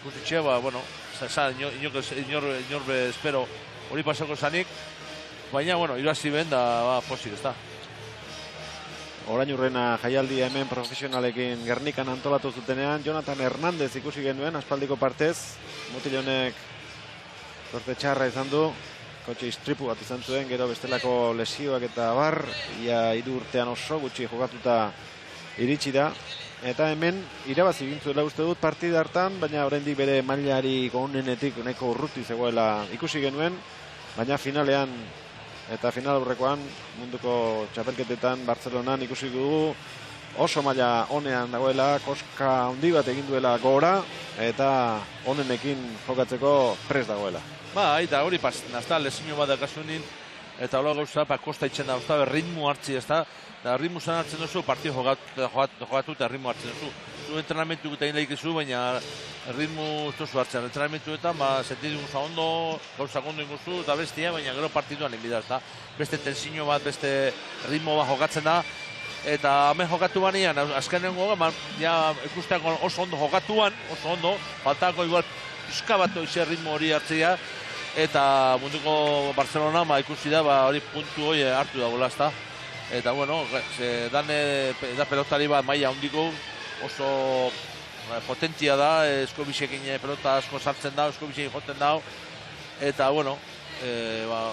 ikusitxe, bueno, inor espero hori pasako zanik, baina, bueno, irazi ben da posik, ez da. Orain urrena jaialdia hemen profesionalekin Gernikan antolatu zutenean, Jonathan Hernandez ikusi genuen, aspaldiko partez, mutil honek zorte txarra izan du, kotxe istripu bat izan zuen, gero bestelako lesioak eta bar, ia 3 urtean oso gutxi jokatuta iritsi da, eta hemen irabazi gintzuela uste dut partida hartan, baina oraindik bere mailari onenetik nahiko urruti zegoela ikusi genuen, baina finalean eta final aurrekoan munduko txapelketetan Bartzelonan ikusi dugu oso maila onean dagoela, koska handi bat egin duela gora eta onenekin jokatzeko prest dagoela. Eta hori nazta lezino bat dakasunin, eta hola gauza, kosta itxen da, ritmu hartzi, ez da, ritmu zan hartzen duzu, partio jokatu eta ritmu hartzen duzu. Zu entrenamentu eta indaik izu, baina ritmu duzu hartzen. Entrenamentuetan, sentidu guza ondo, gauza ondo inguzu, eta bestia, baina gero partiduan inbida, ez da. Beste tensino bat, beste ritmo bat jokatzen da, eta hemen jokatu banean, azkenengo, ikusteak oso ondo jokatuan, oso ondo, faltako igual pizka bat oize ritmo hori hartzea, eta munduko Barcelona ikusi da hori puntu hori hartu dagoela, ezta. Eta bueno, da pelotari bat maila handiko, oso potentzia da, Eskobisekin pelota asko sartzen da, Eskobisekin joten da, eta bueno,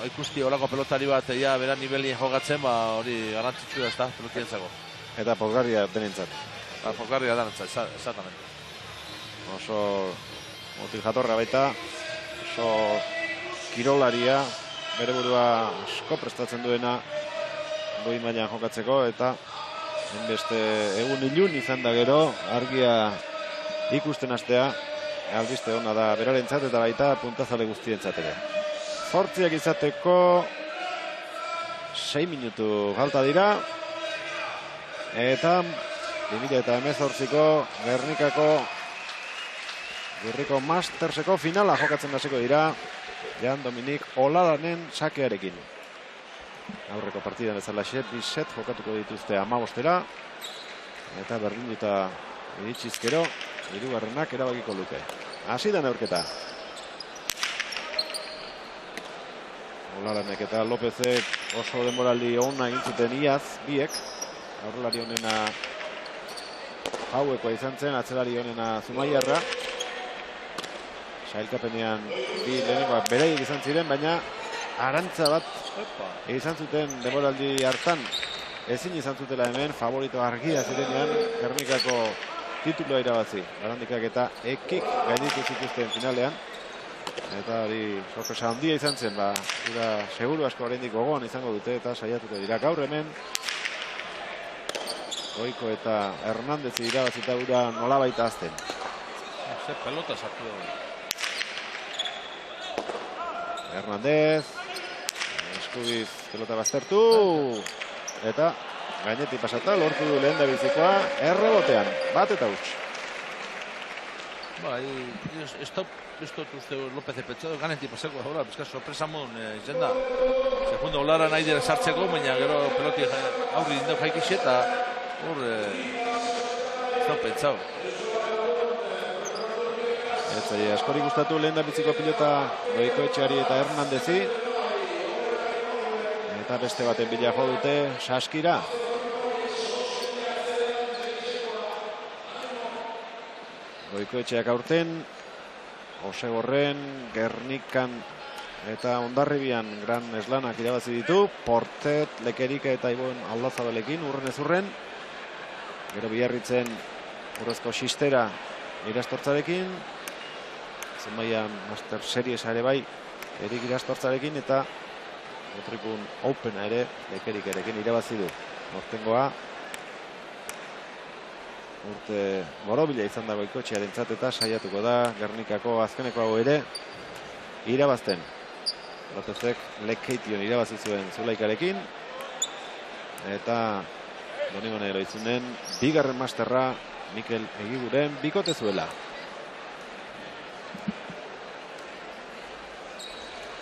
ikusti horako pelotari bat bera nivelien jokatzen, hori garantzitsu da, ezta, pelotientzako. Eta pozgarria denentzat. Pozgarria denentzat, exactamente. Oso motil jatorra baita, oso kirolaria, bere burua asko prestatzen duena goi mailan jokatzeko, eta beste egun ilun izan da gero, argia ikusten hastea, albiste ona da berarentzat eta baita puntazale guztientzat ere. 8 izateko 6 minutu falta dira, eta 2018ko Gernikako Masterseko finala jokatzen hasiko dira, Jan Dominik Oladanen sakearekin. Aurreko partidan bezala bi set jokatuko dituzte 15-era, eta berdinduta iritsizkero, 3. erabakiko luke. Hasi da neurketa. Oladanek eta Lopezek oso denboraldi ona egin zuten iaz, biek. Aurrelari honena hauekoa izan zen, atzelari honena Zumaiarra. Sailkapenean bi lehenengoak bereik izan ziren, baina arantza bat izan zuten denboraldi hartan. Ezin izan zutela hemen, favorito argia zirenean Gernikako tituloa irabazi. Barandikak eta Ekik gainditu zituzten finalean. Eta hori sorpresa handia izan zen, seguru asko oraindik gogoan izango dute eta saiatuko dira gaur hemen. Goiko eta Hernandez irabazita gura nolabait azten. Zer pelota sartu dago. Hernandez, Eskubiz pelota baztertu, eta gainetik pasata lortu du lehen da bizikoa, errebotean, bat eta huts. Ez dut uste López epetxado, ganetik pasako da, bizka sorpresa modun izan da. Segundo olara nahi dira sartzeko, baina gero peloti aurri dindau jaikixe eta hor ez dut pentsau. Askori gustatu lehen da biziko pilota Goikoetxeari eta Hernandezi. Eta beste baten bila jo dute Saskira. Goikoetxeak aurten, Osegorren, Gernikan eta Hondarribian gran eslanak irabazi ditu. Portet, Lekerika eta Ibon Aldazabalekin urren ez urren. Gero Biarritzen urrezko Xistera irastortzarekin. Zumaian Master Series ere bai, Erik irastortzarekin eta Otrikun Opena ere Lekerikerekin irabazi du. Nortengoa urte borobila izan da Goikoetxearentzat eta saiatuko da Gernikako azkeneko hau ere irabazten. Lopezek Lekeition irabazi zuen Zulaikarekin eta Donibane Eloitzunen 2. masterra Mikel Egiguren bikote zuela.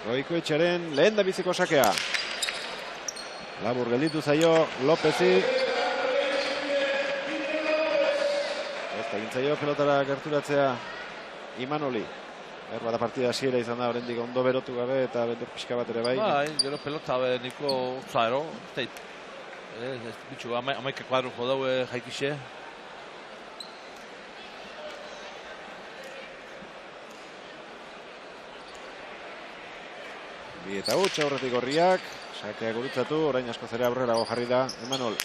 Goikoetxearen lehen da biziko sakea. Labur gelditu zaio Lopezi. Egin zaio pelotara gerturatzea Imanoli. Bada partida hasiera izan da, oraindik ondo berotu gabe eta bender pixka bat ere bai. Gero pelota niko utzaero. Bitxu, 11 kuadro jo daue jaikixe. Bi eta huts aurretik gorriak. Sakea gurutzatu, orain asko zere aurrerago jarri da Imanol.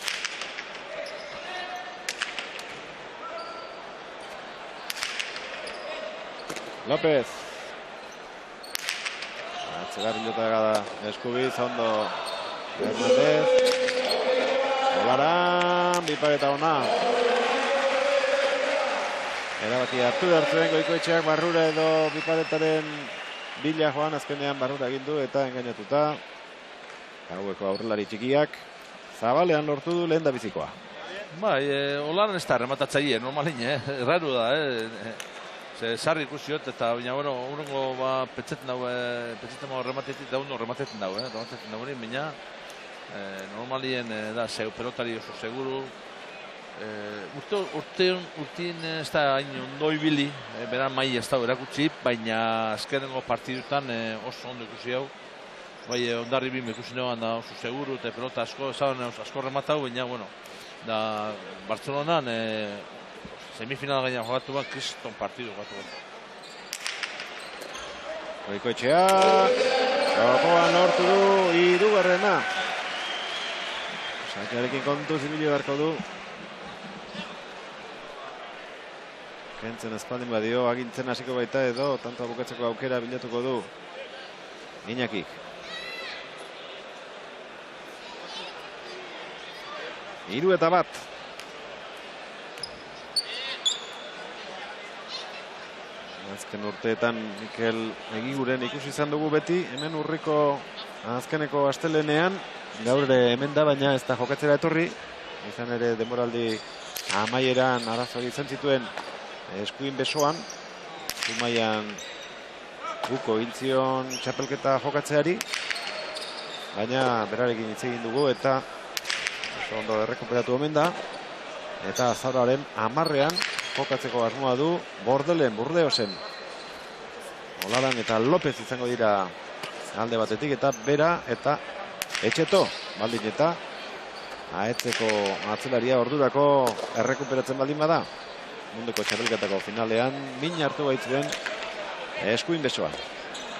López. Atzegar pilota da Eskubiz, ondo Hernández. Olaran, bipaketa ona. Erabaki hartu hartzen Goikoetxeak barrura edo bipaketaren bila joan azkenean barrura egin du eta engainatuta. Haueko aurrelari txikiak Zabalean lortu du lehen da bizikoa. Olaran ez da rematatzaile, normalin, erraru da, sarri ikusiot eta baina, urrengo pentsetan dago, rematetik da uno rematetan dago, baina normalien da, pelotari oso seguru. Urtean ez da hain ondo ibili, beran mai ez da erakutsi, baina azkenengo partidutan oso ondo ikusi hau. Bai, ondarri bim ikusi negoan da oso seguru eta pelota asko rematau, baina, da Bartzelonan semifinal gaina jogatu bat, kriston partidu jogatu bat. Goikoetxeak, jokoan lortu du, hirugarrena. Sakearekin kontu zibili beharko du. Kentzen espaldin badio, agintzen hasiko baita edo, tanto bukatzeko aukera bilatuko du Iñakik. 3-1. Azken urteetan Mikel Egiguren ikusi izan dugu beti, hemen urriko azkeneko astelenean, gaur ere hemen da, baina ez da jokatzera etorri, izan ere denboraldi amaieran arazoak izan zituen eskuin besoan, Zumaian buko hiltzion txapelketa jokatzeari, baina berarekin hitz egin dugu eta oso ondo errekuperatu omen da, eta azaroaren 10ean jokatzeko asmoa du Bordelen, Burdeosen. Olaran eta López izango dira alde batetik eta bera eta Etxeto, baldin eta ahetzeko atzelaria ordurako errekuperatzen baldin bada. Munduko txapelketako finalean min hartu baitzuen eskuin besoan.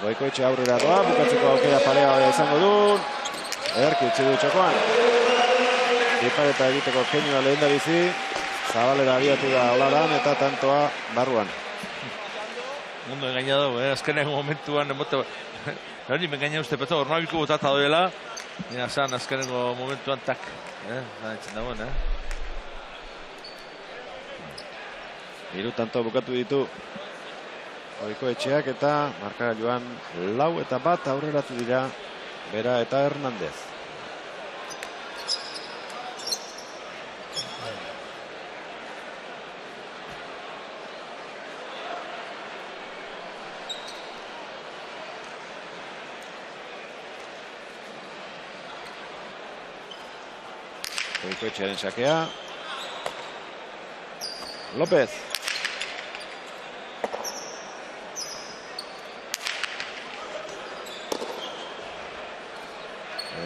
Goikoetxe aurrera doa, bukatzeko aukera parea izango du. Ederki utzi du txokoan. Bipareta egiteko kenioa lehen da bizi. Zabalera abiatu da Olaran eta tantoa barruan. Mundo engaina dago, azkenean momentuan, hori mengaina uste peto, ornabiko botata doela, zan azkenengo momentuan tak, zanitzen dagoen, Hiru tanto bukatu ditu Goikoetxeak eta markagailuan 4-1 aurreratu dira Bera eta Hernández. Goikoetxearen sakea. López.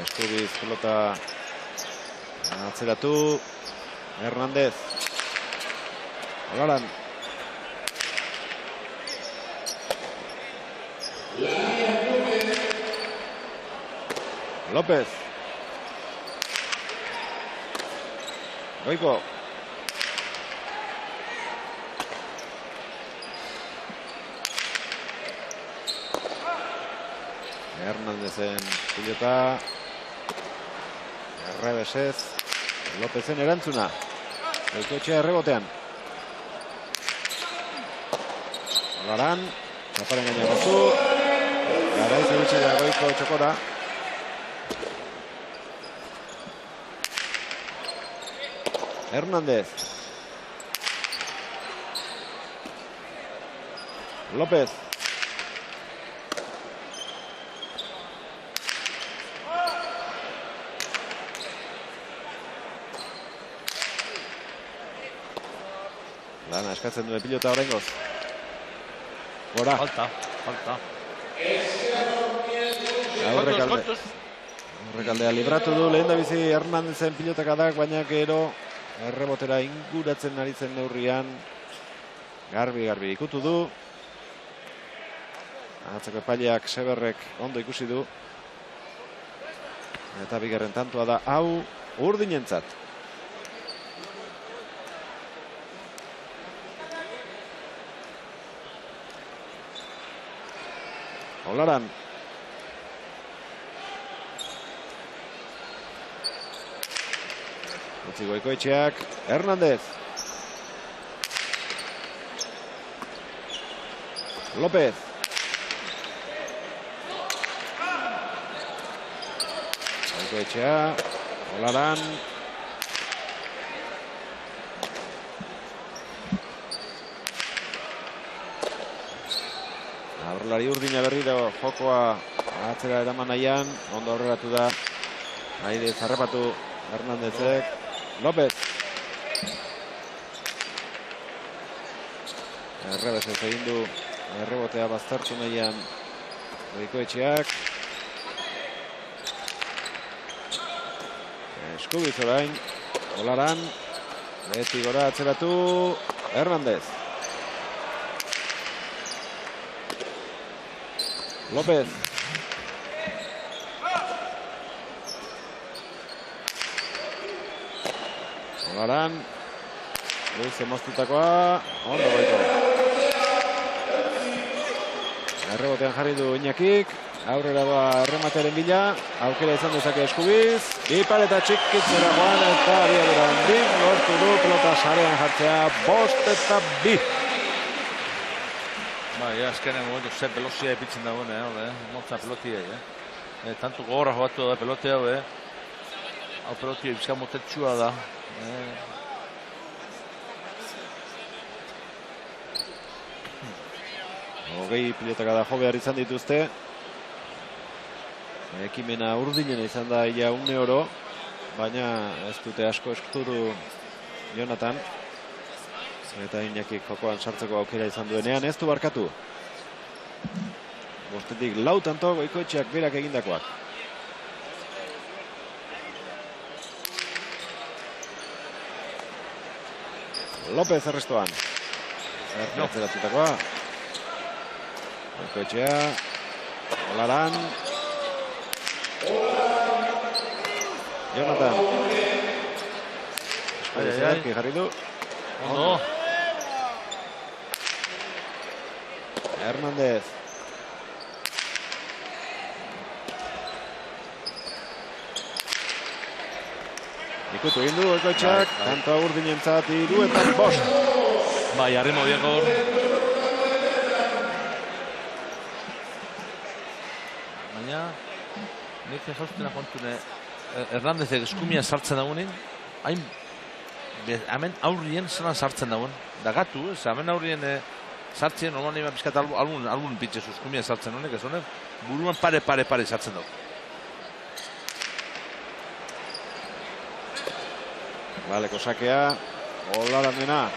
Eskubiz pelota atzeratu Hernández. Olaran. López. Goiko. Hernándezen pilota. Errebesez. Lópezen erantzuna. Goikoetxea errebotean. Olaran. Txaparen gaina bazu. Garaiz egitxera Goiko txokora. Hernández. López. Dana eskatzen duen pilota horrengoz. Gora. Falta. Aurrekaldea libratu du, lehen da bizi Hernandezen pilotakadak, baina gero errebotera inguratzen ari zen neurrian. Garbi ikutu du. Atzeko epaileak Seberrek ondo ikusi du. Eta bigarren tantua da hau urdinentzat. Olaran. Utzi Goikoetxeak, Hernandez. López. Goikoetxea, Olaran. Aurrelari urdina berriro jokoa atzera eraman nahian, ondo aurreratu da. Aire zarrapatu Hernandezek. López. Errebesez egin du errebotea baztertu nahian Goikoetxeak. Eskubiz orain, Olaran, beti gora atzeratu, Hernandez. López. Olaran, Luis emoztutakoa, ondo Goiko. Errebotean jarri du Iñakik. Aurrera doa errematearen bila, aukera izan dezake Eskubiz. Ipar eta txikitzera joan eta abiadura handik lortu du pelota sarean jartzea 5-2. Bai, azkenean momentu zer pelozia epitzen dagoen, motza pelotia, tanto gogorra jogatu da pelotea, hau pelotia bizka motetxua da. Hogei pilotakada jo behar izan dituzte. Ekimena urdinena izan da ia 1 euro, baina ez dute asko eskuturu Jonatan. Eta Iñakik jokoan sartzeko aukera izan duenean ez du barkatu. 5-tik 4 tanto Goikoetxeak berak egindakoak. López errestoan. Erratzeratutakoa. Goikoetxea. Olaran. Jonatan. Eskubizeak jarri du. Ondo. Hernandez. Ikutu egin du Goikoetxeak, tanto urdinentzat 3-5. Bai, arrimo bieko hor. Baina, nik jaustena kontune, Hernandezek eskumia sartzen dagoenin, hemen aurrien zelan sartzen dagoen. Da gatu, hemen aurrien sartzen, normalan ima pizkat albun pitzezu eskumia sartzen honek, ez honek, buruan pare sartzen dago. Baleko sakea, Olaran dena.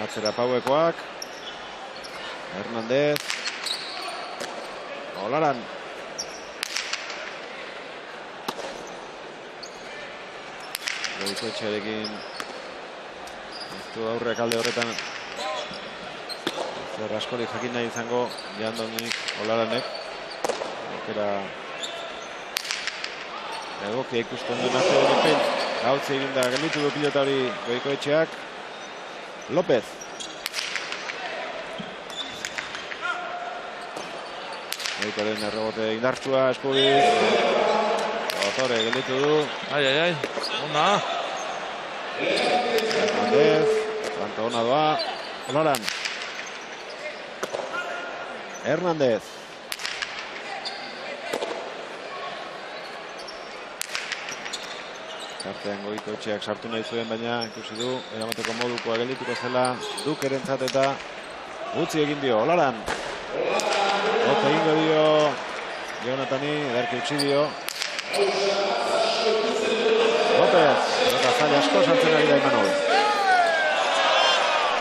Atzera Pauekoak. Hernandez. Olaran. Goikoetxearekin ez du aurreak alde horretan zer askori jakin nahi izango Jandonik Olaranek. Aukera egokia ikusten du nazio denipel. Gautzi eginda gelditu du pilota hori Goikoetxeak. López. Goikoren errebote indartsua, Eskubiz. Otore gelditu du. Ai, ona. Hernandez. Tanto ona doa. Olaran. Hernandez. Artean Goikoetxeak sartu nahi zuen, baina ikusi du eramateko modukoa geldituko zela Dukerentzat eta utzi egin dio Olaran. Ote egingo dio Jonatani, ederki utzi dio. López, pelota zaila asko sartzen ari da Imanol.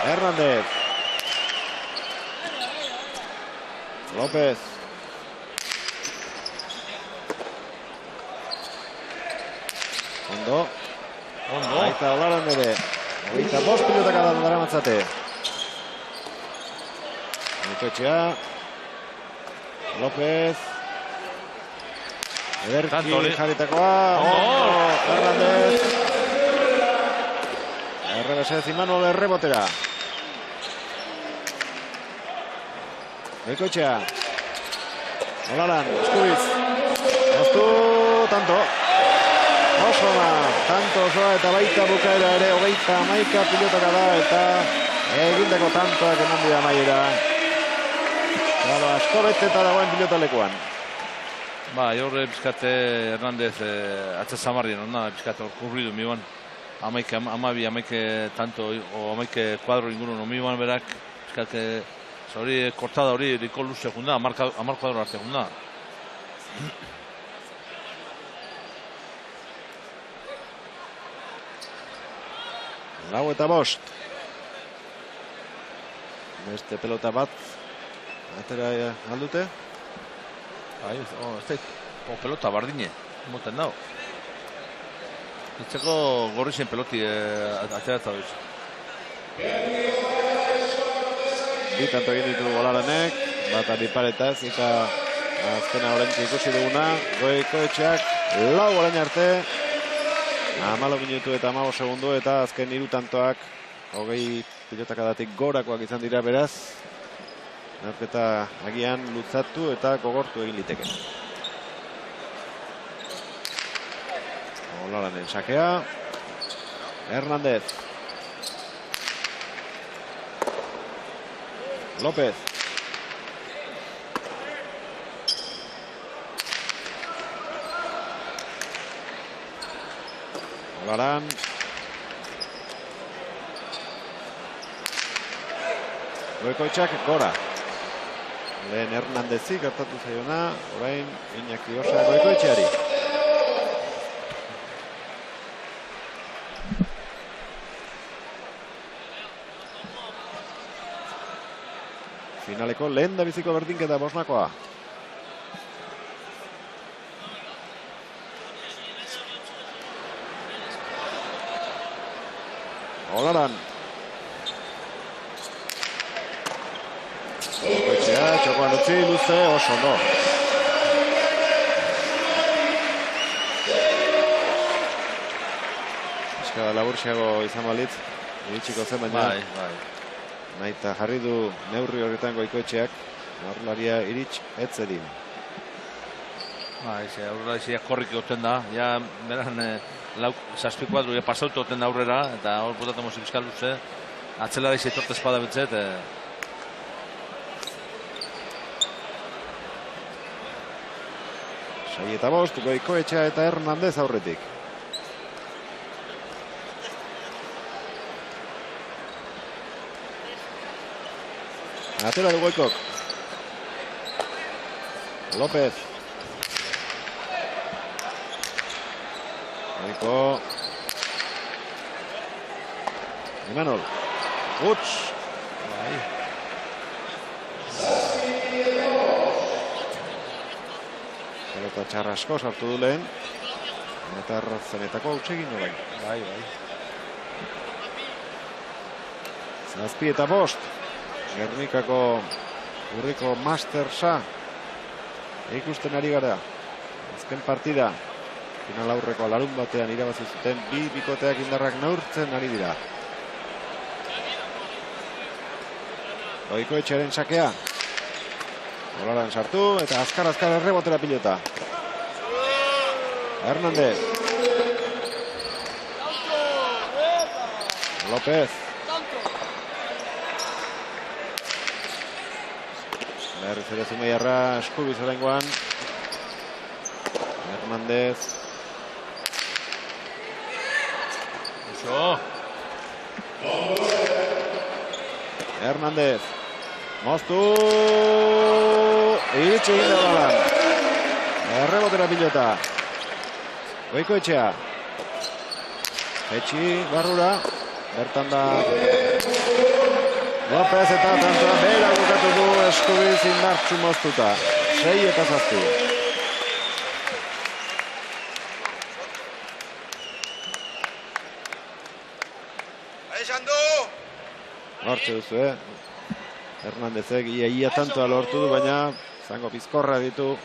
Hernández. López. Ondo. Baita Olaran ere. 25 pilotak dara matzate. Goikoetxea. López. Ederki jarritakoa. Hernández. Errebesez Imanol errebotera. Goikoetxea. Olaran, Eskubiz. Oztu, tanto. Oso ona, tanto osoa eta baita bukaera ere 31 pilotaka da eta egindako tantoak eman dira amaiera. Claro, asko beteta dagoen pilotalekuan. Horre pizkate Hernández atza zamarrien, onda pizkate hor kurridu miban. Amaike tanto, o amaike kuadro ingurun omiban berak, pizkate hori kortada hori liko luze junda, amar kuadro arte junda. Lau eta bost. Beste pelota bat. Atera aldute. Pelota bardine. Moten dago. Itzeko gorrizien peloti ateratza duz. Bi tanto egin ditu Olaranek. Bat adiparetaz eta azkena horrentzi ikusi duguna. Goikoetxeak lau orain arte. 14 minutu eta 15 segundu eta azken 3 tantoak 20 pilotakadatik gorakoak izan dira beraz. Neurketa agian lutzatu eta gogortu egin liteke. Olaranen sakea. Hernández. López. Olaran. Goikoetxeak gora. Lehen Hernándezi gertatu zaiona, orain Iñaki Osa Goikoetxeari. Finaleko lehen da biziko berdinketa bosnakoa. Olaran. Goikoetxea, txokoan utzi, luze, oso ondo. Eskara laburxiago izan balitz, iritsiko zen baina. Naita jarri du neurri horretan Goikoetxeak, aurrelaria irits etzedin. Aurrelaria korrik goten da, ja beran zazpi kuadru pasautu goten da aurrera, eta hor botaten mozik bizkal luze, atzela da izetorte espada betzet. Sai eta bost, Goikoetxea eta Hernández aurretik. Atera du Goikok. López. Goiko. Imanol. Uts. Pelota txarra asko sartu du lehen. Eta zenetako hautsegin orain. Bai. Zazpi eta bost. Gernikako urriko Mastersa ikusten ari gara. Azken partida. Final aurreko larun batean irabazi zuten bi bikoteak indarrak neurtzen ari dira. Goikoetxearen sakea. Olaran sartu eta azkar errebotera pilota. Hernández. López. Berriz ere Zumeiarra Eskubiz oraingoan. Hernández. Hernández. Moztu. Iritsi egin da Olaran. Errebotera pilota. Goikoetxea. Etxi barrura, bertan da Lopez eta tantoa behera bukatu du eskubiz indartsu moztuta. 6-7. Hortxe duzu, Hernandezek ia tantoa lortu du, baina zango pizkorra ditu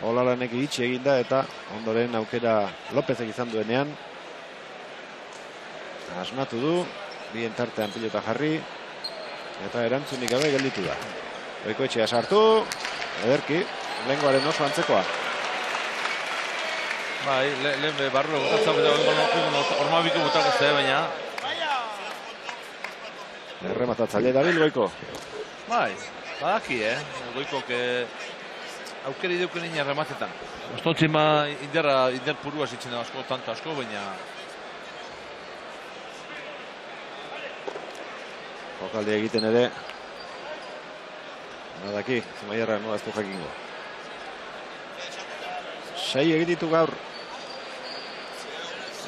Olaranek itxi eginda eta ondoren aukera Lopezek izan duenean. Asmatu du, bien tartean pilota jarri eta erantzunik gabe gelditu da. Goikoetxea sartu, ederki, lengoaren oso antzekoa. Bai, lehen barru egotatzen ormabiko butako ze, baina Errematatzaile dabil Goiko. bai, badaki, Goikok aukeri deuken ina rematetan. Ostontzen ma indar purua zitzen asko, tanto asko, baina Jokaldi egiten ere badaki, Zumaiarra nola ez du jakingo. 6 egititu gaur.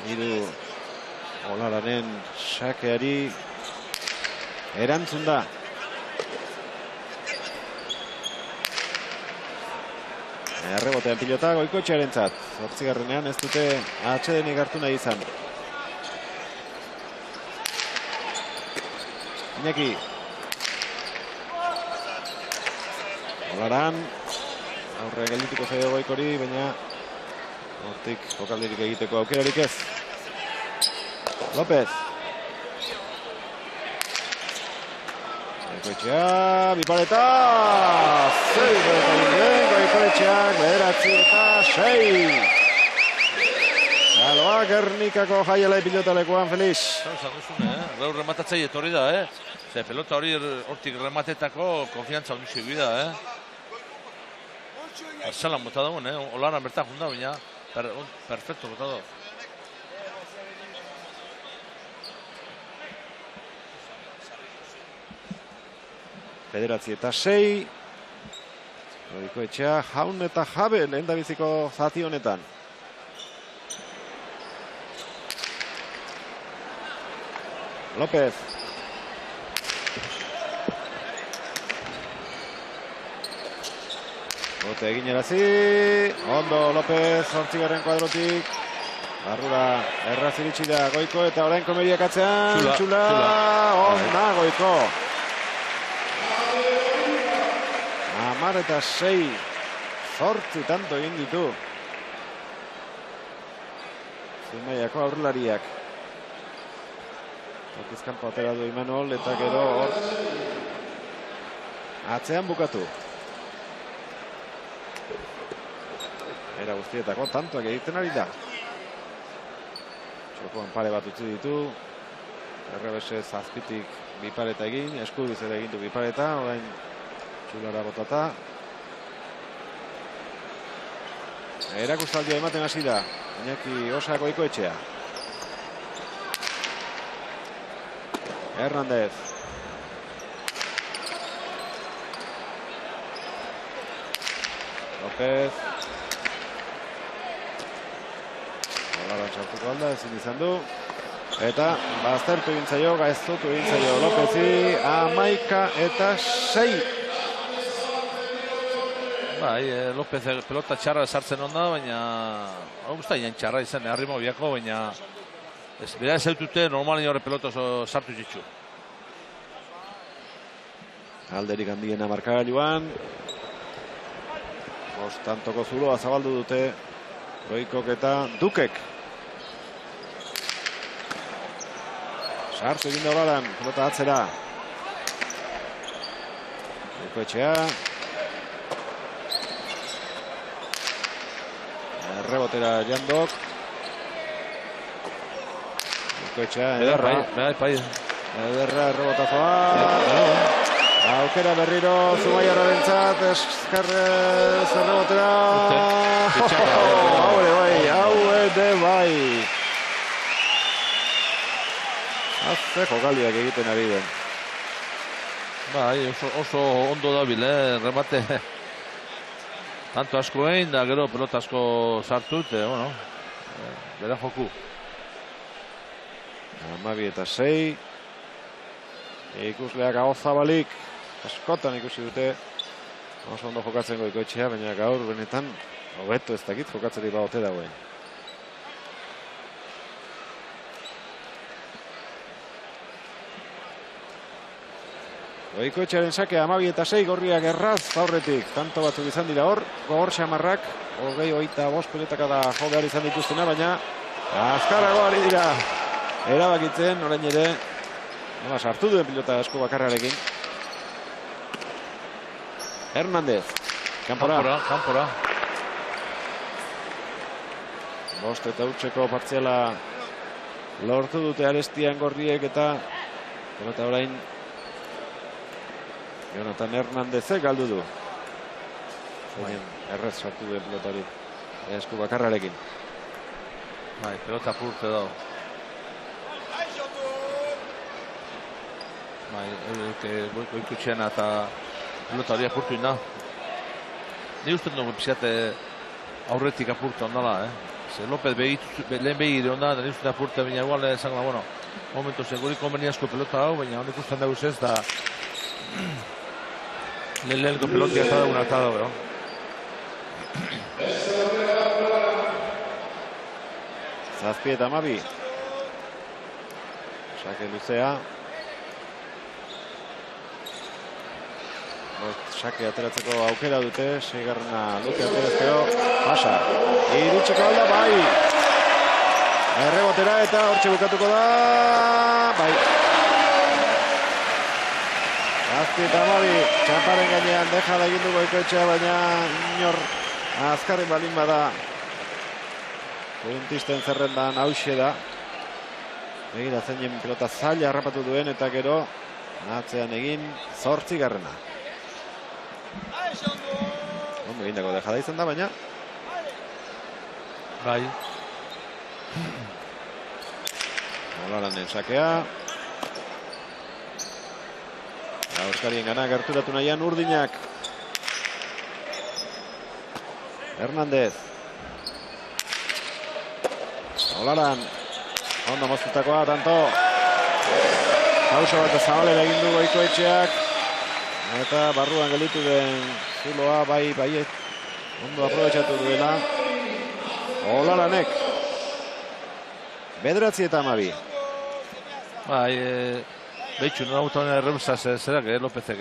3 Olaranen sakeari erantzun da. Errebotean pilota Goikoetxearentzat. 8. ez dute atsedenik hartu nahi izan. Iñaki. Olaran. Aurre geldituko zaio Goikori, baina hortik jokaldirik egiteko aukerarik ez. Lopez. Goikoetxea, bipareta! 6 Goikoetxeak, 9-6. Galoa Gernikako jaielai pilotalekuan, Felix. Gaur rematatzaile etorri da, Ze pelota hori hortik rematetako konfiantza ondizio da, Zelan bota dagoen, Olaran bertan junda, baina perfecto bota dago. Bederatzi eta 6. Goikoetxea jaun eta jabe lehen da biziko zati honetan. Lopez. Bote egin erazi. Ondo Lopez, 8. kuadrotik. Barrura erraz iritsi da Goiko eta orain komeriak atzean. Txula. Onda Goiko. 10-6. 8 tanto egin ditu. Zumaiako aurrelariak. Okizkanpo atera du Imanol eta gero hor atzean bukatu. Era guztietako tantoak egiten ari da. Txokoan pare bat utzi ditu. Errebesez azpitik bipareta egin, eskubiz ere egin du bipareta, orain Txulara botata. Erakustaldia ematen hasi da. Iñaki Osa Goikoetxea. Hernandez. Lopez. Olaran txartuko alda, ezin izan du. Eta baztertu egin zaio, gaiztutu egin zaio Lopezi. 11-6. Bai, Lopez pelota txarra sartzen onda, baina hau guzta inan txarra izan, arrimo biako, baina bera ez zautute normalin horre pelota sartu zitzu. Alderik handiena markagailuan. Tantoko zuloa zabaldu dute Goikok eta Dukek. Sartu egin da Olaran, pelota atzera. Goikoetxea. Rebotera Jandok. Goikoetxea, ederra. Ederra, rebotazoa. Aukera berriro Zumaiarrarentzat, zerrebotera. Hau ere bai. Azte jokaldiak egiten ari den. Bai, oso ondo dabil, remate. Tanto asko egin, da gero pelota asko sartu, bueno, bera joku. 12-6. Ikusleak hau zabalik, askotan ikusi dute. Oso ondo jokatzen Goikoetxea, baina gaur benetan hobeto ez dakit jokatzeri baote dagoen. Goikoetxearen sakea 12-6, gorriak erraz aurretik. Tanto batzuk izan dira hor, gogor xamarrak, 20-25 peletaka da jo behar izan dituztena, baina azkarago ari dira erabakitzen, orain ere, sartu duen pilota esku bakarrarekin. Hernández, kanpora. Bost eta hutseko partziala lortu dute Arestian gorriek eta orain Jonathan Hernándezek galdu du. Errez sartu duen pilotari esku bakarrarekin. Pelota apurte dago. Goikoetxean eta pelota hori apurtu inda. Ni uste dugu pixate aurretik apurtu ondala, Ze López lehen begire onda, da ni uste apurtu baina igual esan, momentu seguri konveniazko pelota hau, baina honek usten dago ez da lehenko pelotia eta dagoen harta dago, Zazpi eta Amabi. Sake luzea. Sake ateratzeko aukera dute, seigarrena luke aterazteo, pasa. Iritseko alda, bai. Errebotera eta hortxe bukatuko da, bai. Zazpi eta Amabi, txamparen gainean deja da egin du Goikoetxea, baina inor azkarren balin bada. Puntisten zerrendan hauxe da. Begira zeinen pilota zaila harrapatu duen eta gero atzean egin 8. Ondo egindako dejada izan da, baina bai. Olaranen sakea. Euskarien gana gerturatu nahian Urdinak. Hernández. Olaran. Ondo moztutakoa, tanto. Pauso bat zabalera egin du Goikoetxeak. Eta barruan gelditu den zuloa, bai, ondo aprobetxatu duela. Olaranek. 9 eta Amabi. Bai, behitxu, nora gutan errebuzaz zerak, Lópezek,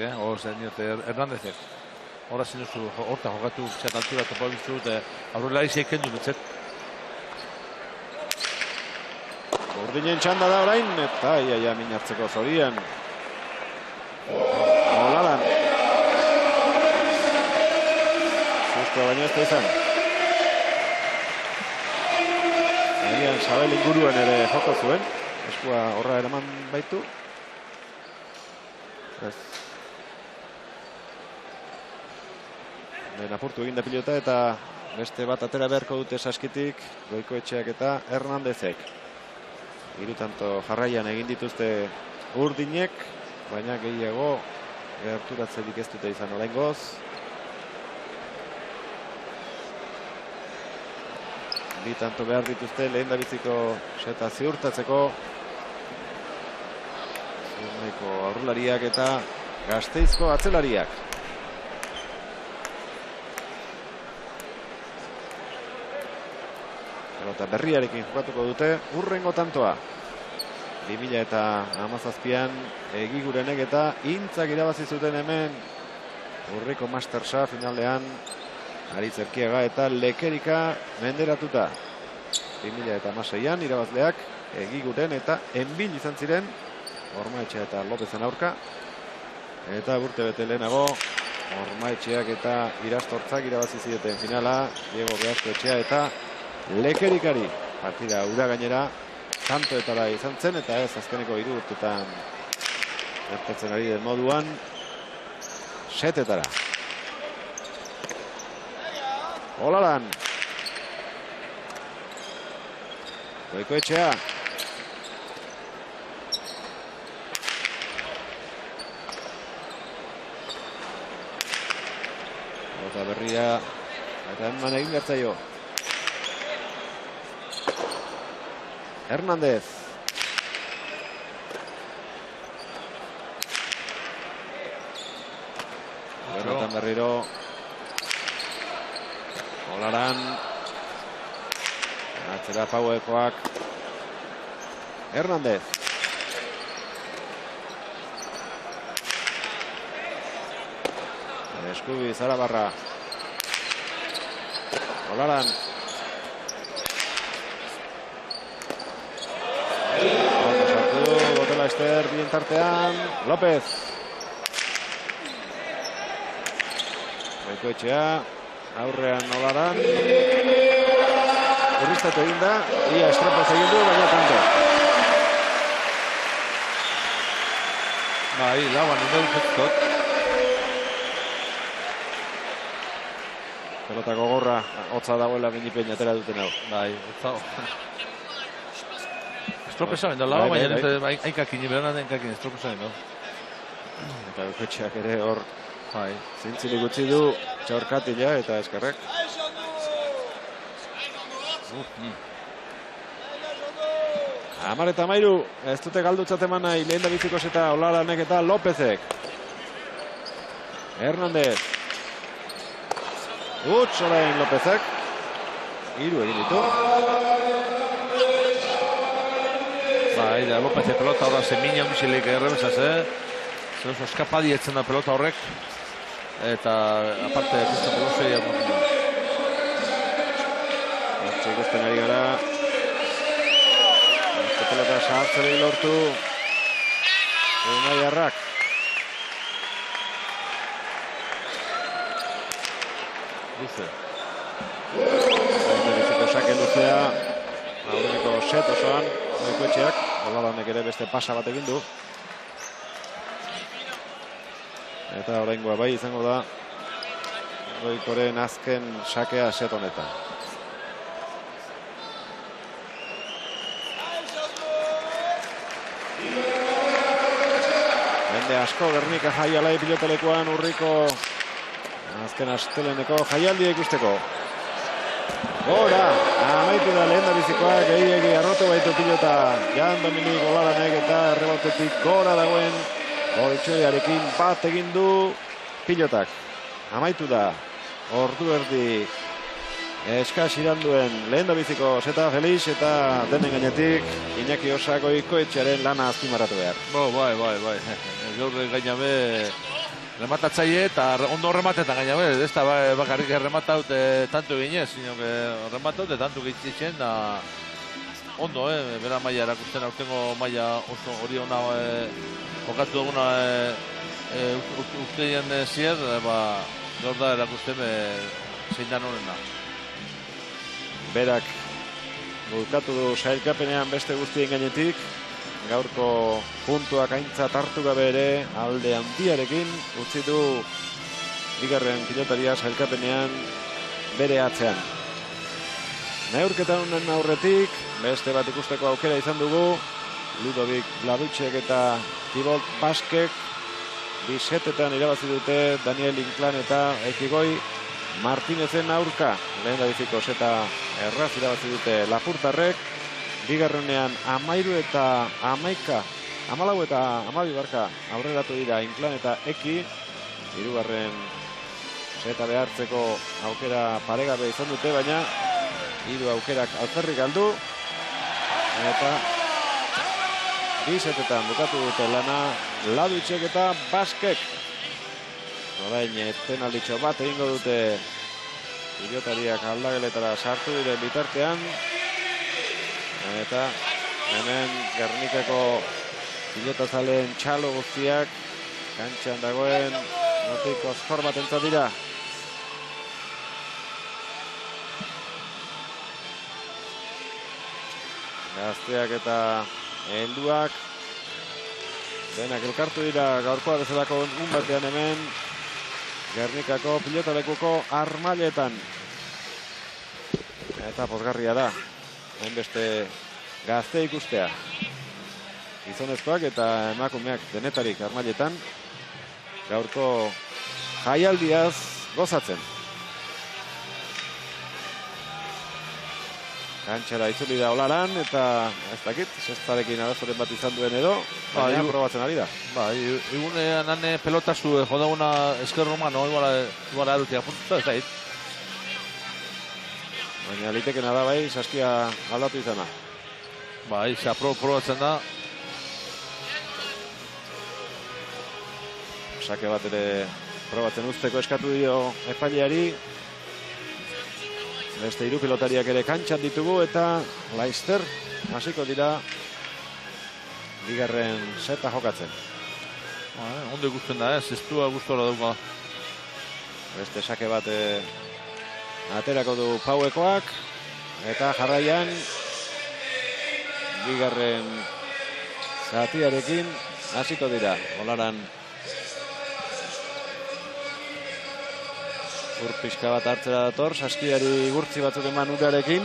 Hernándezek. Horra zinuzu, horta jokatu, zet altura topa biztu, aurrela izi eken du betzet. Urdinen txanda da orain, eta iaia min hartzeko zorian. Olaran. Justo baina ez da izan. Agian Sabel inguruen ere joko zuen. Eskua horra eraman baitu. Ez. Apurtu egin da pilota eta beste bat atera beharko dute saskitik Goikoetxeak eta Hernándezek. Hirutanto jarraian egin dituzte Urdinek, baina gehiago gerturatzerik ez dute izan oraingoz. Bi tanto behar dituzte lehendabiziko seta ziurtatzeko. Zurnaiko aurrelariak eta Gasteizko atzelariak. Eta berriarekin jokatuko dute hurrengo tantoa. 2017an Egigurenek eta Intzak irabazi zuten hemen Urriko Mastersa finalean Aritz Erkiaga eta Lekerika menderatuta. 2016an irabazleak Egiguren eta Enbil izan ziren Ormaetxea eta Lopezen aurka. Eta urte bete lehenago Ormaetxeak eta Irastortzak irabazi zieten finala Diego Beazkoetxea eta Lekerikari. Partida ura gainera tantoetara izan zen eta ez azkeneko 3 urtetan gertatzen ari den moduan setetara. Olaran. Goikoetxea. Eta berria eta eman egin gertzaio. Hernández. Olaran berriro. Olaran. Atzera Pauekoak. Hernández. Eskubi Zarabarra. Olaran. Botela Ester bien tartean. López. Goikoetxea. Aurrean Olaran. Urriztatu egin da. Ia estropoz egin du, baina tanto. Bai, lauan indau zetzot. Pelota gogorra, hotza dagoela Binipein atera duten hau. Bai, hotza. Estropeza bendo, lau, baina hainkakin, beran hainkakin estropeza bendo. Eta Goikoetxeak ere hor zintzilik utzi du txaurkatila eta eskerrek. Amar eta Mairu, ez dute galdutzat eman nahi, lehen da bizikos eta Olaranek eta Lópezek. Hernández. Utz orain Lópezek. Hiru egin ditu. Bai, da Lópezek pelota horra zemina undizileik errebezaz, Zerozo eskapadi etzen da pelota horrek. Eta aparte, pista pelosei amutu da. Ikusten ari gara. Este pelota sartzerei lortu. Unai Arrak. Luze. Zainderiziko sake luzea. Aurreneko set osoan. Goikoetxeak. Olaranek ere beste pasa bat egin du. Eta oraingoa bai izango da. Goikoren azken sakea set honetan. Jende asko Gernika Jaialai pilotalekuan urriko azken asteleneko jaialdia ikusteko. Gora, amaitu da lehen da bizikoak, gehiagi arrotu baitu pilota Jan Dominik Olaranek eta errebotetik gora dagoen Goikoetxearekin bat egin du pilotak. Amaitu da, ordu erdi eskas iranduen lehen da biziko zeta Felix eta denen gainetik Iñaki Osa Goikoetxearen lana azpimarratu behar. Bai. Gaur gainabe rematatzaile eta ondo rematetan gainabe. Ez da bakarrik remataut tanto eginez, sino que remataut tanto gehitzen da ondo, bera maila erakusten aurtengo maila oso hori ona jokatu duguna usteien zier, gaur da erakusten zein da norena. Berak bulkatu du sailkapenean beste guztien gainetik. Gaurko puntuak aintzat hartu gabe ere alde handiarekin utzi du bigarren pilotaria sailkapenean bere atzean. Neurketa honen aurretik beste bat ikusteko aukera izan dugu. Ludovic Laducek eta Thibaut Baskek bisetetan irabazi dute Daniel Inclán eta Ekigoi Martinezen aurka. Lehen da biziko zeta erraz irabazi dute Lapurtarrek. Bigarrenean 13 eta 11, 14 eta 12 barka aurreratu dira Inclán eta Eki. Hirugarren zeta behartzeko aukera paregabe izan dute, baina hiru aukerak alferrik galdu. Eta bisetetan bukatu dute lana Laducek eta Baskek. Orain penalditxo bat egingo dute pilotariak aldageletara sartu diren bitartean. Eta hemen Gernikako pilotazaleen txalo guztiak kantxan dagoen notiko skor bat entzat dira. Gazteak eta helduak denak elkartu dira gaurkoa bezalako batean hemen Gernikako pilotalekuko armailetan. Eta pozgarria da hainbeste gazte ikustea. Gizonezkoak eta emakumeak denetarik armailetan gaurko jaialdiaz gozatzen. Kantxara itzuli da Olaran, eta ez dakit, sextarekin arazoren bat izan duen edo, baina probatzen ari da. Egunean hane pelotazu jodaguna esker romano, iguala erutia puntuta, ez dakit. Baina litekena da bai, saskia aldatu izana. Bai, probatzen da. Sake bat ere probatzen uzteko eskatu dio epaileari. Beste 3 pilotariak ere kantxan ditugu eta Laizter hasiko dira bigarren seta jokatzen. Ondo ikusten da, zestua gustora dauka. Beste sake bat aterako du Pauekoak eta jarraian bigarren zatiarekin hasiko dira. Olaran pixka bat hartzera dator, saskiari gurtzi batzuk eman urarekin.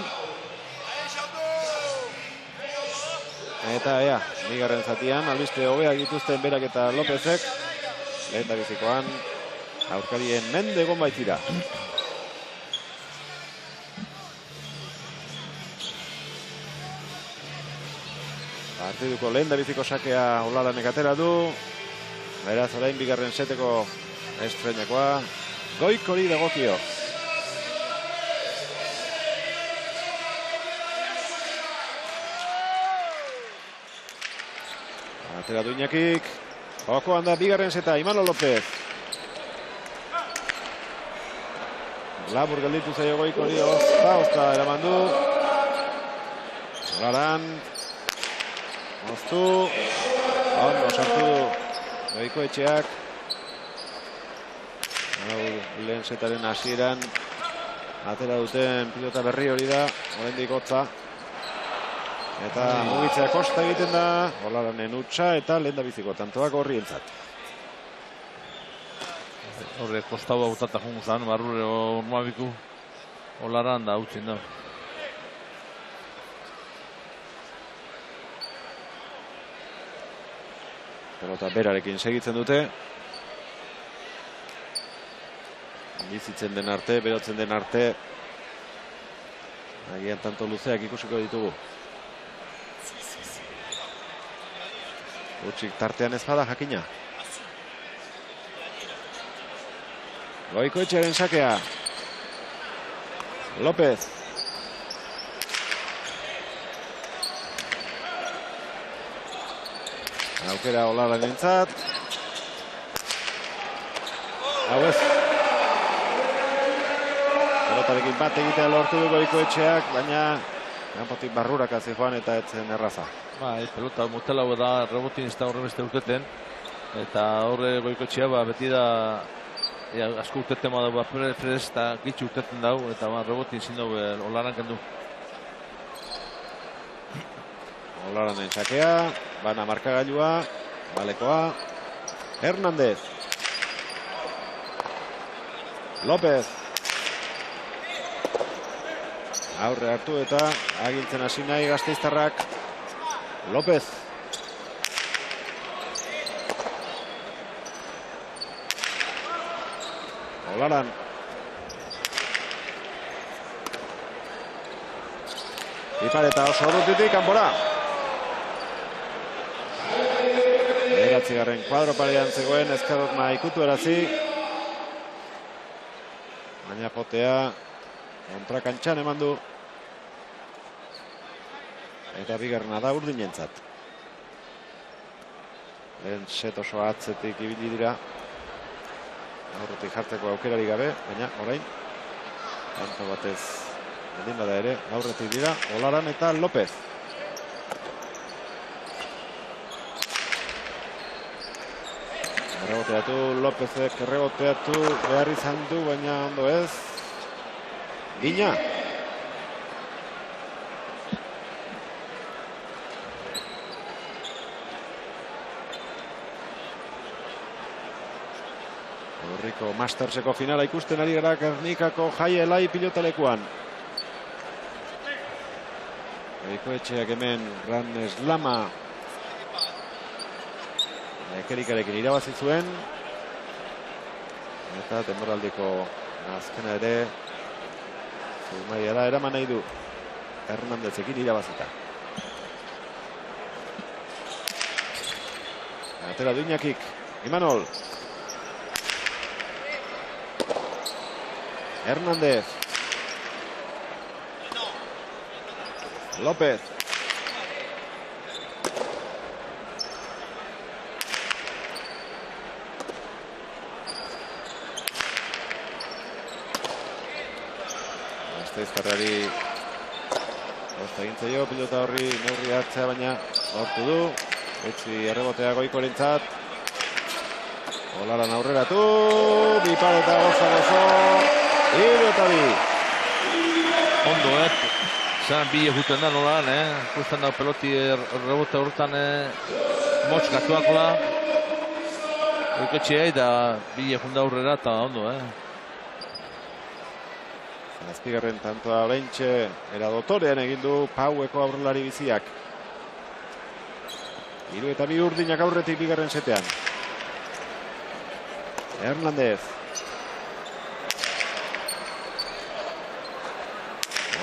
Eta bigarren zatian, albiste hobeak dituzten Berak eta Lopezek. Lehen da bizikoan, aurkarien mende egon baitira. Partiduko lehen da biziko sakea Olaranek atera du. Beraz, orain bigarren seteko estreinakoa. Goikori dagokio. Atera du Iñakik. Jokoan da bigarren seta, Imano López. Labur gelditu zaio Goikori, ozta eraman du. Olaran. Oztu. Ondo sartu Goikoetxeak. Lehen setaren hasieran atera duten pilota berri hori da, oraindik hotza. Eta mugitzea kosta egiten da, Olaranen utxa eta lehen da biziko tantoak horri entzat. Horre kostau bautata junguzan, barrure ormabiku Olaran da utzin da. Pelota berarekin segitzen dute. Bizitzen den arte, berotzen den arte. Agian tanto luzeak ikusiko ditugu. Utzik tartean ez bada jakina. Goikoetxearen sakea. López. Aukera Olaran entzat. Hau ez. Pelotarekin bat egitea lortu du Goikoetxeak, baina kanpotik barrurak hazi joan eta etzen erraza. Pelota motela da, rebotin ez da horre beste urteten. Eta horre Goikoetxea beti da asko urteten da prez eta gitxu urteten dau, eta rebotin zin dugu Olaran kendu. Olaranen sakea, bana markagailua, balekoa, Hernández. López. Aurre hartu eta agiltzen hasi nahi gasteiztarrak. López. Olaran. Ipareta oso urrutitik kanpora. 9. kuadro parean zegoen Ezkerrotma ikutu erazi. Baina potea kontrakantxan eman du. Eta bigarrena da urdinentzat. Lehen set oso atzetik ibili dira. Aurretik jartzeko aukerari gabe, baina orain tanto batez berdin bada ere, aurretik dira Olaran eta López. Erreboteatu, Lópezek erreboteatu behar izan du, baina ondo ez. Gina. Urriko Masterseko finala ikusten ari gara Gernikako Jaielai pilotalekuan. Goikoetxeak hemen Grand Slama Ekerikarekin irabazi zuen. Eta denboraldiko azkena ere Zumaiara eraman nahi du. Hernandezekin irabazita. Atera du Iñakik, Imanol. Hernández. López. Gasteiztarrari osta egin zaio, pilota horri neurri hartzea, baina lortu du. Etzi errebotea Goikorentzat. Olaran aurreratu, Bipareta gozo, 3-2. Ondo, Zan bile juten da nolan, ikusten da peloti rebote horretan motx gatuakola. Oikotxeai da bile junda aurrera eta ondo, Zazpigarren tantoa oraintxe era dotorean egin du Paueko aurrelari biziak. 3-2 urdinak aurretik bigarren setean. Hernández.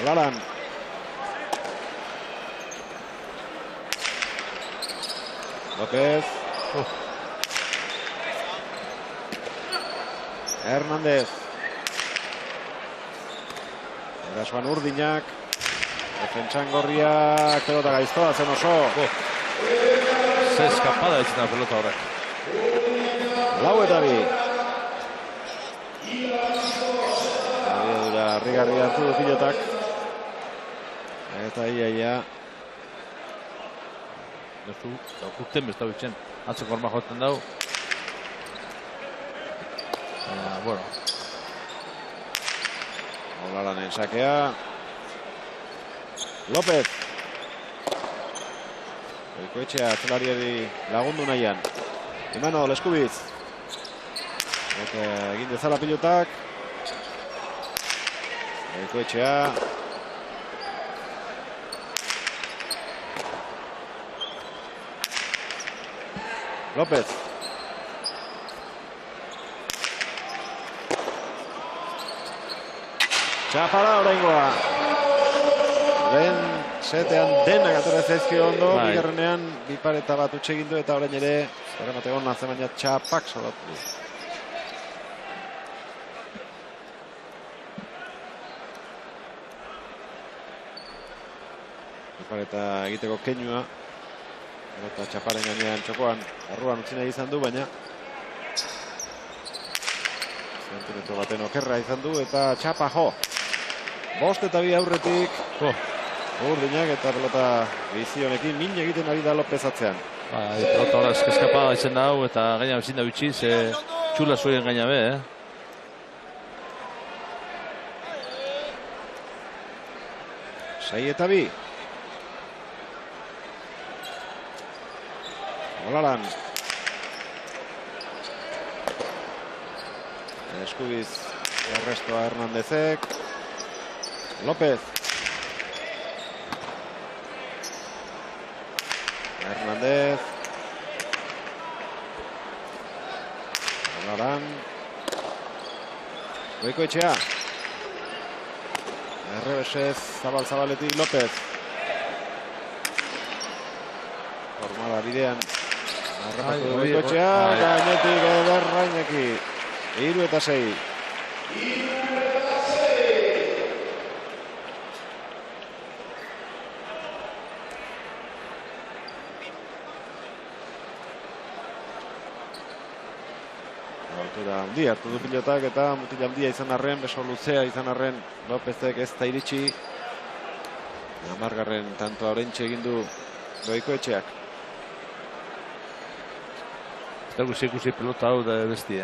Olaran. López. Hernández. Erasuan urdinak. Defentsan gorriak. Pelota gaiztoa zen oso. Ze eskapada ditzen pelota horrek. 4-2. Abiadura harrigarri hartu du pilotak. Eta ia. Urten besta bitzen. Atzeko horma joten dau. Bueno. Olaranen sakea. López. Goikoetxea atzelariari lagundu nahian. Imanol Eskubiz. Egin dezala pilotak. Goikoetxea. López. Txapara oraingoa. Lehen setean denak atera zaizkio ondo, bigarrenean Bipareta bat utxe egin du eta orain ere erremate hona zen, baina txapak salatu du. Bipareta egiteko keinua. Eta txaparen gainean txokoan arruan utzi nahi izan du, baina zentimetro baten okerra izan du eta txapa jo. 5-2 aurretik urdinak eta pelota bizionekin min egiten ari da López atzean. Pelota horrez eskapada izan da hau eta gaina bezin da bitxi, ze txula zuen gaina be, 6-2. Olaran. Eskubiz errestoa Hernándezek. López. Hernández. Olaran. Goikoetxea. Errebesez zabaletik López. Formala bidean. Arrapatu du Goikoetxea, gainetik Ederra Iñaki. 3-6. Altura handi hartu du pilotak eta mutil handia izan arren, beso luzea izan arren Lópezek ez da iritsi. 10. tantoa oraintxe egin du Goikoetxeak. Ikusi pelota hau da besti,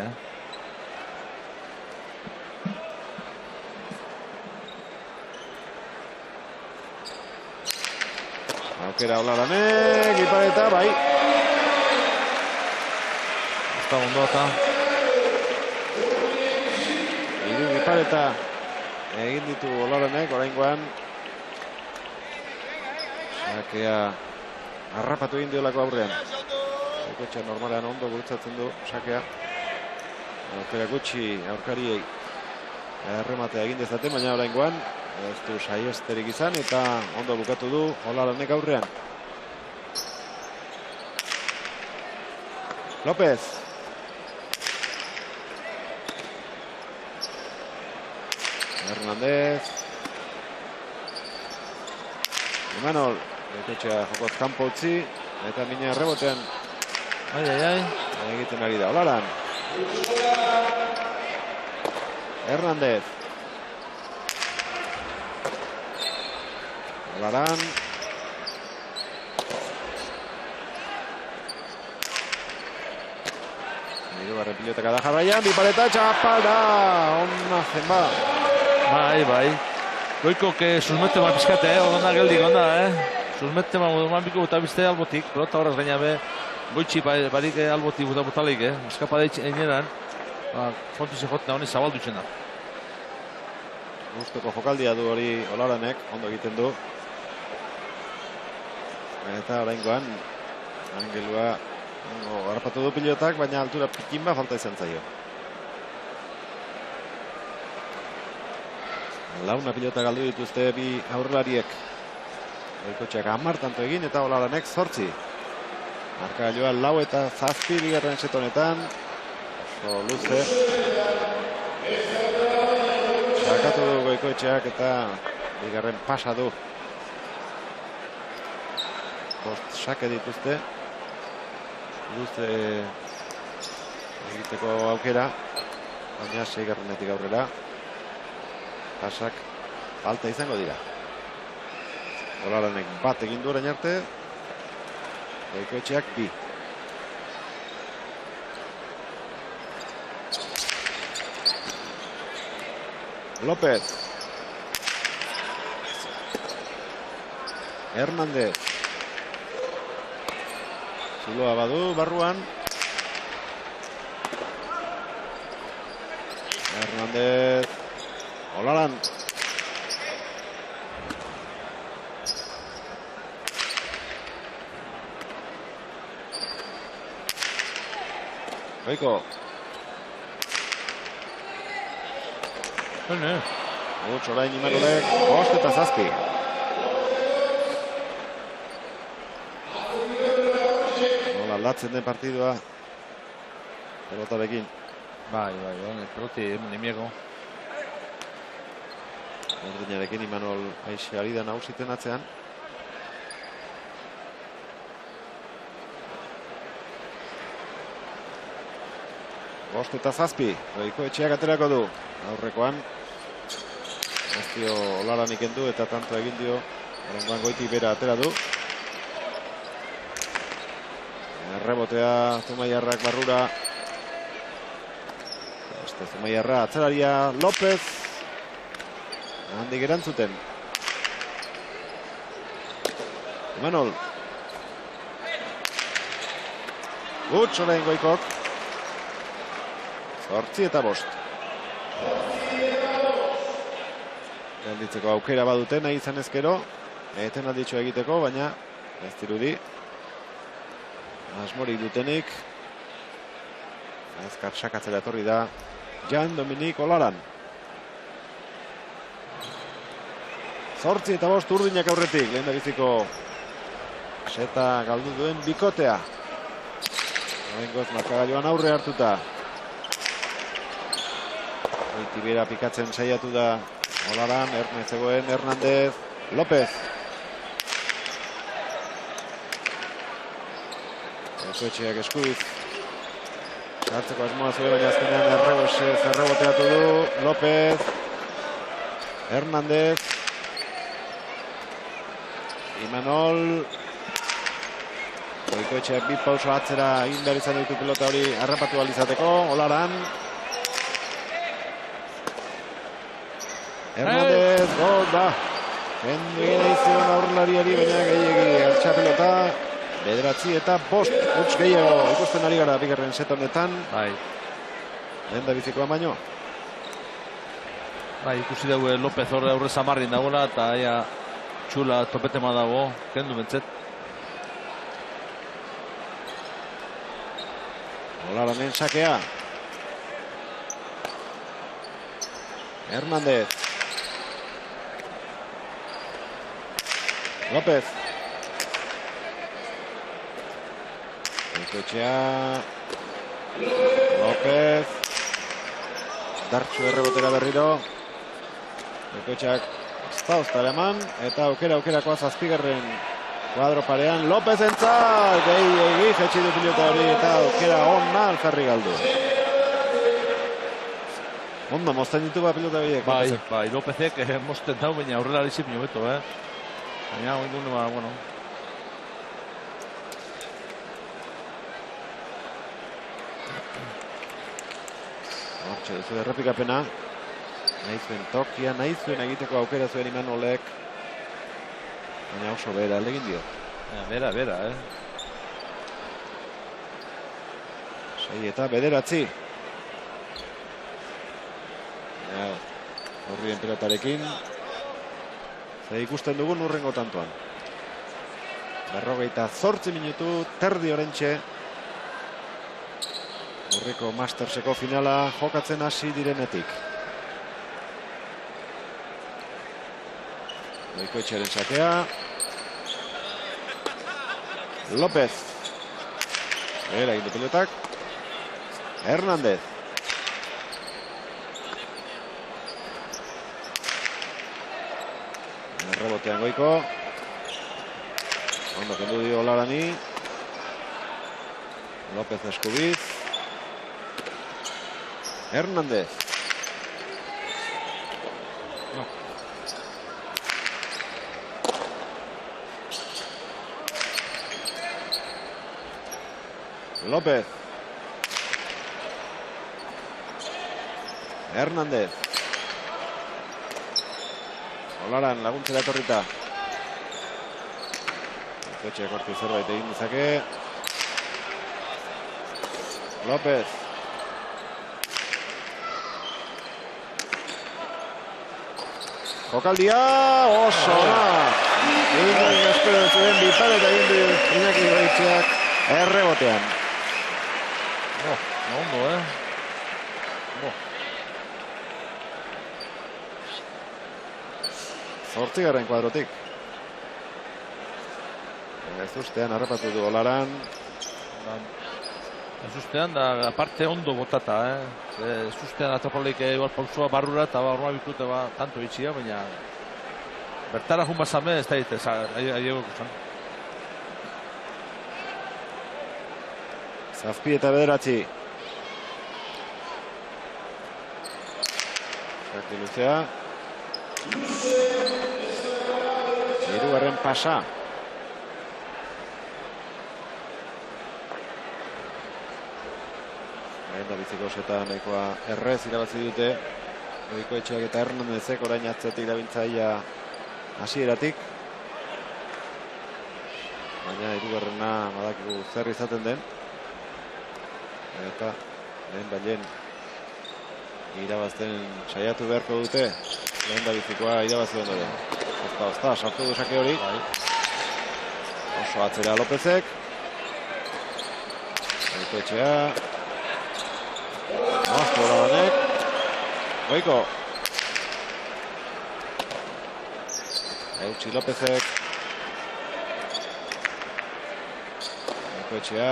Aukera Olaranek, Bipareta, bai. Ez da ondo eta. Bipareta egin ditu Olaranek, oraingoan. Sakea harrapatu egin diolako aurrean. Goikoetxea normalean ondo gurutzatzen du sakea. Aukera gutxi aurkariei errematea egin dezaten, baina oraingoan Ez du saiesterik izan eta ondo bukatu du Olaranek aurrean. López. Hernández. Imanol. Goikotxea jokoz kanpo utzi. Eta mina rebotean. Egiten ari da. Olaran. Hernández. Olaran. Hirugarren pilotaka da jarraian, Bipaleta txapala, onna zenba. Bai. Goiko que susmete ma pizkate, onda geldik onda, Susmete ma biko buta bizte albotik, pelota horrez gaina be, goitxi badik albotik buta butalik, Eskapa da eineran, kontu ze jotna honi zabaldu txena. Guztoko jokaldia du hori Olaranek, ondo egiten du. Eta oraingoan, Angelua harrapatu du pilotak, baina altura pikin bat falta izan zaio. Launa pilota galdu dituzte bi aurrelariek. Goikotxeak 10 tanto egin eta Olaranek 8. Markagailua 4 eta 7 bigarren set honetan. Oso luze. Sakatu du Goikotxeak eta bigarren pasa du. Bost sake dituzte. Luze egiteko aukera, baina 6garrenetik aurrera pasak falta izango dira. Olaranek bat egin du orain arte, Goikotxeak 2. López. Hernández. Zuloa badu barruan. Hernández. Olaran. Goiko. Huts orain Imanolek 5 eta 7. Aldatzen den partidua pelotarekin. Bai, peloti nimiego. Erdinarekin Imanol aixe ari da nagusiten atzean. Bost eta 7. Goikoetxeak aterako du. Aurrekoan. Ez dio Olaranik endu eta tanto egin dio. Oraingoan Goiti bera atera du. Rebotea Zumaiarrak barrura. Zumaiarra atzeraria López. Handik erantzuten. Imanol. Huts orain Goikok. 8 eta 5. Gelditzeko aukera baduten nahi izan ezkero. Eten alditxo egiteko, baina ez dirudi. Asmorik dutenik. Azkar sakatzera etorri da Jan Dominik Olaran. 8 eta 5 urdinak aurretik. Lehen da biziko seta galdu duen bikotea. Horrengoz markagailuan aurre hartuta. Goitibera pikatzen saiatu da Olaran, zegoen Hernández, López. Goikotxeak eskuiz. Sartzeko asmoa zuen, baina azkenean erreboteatu du. López. Hernández. Imanol. Goikotxeak 2 pauso atzera egin behar izan ditu pilota hori harrapatu alizateko. Olaran. Hernández, gol da. Kendu egin eizion aurrelariari, baina gehiagi altxapelota. 9 eta 5 huts gehiago ikusten ari gara bigarren set honetan. Bai. Lehen da bizikoa baino. Bai, ikusi dugu López horre aurre zamarrin dagoela eta aia txula topetema dago, kendu bentzet. Olaranen sakea. Hernández. López. Goikoetxea. López. Dartxu errebotera berriro. Goikoetxeak zauztara eman. Eta aukerakoa zazpigarren kuadro parean. López entzat. Gehi jetxi du pilota hori eta aukera ona alferri galdu. Ondo, mozten ditu pilota horiek. Bai, Lópezek mozten dau, baina aurrela dizip nio beto, Baina, oindun, bueno. Hortxe duzu errepikapena. Nahizuen tokia, nahizuen egiteko aukera zuen Imanolek. Baina oso bera, aldegin dio. Bera, 6 eta 9. Horrien pelotarekin. Zer ikusten dugun urrengo tantoan. 48 minutu, terdi orentxe. Urriko Masterseko finala jokatzen hasi direnetik. Goikoetxearen sakea. López. Era egin du pilotak. Hernández. Rebotean Goiko. Ondo kendu dio Larani. López eskubiz. Hernández. No. López. Hernández. Olaran laguntzera etorrita. Goikoetxeak horti zerbait egin dezake. López. Jokaldia oso ona. Egin espero zuen biparet egin du Iñaki Goikoetxeak errebotean. Ondo, Zortzigarren kuadrotik. Ez ustean harrapatu du Olaran. Ez ustean da aparte ondo botata, Ez ustean atrapoleik igual pausua barrura eta barrua bikute tanto itxia, baina bertara jun basame ez da ditez, aiego kusan. 7 eta 9. Zaki luzea. Hirugarren pasa. Eta biziko oseta nahikoa errez irabazi dute. Goikoetxeak eta Hernándezek orain atzetik dabiltzaia hasieratik. Baina hirugarrena badakigu zer izaten den. Eta lehen bailen irabazten saiatu beharko dute. Lehen da bizikoa irabazi ondoren. Ozta, sartu du sake hori. Oso atzera Lópezek. Goikoetxea. Osto Olanek. Goiko. Eutsi Lópezek. Goikoetxea.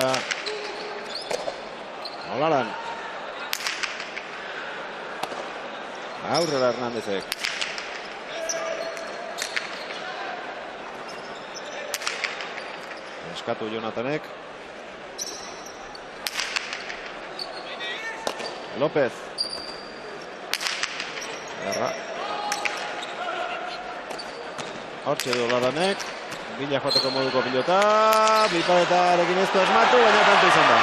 Olaran. Aurrera Hernándezek. Eskatu Jonathanek. López. Garra. Hortxe du Olaranek. Bila joateko moduko pilota. Biparetarekin ez du asmatu, baina tanto izan da.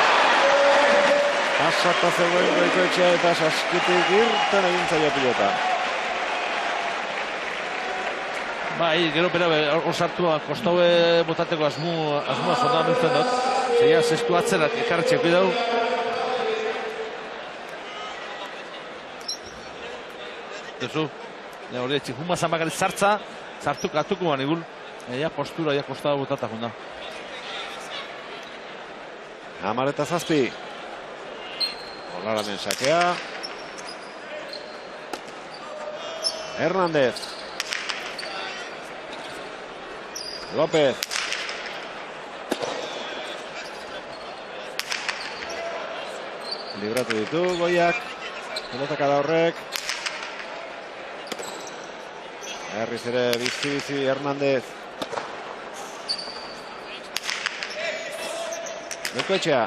Pasata zegoen Goikoetxea eta saskitik irten egin zaila pilota. Bai, gero bera hor sartua kostaue botateko asmua zonda mintzen dut. Zeia, zestu atzerak ekarretxek bidau. Dezu, hori etxik, humba zanbakari sartuko ban egun. Ea postura, ea kostaue botatak junda. 10 eta 7. Olaranen sakea. Hernández. López. Libratu ditu Goiak. Pelotaka da horrek. Berriz ere bizi Hernández. Goikoetxea.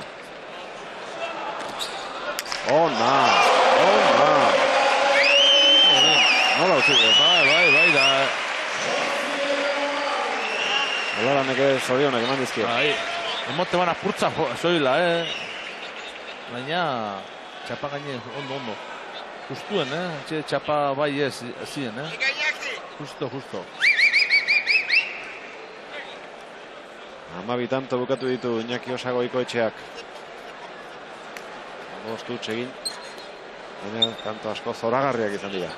Ona. Nola utzi. Bai, da. Olarak ere zorionak eman dizkio. Bai, emote bana purtza zoila, Baina, txapa gaine ondo. Justuen, txapa bai ez zien, Justo. 12 tanto bukatu ditu Iñaki Osa Goikoetxeak. 5 huts egin. Baina tanto asko zoragarriak izan dira.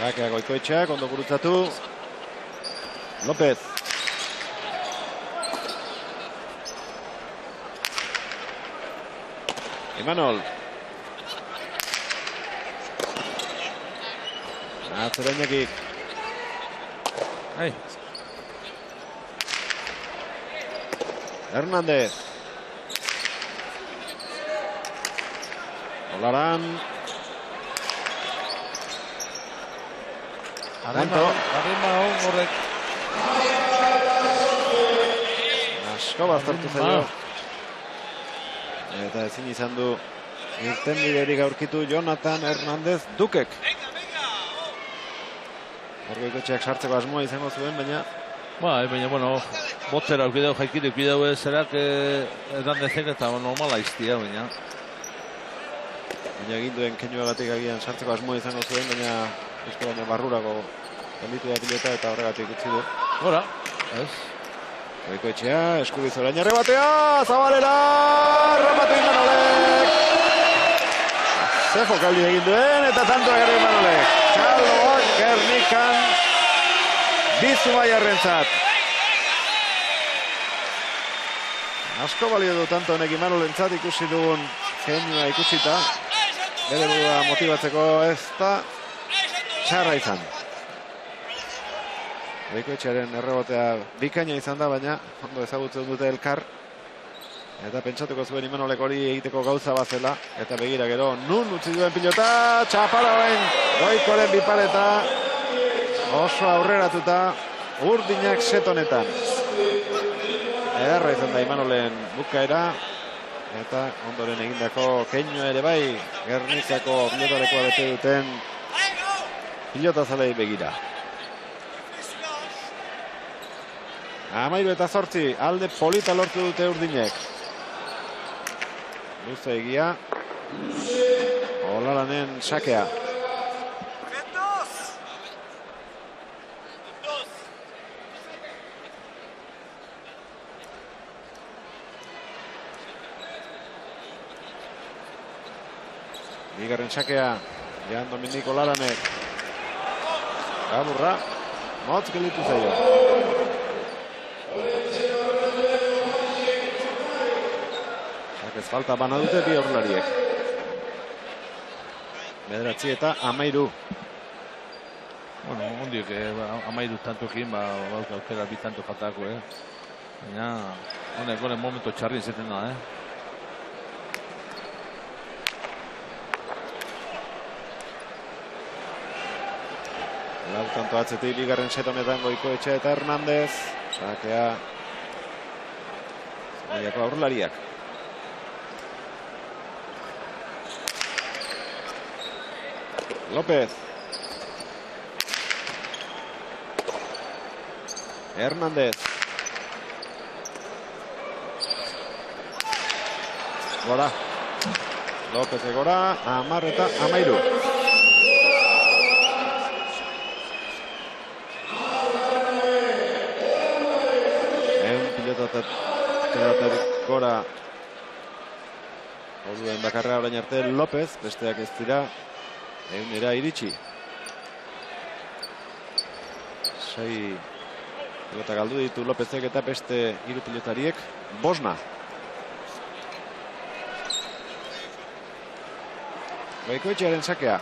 Sakea Goikoetxeak, ondo gurutzatu. López. Imanol. Atzera Iñakik. Hernández. Olaran. Arima horrek. Asko baztertu zaio. Eta ezin izan du irten biderik aurkitu Jonathan Hernández Dukek. Goikoetxeak sartzeko asmoa izango zuen, baina... Baina, botera aukideu jaikideu kideu zerak Hernándezek eta normala iztia, baina... Baina eginduen keinuagatik agian sartzeko asmoa izango zuen, baina... Euskal barrurako gelditu da pilota eta horregatik utzi du. Gora, ez. Goikoetxea, eskubiz orain arrebatea, Zabalera, rematu Imanolek. Ze fokaldi egin duen eta tanto agarri Imanolek. Txaloak Gernikan bizu baiarrentzat. Asko balio du tanto honek Imanolentzat ikusi dugun genioa ikusita. Bere burua motibatzeko ez da txarra izan. Goikoetxearen errebotea bikaina izan da, baina ondo ezagutzen dute elkar. Eta pentsatuko zuen Imanolek hori egiteko gauza bazela. Eta begira gero, nun utzi duen pilota, txapalauen Goikoren bipaleta. Oso aurreratuta, urdinak setonetan. Ederra izan da Imanolen bukaera. Eta ondoren egindako keinoa ere bai, Gernikako pilotarekoa bete duten pilotazalei begira. 13 alde polita lortu dute urdinek. Luze egia. Olaranen sakea. Bigarren sakea. Jan Dominik Olaranek. Gaburra. Motz gelditu zaio. Ez falta bana dute bi aurrelariek. Bederatzi eta 13. Ondiek amairu tantoekin, aukera bi tanto faltako, Baina, honek momentu txarri izaten da, Lau tanto atzetik bigarren set honetan Goikoetxea eta Hernández. Sakea Zumaiako aurrelariak. López. Hernández. Gora. López egora, 10 eta 13. Pilotatik gora. Orduen bakarra orain arte López, besteak ez dira. Eunera iritsi. 6 Pelota galdu ditu Lopezek eta beste 3 pilotariek. Bosna. Goikoetxearen sakea.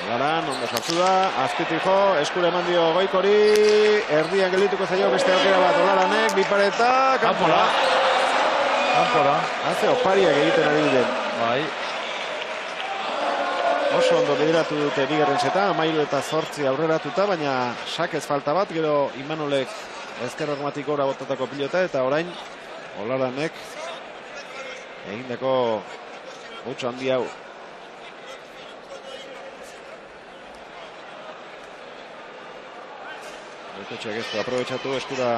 Olaran, ondo sartu da, azpitik jo, eskure eman dio Goikori, erdian geldituko zaio beste aukera bat Olaranek, bipareta, kanpora. Kanpora. Haze opariak egiten ari diren. Bai. Oso ondo bideratu dute bigarren seta, 13-8 aurreratuta, baina sakez falta bat, gero Imanolek ezker hormatikora botatako pilota, eta orain Olaranek egindako huts handi hau. Goikoetxeak ez du aprobetxatu, eskura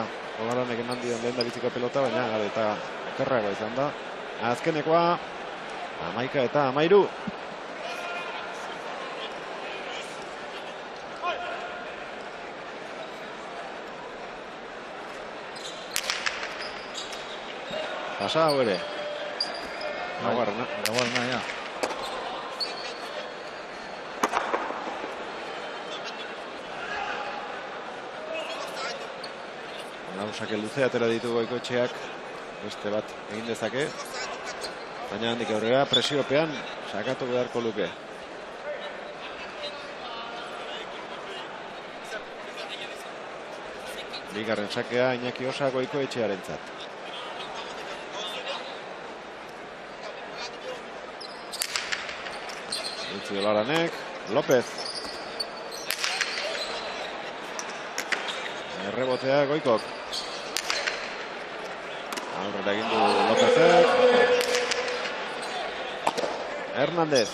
Olaranek eman dion lehen da biziko pelota, baina eta okerragoa izan da. Azkenekoa 11 eta 13. Pasa hau ere. Laugarrena, ja. Nausake luzea atera ditu Goikoetxeak, beste bat egin dezake. Baina handik aurrera presiopean sakatu beharko luke. Bigarren sakea Iñaki Osa Goikoetxearentzat. Utzi Olaranek, López. Errebotea Goikok. Aurrera egin du Lópezek. Hernández.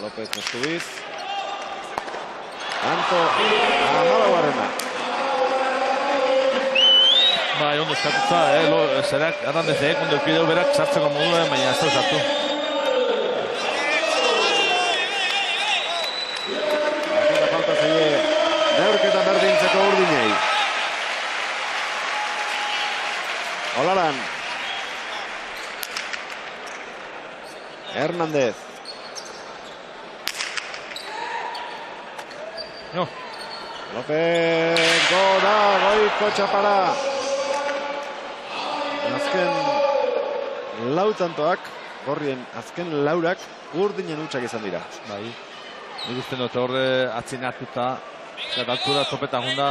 López Mestubiz. Anto Amalabarrena. Bai, ondo eskatutza, zerak Hernándezek, ondo eukideu berak sartzeko moduen, baina ez da sartu. Aketa falta zaie neurketa berdintzeko Urdinei. Olaran. Hernández. No. López, gora, Goiko txapara. Azken lautantoak, gorrien azken laurak Urdinen hutsak izan dira. Bai. Nik uste dut horre atzinatuta, eta altura topetan junda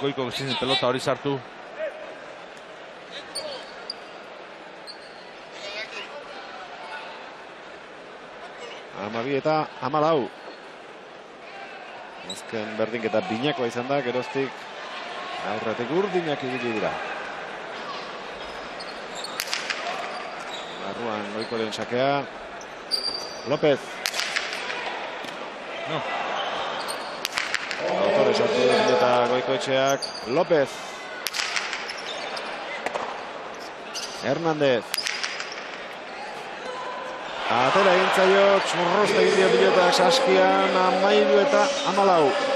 Goiko gizien pelota hori sartu. Amabi eta 14. Azken berdinketa binakoa izan da, geroztik aurretik Urdinak ibili dira. Barruan Goikoren sakea. López. No. Autore sartu dut eta Goikoetxeak. López. Hernández. Atera egin zaio, txurrosta egin dio pilotak saskian, 13 eta 14.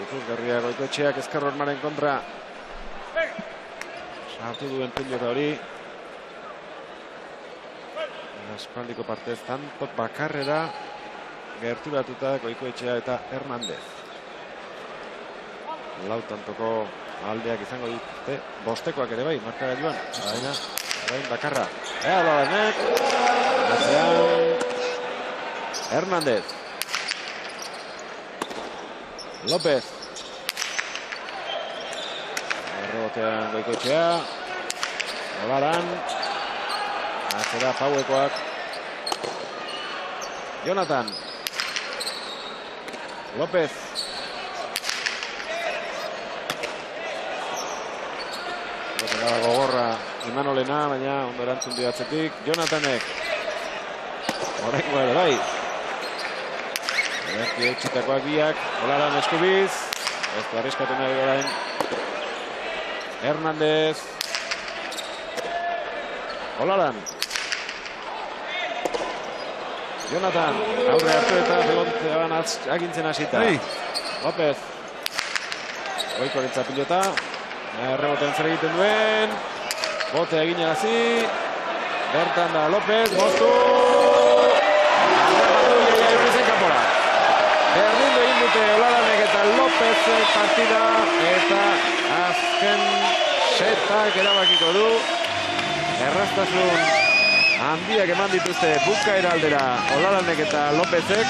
Ikusgarria Goikoetxeak ezker hormaren kontra. Sartu duen pilota hori. Aspaldiko partez tanto bakarrera gerturatuta Goikoetxea eta Hernández. Lautantoko aldeak izango dute, bostekoak ere bai, markagailuan. Baina, orain bakarra. Olaranek. Atzean Hernández. López. Errebotean Goikoetxea. Olaran. Atzera Pauekoak. Jonathan. López. Gogorra Imanolena, baina ondo erantzun diatzetik. Jonathanek. Horrengo ere bai. Eraki eutxitakoak biak. Olaran eskubiz. Ez du arriskatu nahi orain. Hernández. Olaran. Jonathan. Aurre hartu eta pelontean agintzen hasita. López. Goikoretza pilota. Errebotean zer egiten duen. Bote egin erazi. Bertan da López, moztu. Eusen kanpora. Berdindu egin dute Olaranek eta López partida. Eta azken setak erabakiko du. Erraztasun handiak eman dituzte bukaera aldera Olaranek eta Lópezek.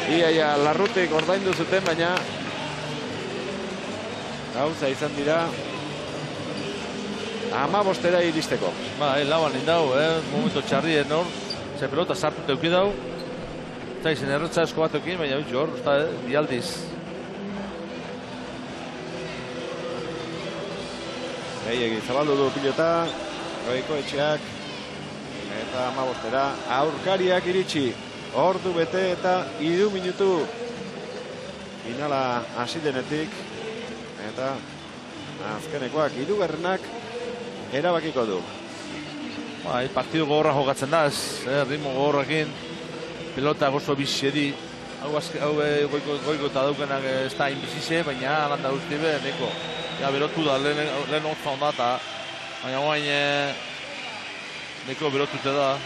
Iaia larrutik ordaindu zuten, baina gauza izan dira 15 iristeko. Lauan indau, momentu txarrien hor, ze pelota sartu teuki dau. Eta izen erretza esko batokin, baina bitxo hor, dialdiz. Gehiegi zabaldu du pilota, Goikoetxeak, eta 15 aurkariak iritsi. Ordu bete eta 3 minutu finala hasi denetik. Eta azkenekoak, hirugarrenak erabakiko du. Partidu gogorra jokatzen da, ritmo gogorrakin, pelota gozo biziedi. Hau goiko eta daukenak ez da inbizize, baina alanda duztibe, neko. Berotu da, lehen otza ondata, baina guain neko berotute da.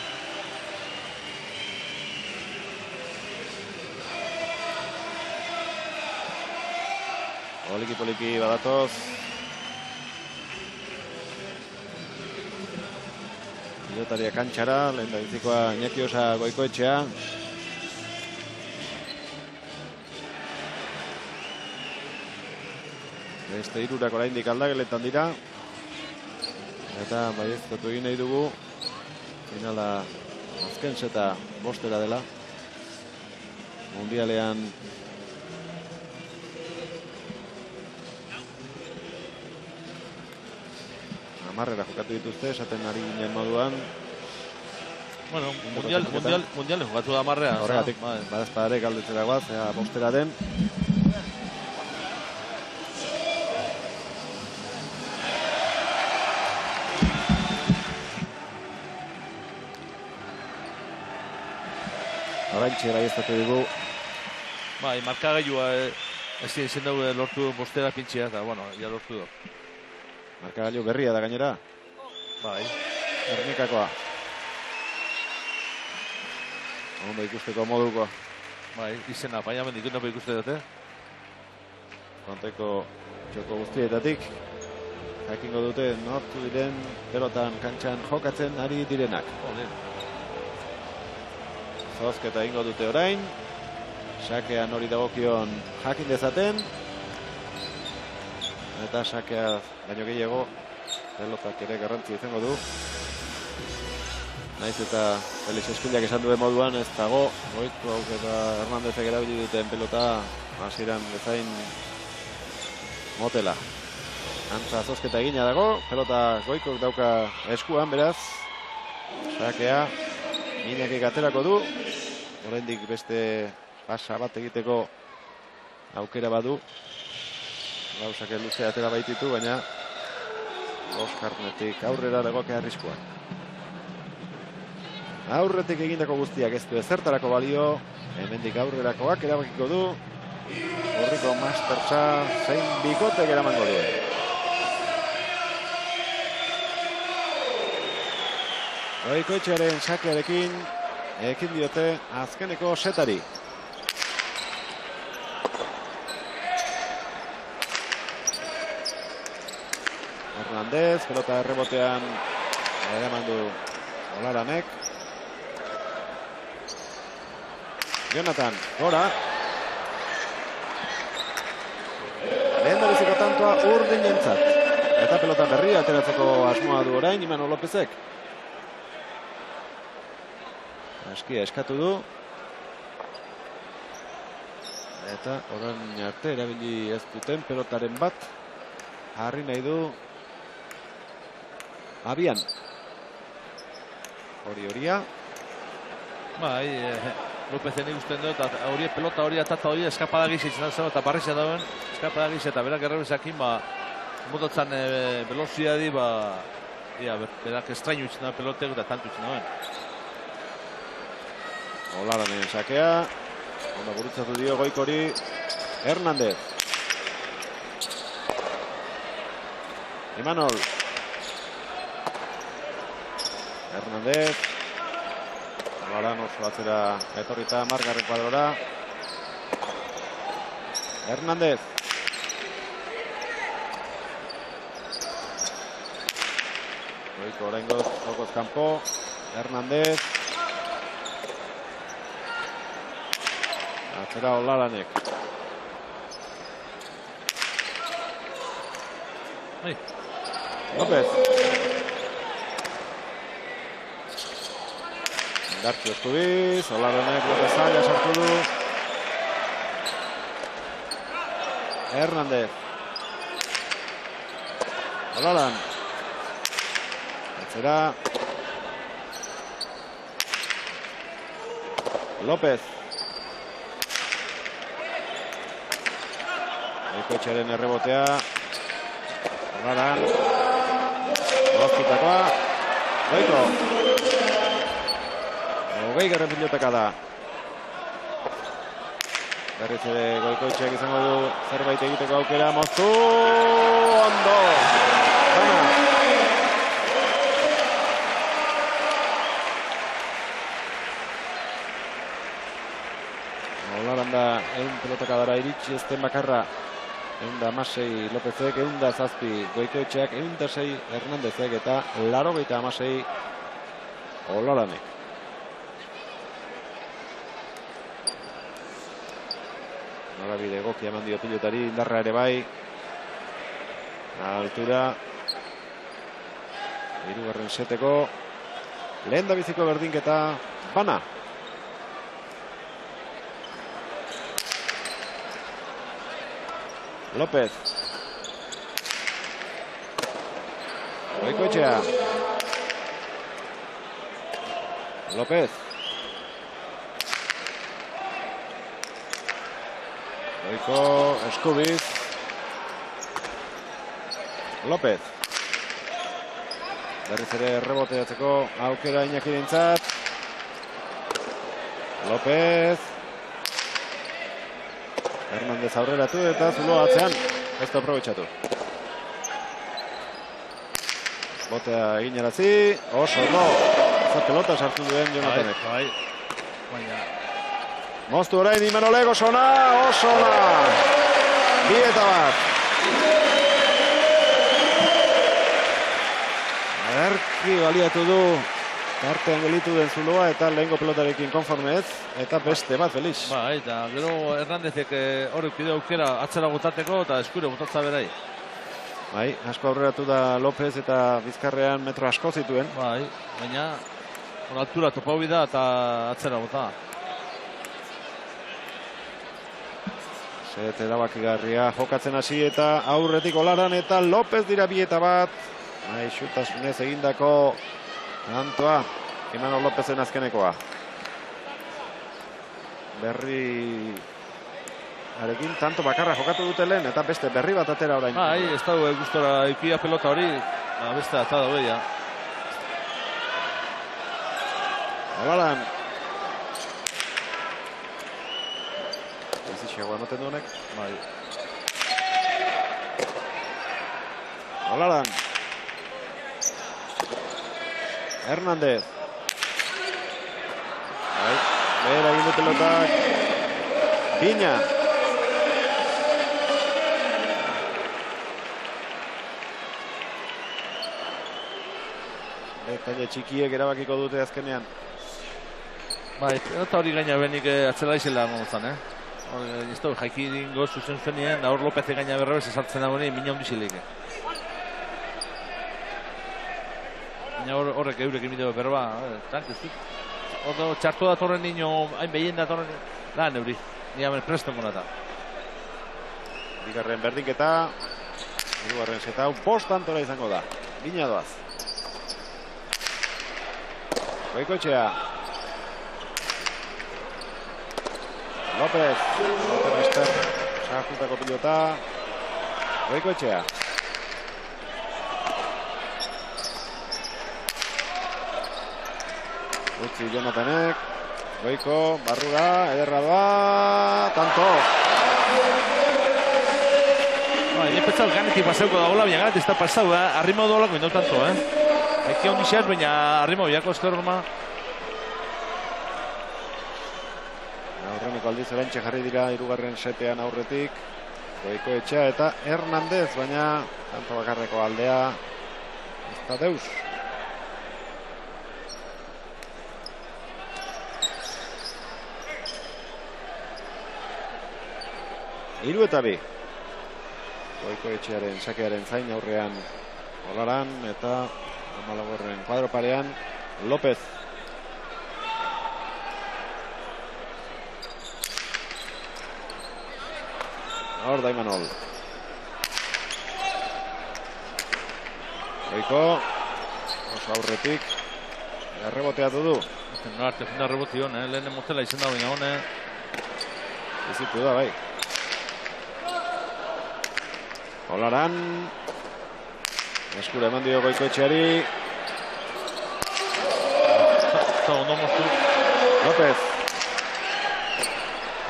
Poliki badatoz. Pilotaria kantxara, lehen da bizikoa Iñaki Osa Goikoetxea. Beste hirurak oraindik aldageletan dira. Eta baiezkotu egin nahi dugu. Finala azken seta 5 dela. Mundialean marrera jokatu dituzte, esaten ari ginen moduan. Bueno, mundial jokatu da marrea. Horregatik, badazpadare galdetzera guaz, 5 den. Oraintxe baieztatu dugu. Markagailua ezin dugu lortu 5 pintxea, eta bueno, ja lortu du. Markagailu berria da gainera. Ernikakoa. Ondo ikusteko moduko. Izena, baina mendik ondo ikuste dute. Konteko txoko guztietatik. Jakingo dute nortu diren pelotan kantxan jokatzen ari direnak. Zozketa ingo dute orain. Sakean hori dagokion jakin dezaten. Eta sakea baino gehiago pelotak ere garrantzi izango du. Naiz eta Felix Eskuliak esan duen moduan ez dago Goiko eta Hernandezek erabili duten pelota hasieran bezain motela. Antza zozketa egina dago, pelota Goikok dauka eskuan, beraz. Sakea Iñakik aterako du. Oraindik beste pasa bat egiteko aukera badu. Gauzak luze atera baititu, baina Oskarnetik aurrera dagoke arriskua. Aurretik egindako guztiak ez du ezertarako balio. Hemendik aurrerakoak erabakiko du. Horriko Mastersa zein bikotek eramango duen. Goikoetxearen sakearekin ekin diote azkeneko setari. Hernandez, pelota errebotean eraman du Olaranek. Jonathan, gora. Lehen dabeziko tantoa urdin jentzat. Eta pelota berria ateratzeko asmoa du orain Imanol Lópezek. Askia eskatu du. Eta orain arte erabili ez duten pelotaren bat. Harri nahi du abian. Horia. Lopezen ikusten du, eta pelota hori atata hori eskapada gizitzen zen, eta barrizia dauen, eskapada gizitzen, eta berak errebezakin, mototzan veloziadi, berak estrainu itzen da pelotek, eta tantu itzen dauen. Olaranen sakea, ondo gurutzatu dio Goikori, Hernandez. Imanol. Hernández. Olaran oso atzera etorrita margarren kuadrora. Hernández. Goiko oraingoz jokoz kanpo. Hernández. Atzera Olaranek. López. Indartxo Eskubiz, Olaranek López zaila sartu du. Hernández. Olaran. Atzera. López. Goikoetxearen errebotea. Olaran. Loztutakoa. Goiko. 20. pilotaka da. Berriz ere Goikoetxeak izango du zerbait egiteko aukera. Moztu. Ondo. Bana. Olaran da pelotaka dara iritsi ezten bakarra. 106 Lópezek, 107 Goikoetxeak, 106 Hernándezek eta 96 Olaranek. Norabide egoki eman dio pilotari, indarra ere bai. Altura. Hirugarren seteko. Lehen da biziko berdinketa Bana. López. Goikoetxea. López. Goiko, Eskubiz. López. Berriz ere reboteatzeko aukera Iñakirentzat. López. Hernández aurreratu eta Zulo atzean. Ez da aprobetxatu. Botea eginarazi. Oso no. Eza pelota sartu duen Jonatanek. Baina. Moztu orain Imanolek oso ona. Oso ona. 2-1. Erki baliatu du. Tartean gelitu den Zuloa eta lehengo pelotarekin konforme ez. Eta beste bat, Felix. Eta gero Hernándezek horrek bide aukera atzera botateko eta eskure botatza berai. Asko aurreratu da López eta bizkarrean metro asko zituen. Baina altura topau bida eta atzera bota. Zet erabakigarria jokatzen hasi eta aurretik Olaran eta López dira 2-1. Xutasunez egindako tantoa, Imanol Lópezen azkenekoa. Berri arekin tanto bakarra jokatu dute lehen eta beste berri bat atera orain. Ez da gustora ikia pelota hori, beste eta daue ja. Olaran. Ezixeagoa ematen du honek. Olaran. Hernández. Behera egin du pelotak. Piña. Eta txikiek erabakiko dute azkenean. Eta hori gaina benik atzela izela montzan, ez da jaiki dingo zuzen zenien, da hor López gaina berrebez esartzen dagoen mina hundizileik. Horrek eurek emideo berba, ondo txartu datorren nino, hain behien datorren lan euri, niamen preston konata. Bigarren berdinketa, hirugarren seta, post antora izango da, bina doaz. Goikoetxea. López, Ester, sartutako pilota, Goikoetxea. Utzi Jonatanek, Goiko, barruga, ederra doa, tanto. pentsatu ganetik pasauko dagoela, baina ganetik ez da pasau, arrimo dolako indau tanto, Eki hon dixeaz, baina arrimo biako ezker horma. Aurreneko aldiz erantxe jarri dira hirugarren setean aurretik. Goikoetxea eta Hernandez, baina tanto bakarreko aldea ez da deus. Hiru eta bi. Goikoetxearen sakearen zain aurrean Olaran eta Amalagorren kuadro parean López. Hor da Imanol. Goiko oso aurretik erreboteatu du. Arte fina reboti hon, lehenen motela izen da baina hone. Izitu da, bai. Olaran eskura eman dio Goikoetxeari. Eta ondo moztu. López.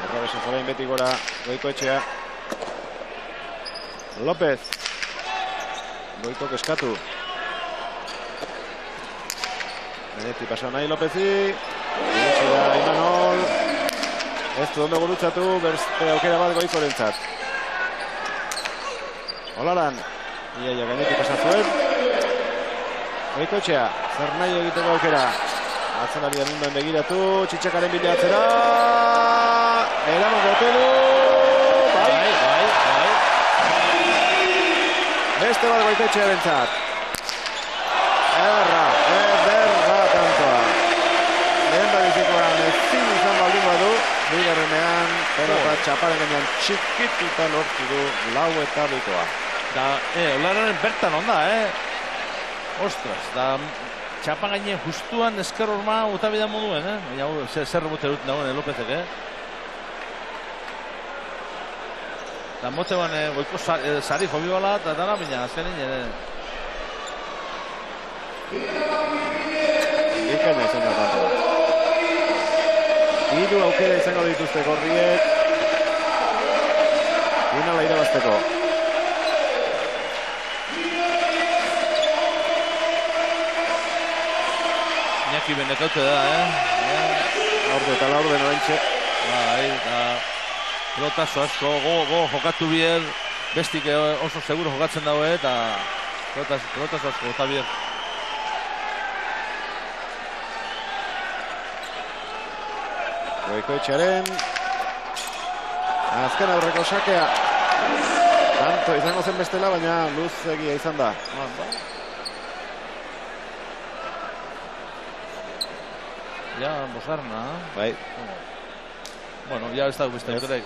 Errabeso zorain beti gora Goikoetxea. López. Goikok eskatu. Meneti pasa nahi Lópezi. Iritsi da Imanol. Ez du ondo gurutzatu, beste aukera bat Goikorentzat. Olaran. Iaia gainetik pasa zuen. Goikoetxea. Zer nahi egiteko aukera. Atzelari anundan begiratu. Txitxakaren bilatzera. Eraman gotelu. Bai. Beste bat Goikoetxearen zat. Ederra tantoa. Lehen da bizikoan ezin izan baldin badu. Bigarrenean, pelota txaparen gainean txikituta lortu du lau eta bikoa. Da, Olararen bertan onda, Ostras, da txapan gainean justuan esker horma utabida moduen, Baina zer rebote dut dagoen Lópezek, Da mote ban Goiko sari jobi bala eta dara, baina azkenin Ikena izan da tanto. Hiru aukera izango dituzte gorriek. Finala irabazteko. Iñaki benekaute da, Laurde eta laurde norantxe. Bai, da pelotazo asko, go jokatu bier, bestik oso seguro jokatzen daue, eta pelotazo asko, eta bier. Goikoetxearen azken aurreko sakea. Tanto izango zen bestela, baina luz egia izan da. Ja, bosgarna. Bai. Bueno, ja ez da beste aukerek.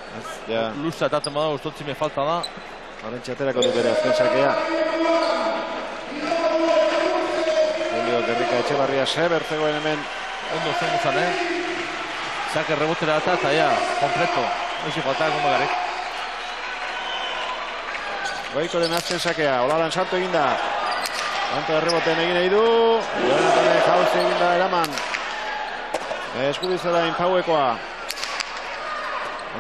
Luza eta tema da, ustotzi me falta da. Horren txaterako du bere azken sakea. Julio Gerrika Etxebarria Seber zegoen hemen. Ondo zen guzan, Sake rebotera eta ja, kompleto. Ezi falta egon bagarek. Goikoren azken sakea, Olaran sartu eginda. Tanto erreboten egin nahi du. Jonathan jauzi eginda eraman. Eskudizela inpauekoa.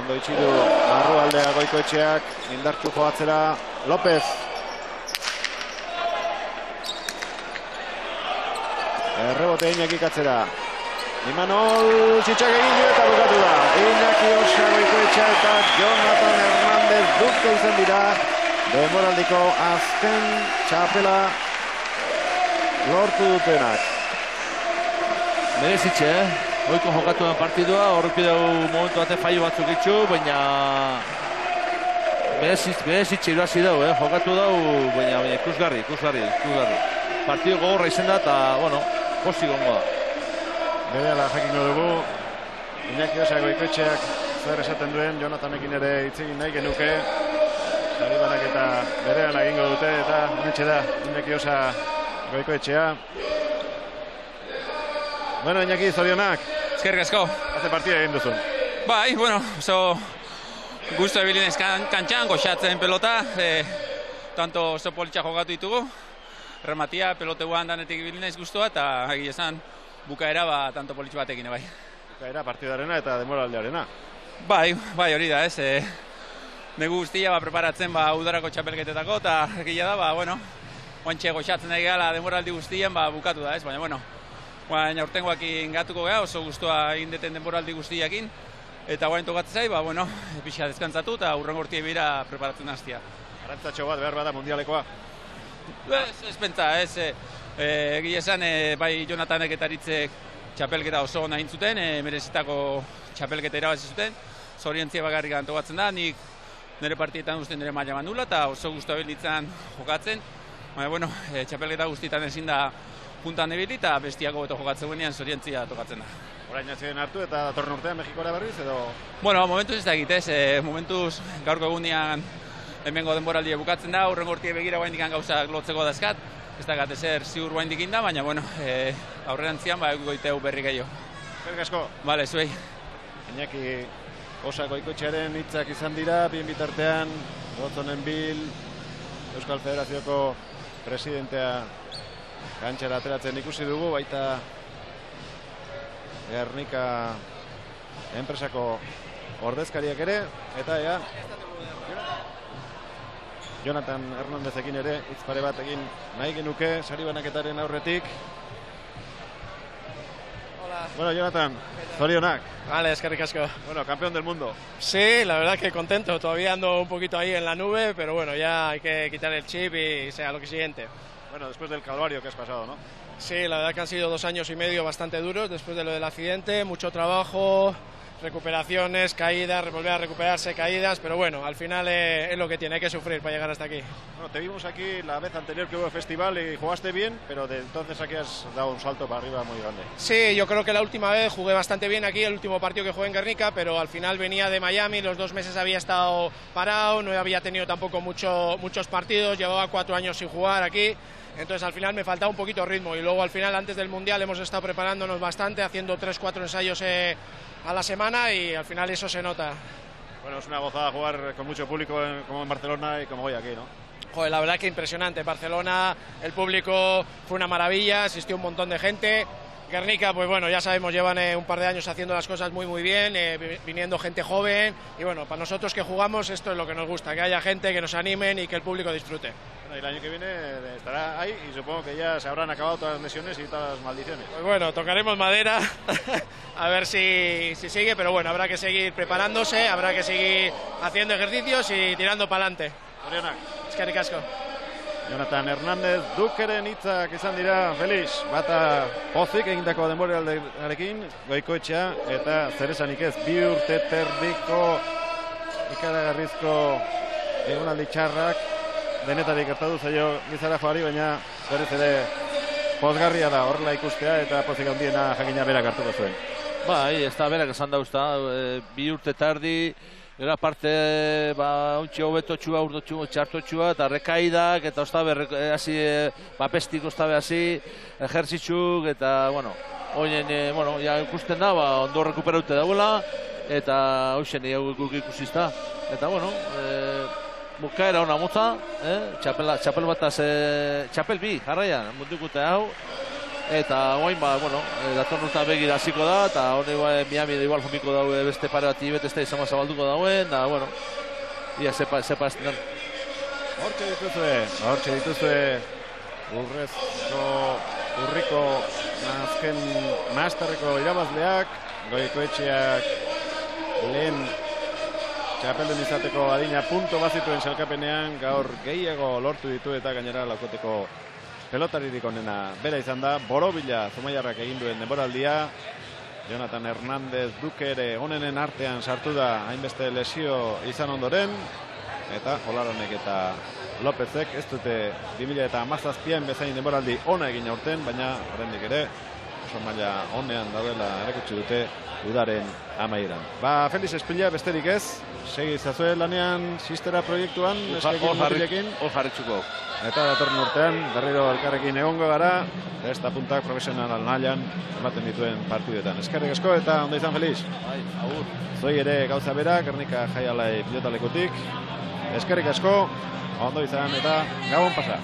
Ondo itxidu barru aldea Goikoetxeak. Indartu joatzera López. Errebote Iñakik atzera. Imanol txitxak egin dio eta bukatu da. Iñaki Osa Goikoetxea eta Jonathan Hernandez duzko izan dira. Denboraldiko azken txapela lortu dutenak. Merezitxe, Goiko jokatu den partidua, horrepi dugu momentu bate faio batzuk itxu, baina merezitxe irazi dugu, jokatu dugu, baina ikusgarri. Partido gogorra izen da eta, posi gongo da. Berehala jakingo dugu, Iñaki Osa Goikoetxeak zer esaten duen, Jonathanekin ere hitz egin nahi genuke. Saribanak eta berehala egingo dute eta honetxe da Iñaki Osa Goikoetxea. Bueno, Iñaki, zorionak. Eskerrik asko. Haze partida egin duzun. Bai, oso gustu ebilinez kantxan, goxatzen pelota. Tanto oso politxa jokatu ditugu. Rematia, pelote guan danetik ebilinez guztua eta esan bukaera tanto politxo batekin, bai. Bukaera partidarena eta demoraldearena. Bai, hori da, negu guztia preparatzen udarako txapelketetako, eta egia da, bueno, oantxe goxatzen da gala denboraldi guztien bukatu da, ez? Baina, bueno, aurtengoak ingatuko gara, oso guztua indeten denboraldi guztiakin, eta guain tokatzen zai, bueno, pixka deskantzatu eta hurrengo urtie bira preparatzen hastia. Arantzatxo bat behar bada mundialekoa? Ez pentsa, ez. Egia esan, bai Jonathanek eta Aritzek txapelketa oso nahin zuten, merezitako txapelketa irabazi zuten, zorientzia bakarrik antokatzen da, nik nire partietan guztien nire maila mandula eta oso guztua bilitzen jokatzen. Baina, bueno, txapelketa guztietan ezin da puntan ebili eta bestiako beto jokatzen guenean zorientzia tokatzen da. Orain atzien hartu eta datorren urtean Mexikora berriz edo? Bueno, momentuz ez da egitez, momentuz gaurko egunean hemengo denboraldia bukatzen da, hurrengo urtie begira guain dikan gauzak lotzeko dazkat, ez da ezer ziur guain dikin da, baina, bueno, aurrerantzian goiteu berri gehiago. Eskerrik asko. Bale, zuei. Iñaki Osa Goikoetxearen hitzak izan dira, bien bitartean, Gotzonen Bil, Euskal Federazioko presidentea kantxara ateratzen ikusi dugu, baita Gernika enpresako ordezkariak ere, eta ea Jonathan Hernandezekin ere hitz pare bat egin nahi genuke sari banaketaren aurretik. Hola. Bueno, Jonathan, zorionak. Vale, eskerrik asko. Bueno, campeón del mundo. Sí, la verdad que contento. Todavía ando un poquito ahí en la nube, pero bueno, ya hay que quitar el chip y sea lo que siguiente. Bueno, después del calvario que has pasado, ¿no? Sí, la verdad que han sido 2 años y medio bastante duros después de lo del accidente, mucho trabajo, recuperaciones, caídas, volver a recuperarse, caídas, pero bueno, al final es lo que tiene, hay que sufrir para llegar hasta aquí. Bueno, te vimos aquí la vez anterior que hubo el festival y jugaste bien, pero de entonces aquí has dado un salto para arriba muy grande. Sí, yo creo que la última vez jugué bastante bien aquí, el último partido que jugué en Guernica, pero al final venía de Miami, los 2 meses había estado parado, no había tenido tampoco muchos partidos, llevaba 4 años sin jugar aquí. Entonces al final me faltaba un poquito de ritmo y luego al final antes del Mundial hemos estado preparándonos bastante, haciendo 3-4 ensayos a la semana y al final eso se nota. Bueno, es una gozada jugar con mucho público como en Barcelona y como hoy aquí, ¿no? Joder, la verdad que impresionante. Barcelona, el público fue una maravilla, asistió un montón de gente. Guernica, pues bueno, ya sabemos, llevan un par de años haciendo las cosas muy bien, viniendo gente joven y bueno, para nosotros que jugamos esto es lo que nos gusta, que haya gente, que nos animen y que el público disfrute. Bueno, y el año que viene estará ahí y supongo que ya se habrán acabado todas las lesiones y todas las maldiciones. Pues bueno, tocaremos madera a ver si sigue, pero bueno, habrá que seguir preparándose, habrá que seguir haciendo ejercicios y tirando para adelante. Eskerrik asko. Jonathan Hernández Dukeren hitzak izan dira, Felix, bata pozik egindako denboraldiarekin, Goikoetxea eta zeresanik ez, 2 urte terdiko ikaragarrizko egonaldi txarrak denetarik gertatu zaio Gizara joari, baina berriz ere pozgarria da horrela ikustea eta pozik handiena jakina berak hartuko zuen. Bai, ez da berak esan dauzta, 2 urte tardi, era parte untxe hobetotxua, urdotxua, txartotxua, eta rekaidak, eta ostabe, hasi, pestik ostabe hasi, ejertzitzuk, eta, bueno, oien, bueno, ja ikusten da, ondo rekuperaute dauela, eta hoxen ikusizta. Eta, bueno, bukaera ona motza, txapel bataz, txapel bi, jarraian, mundukute hau, eta guain, bueno, datorn urtean begira hasiko da, eta hori Miami da igual jomiko daue beste pare bat ibet ez da izan zabalduko dauen, da, bueno, ia sepa azten den. Hortxe dituzue urriko azken masterreko irabazleak, Goikoetxeak lehen txapeldun izateko adina punto bazituen sailkapenean, gaur gehiago lortu ditu eta gainera laukoteko pelotaririk onena bera izan da, Borobila Zumaiarrak egin duen denboraldia, Jonathan Hernández Duke ere onenen artean sartu da hainbeste lesio izan ondoren, eta Olaronek eta Lopezek ez dute 2017an bezain denboraldi ona egin aurten, baina oraindik ere oso maila onean daudela erakutsi dute udaren amaieran. Felix Espila besterik ez, segi zazue lanean Sistera proiektuan, eskekin motilekin. Hor jarritxuko. Eta datorren urtean, berriro elkarrekin egongo gara, besta puntak profesional mailan ematen dituen partidetan. Eskerrik asko eta ondo izan, Felix. Bai, agur. Zoi ere gauza bera, Gernika Jaialai pilotalekutik. Eskerrik asko, ondo izan eta gabon pasa.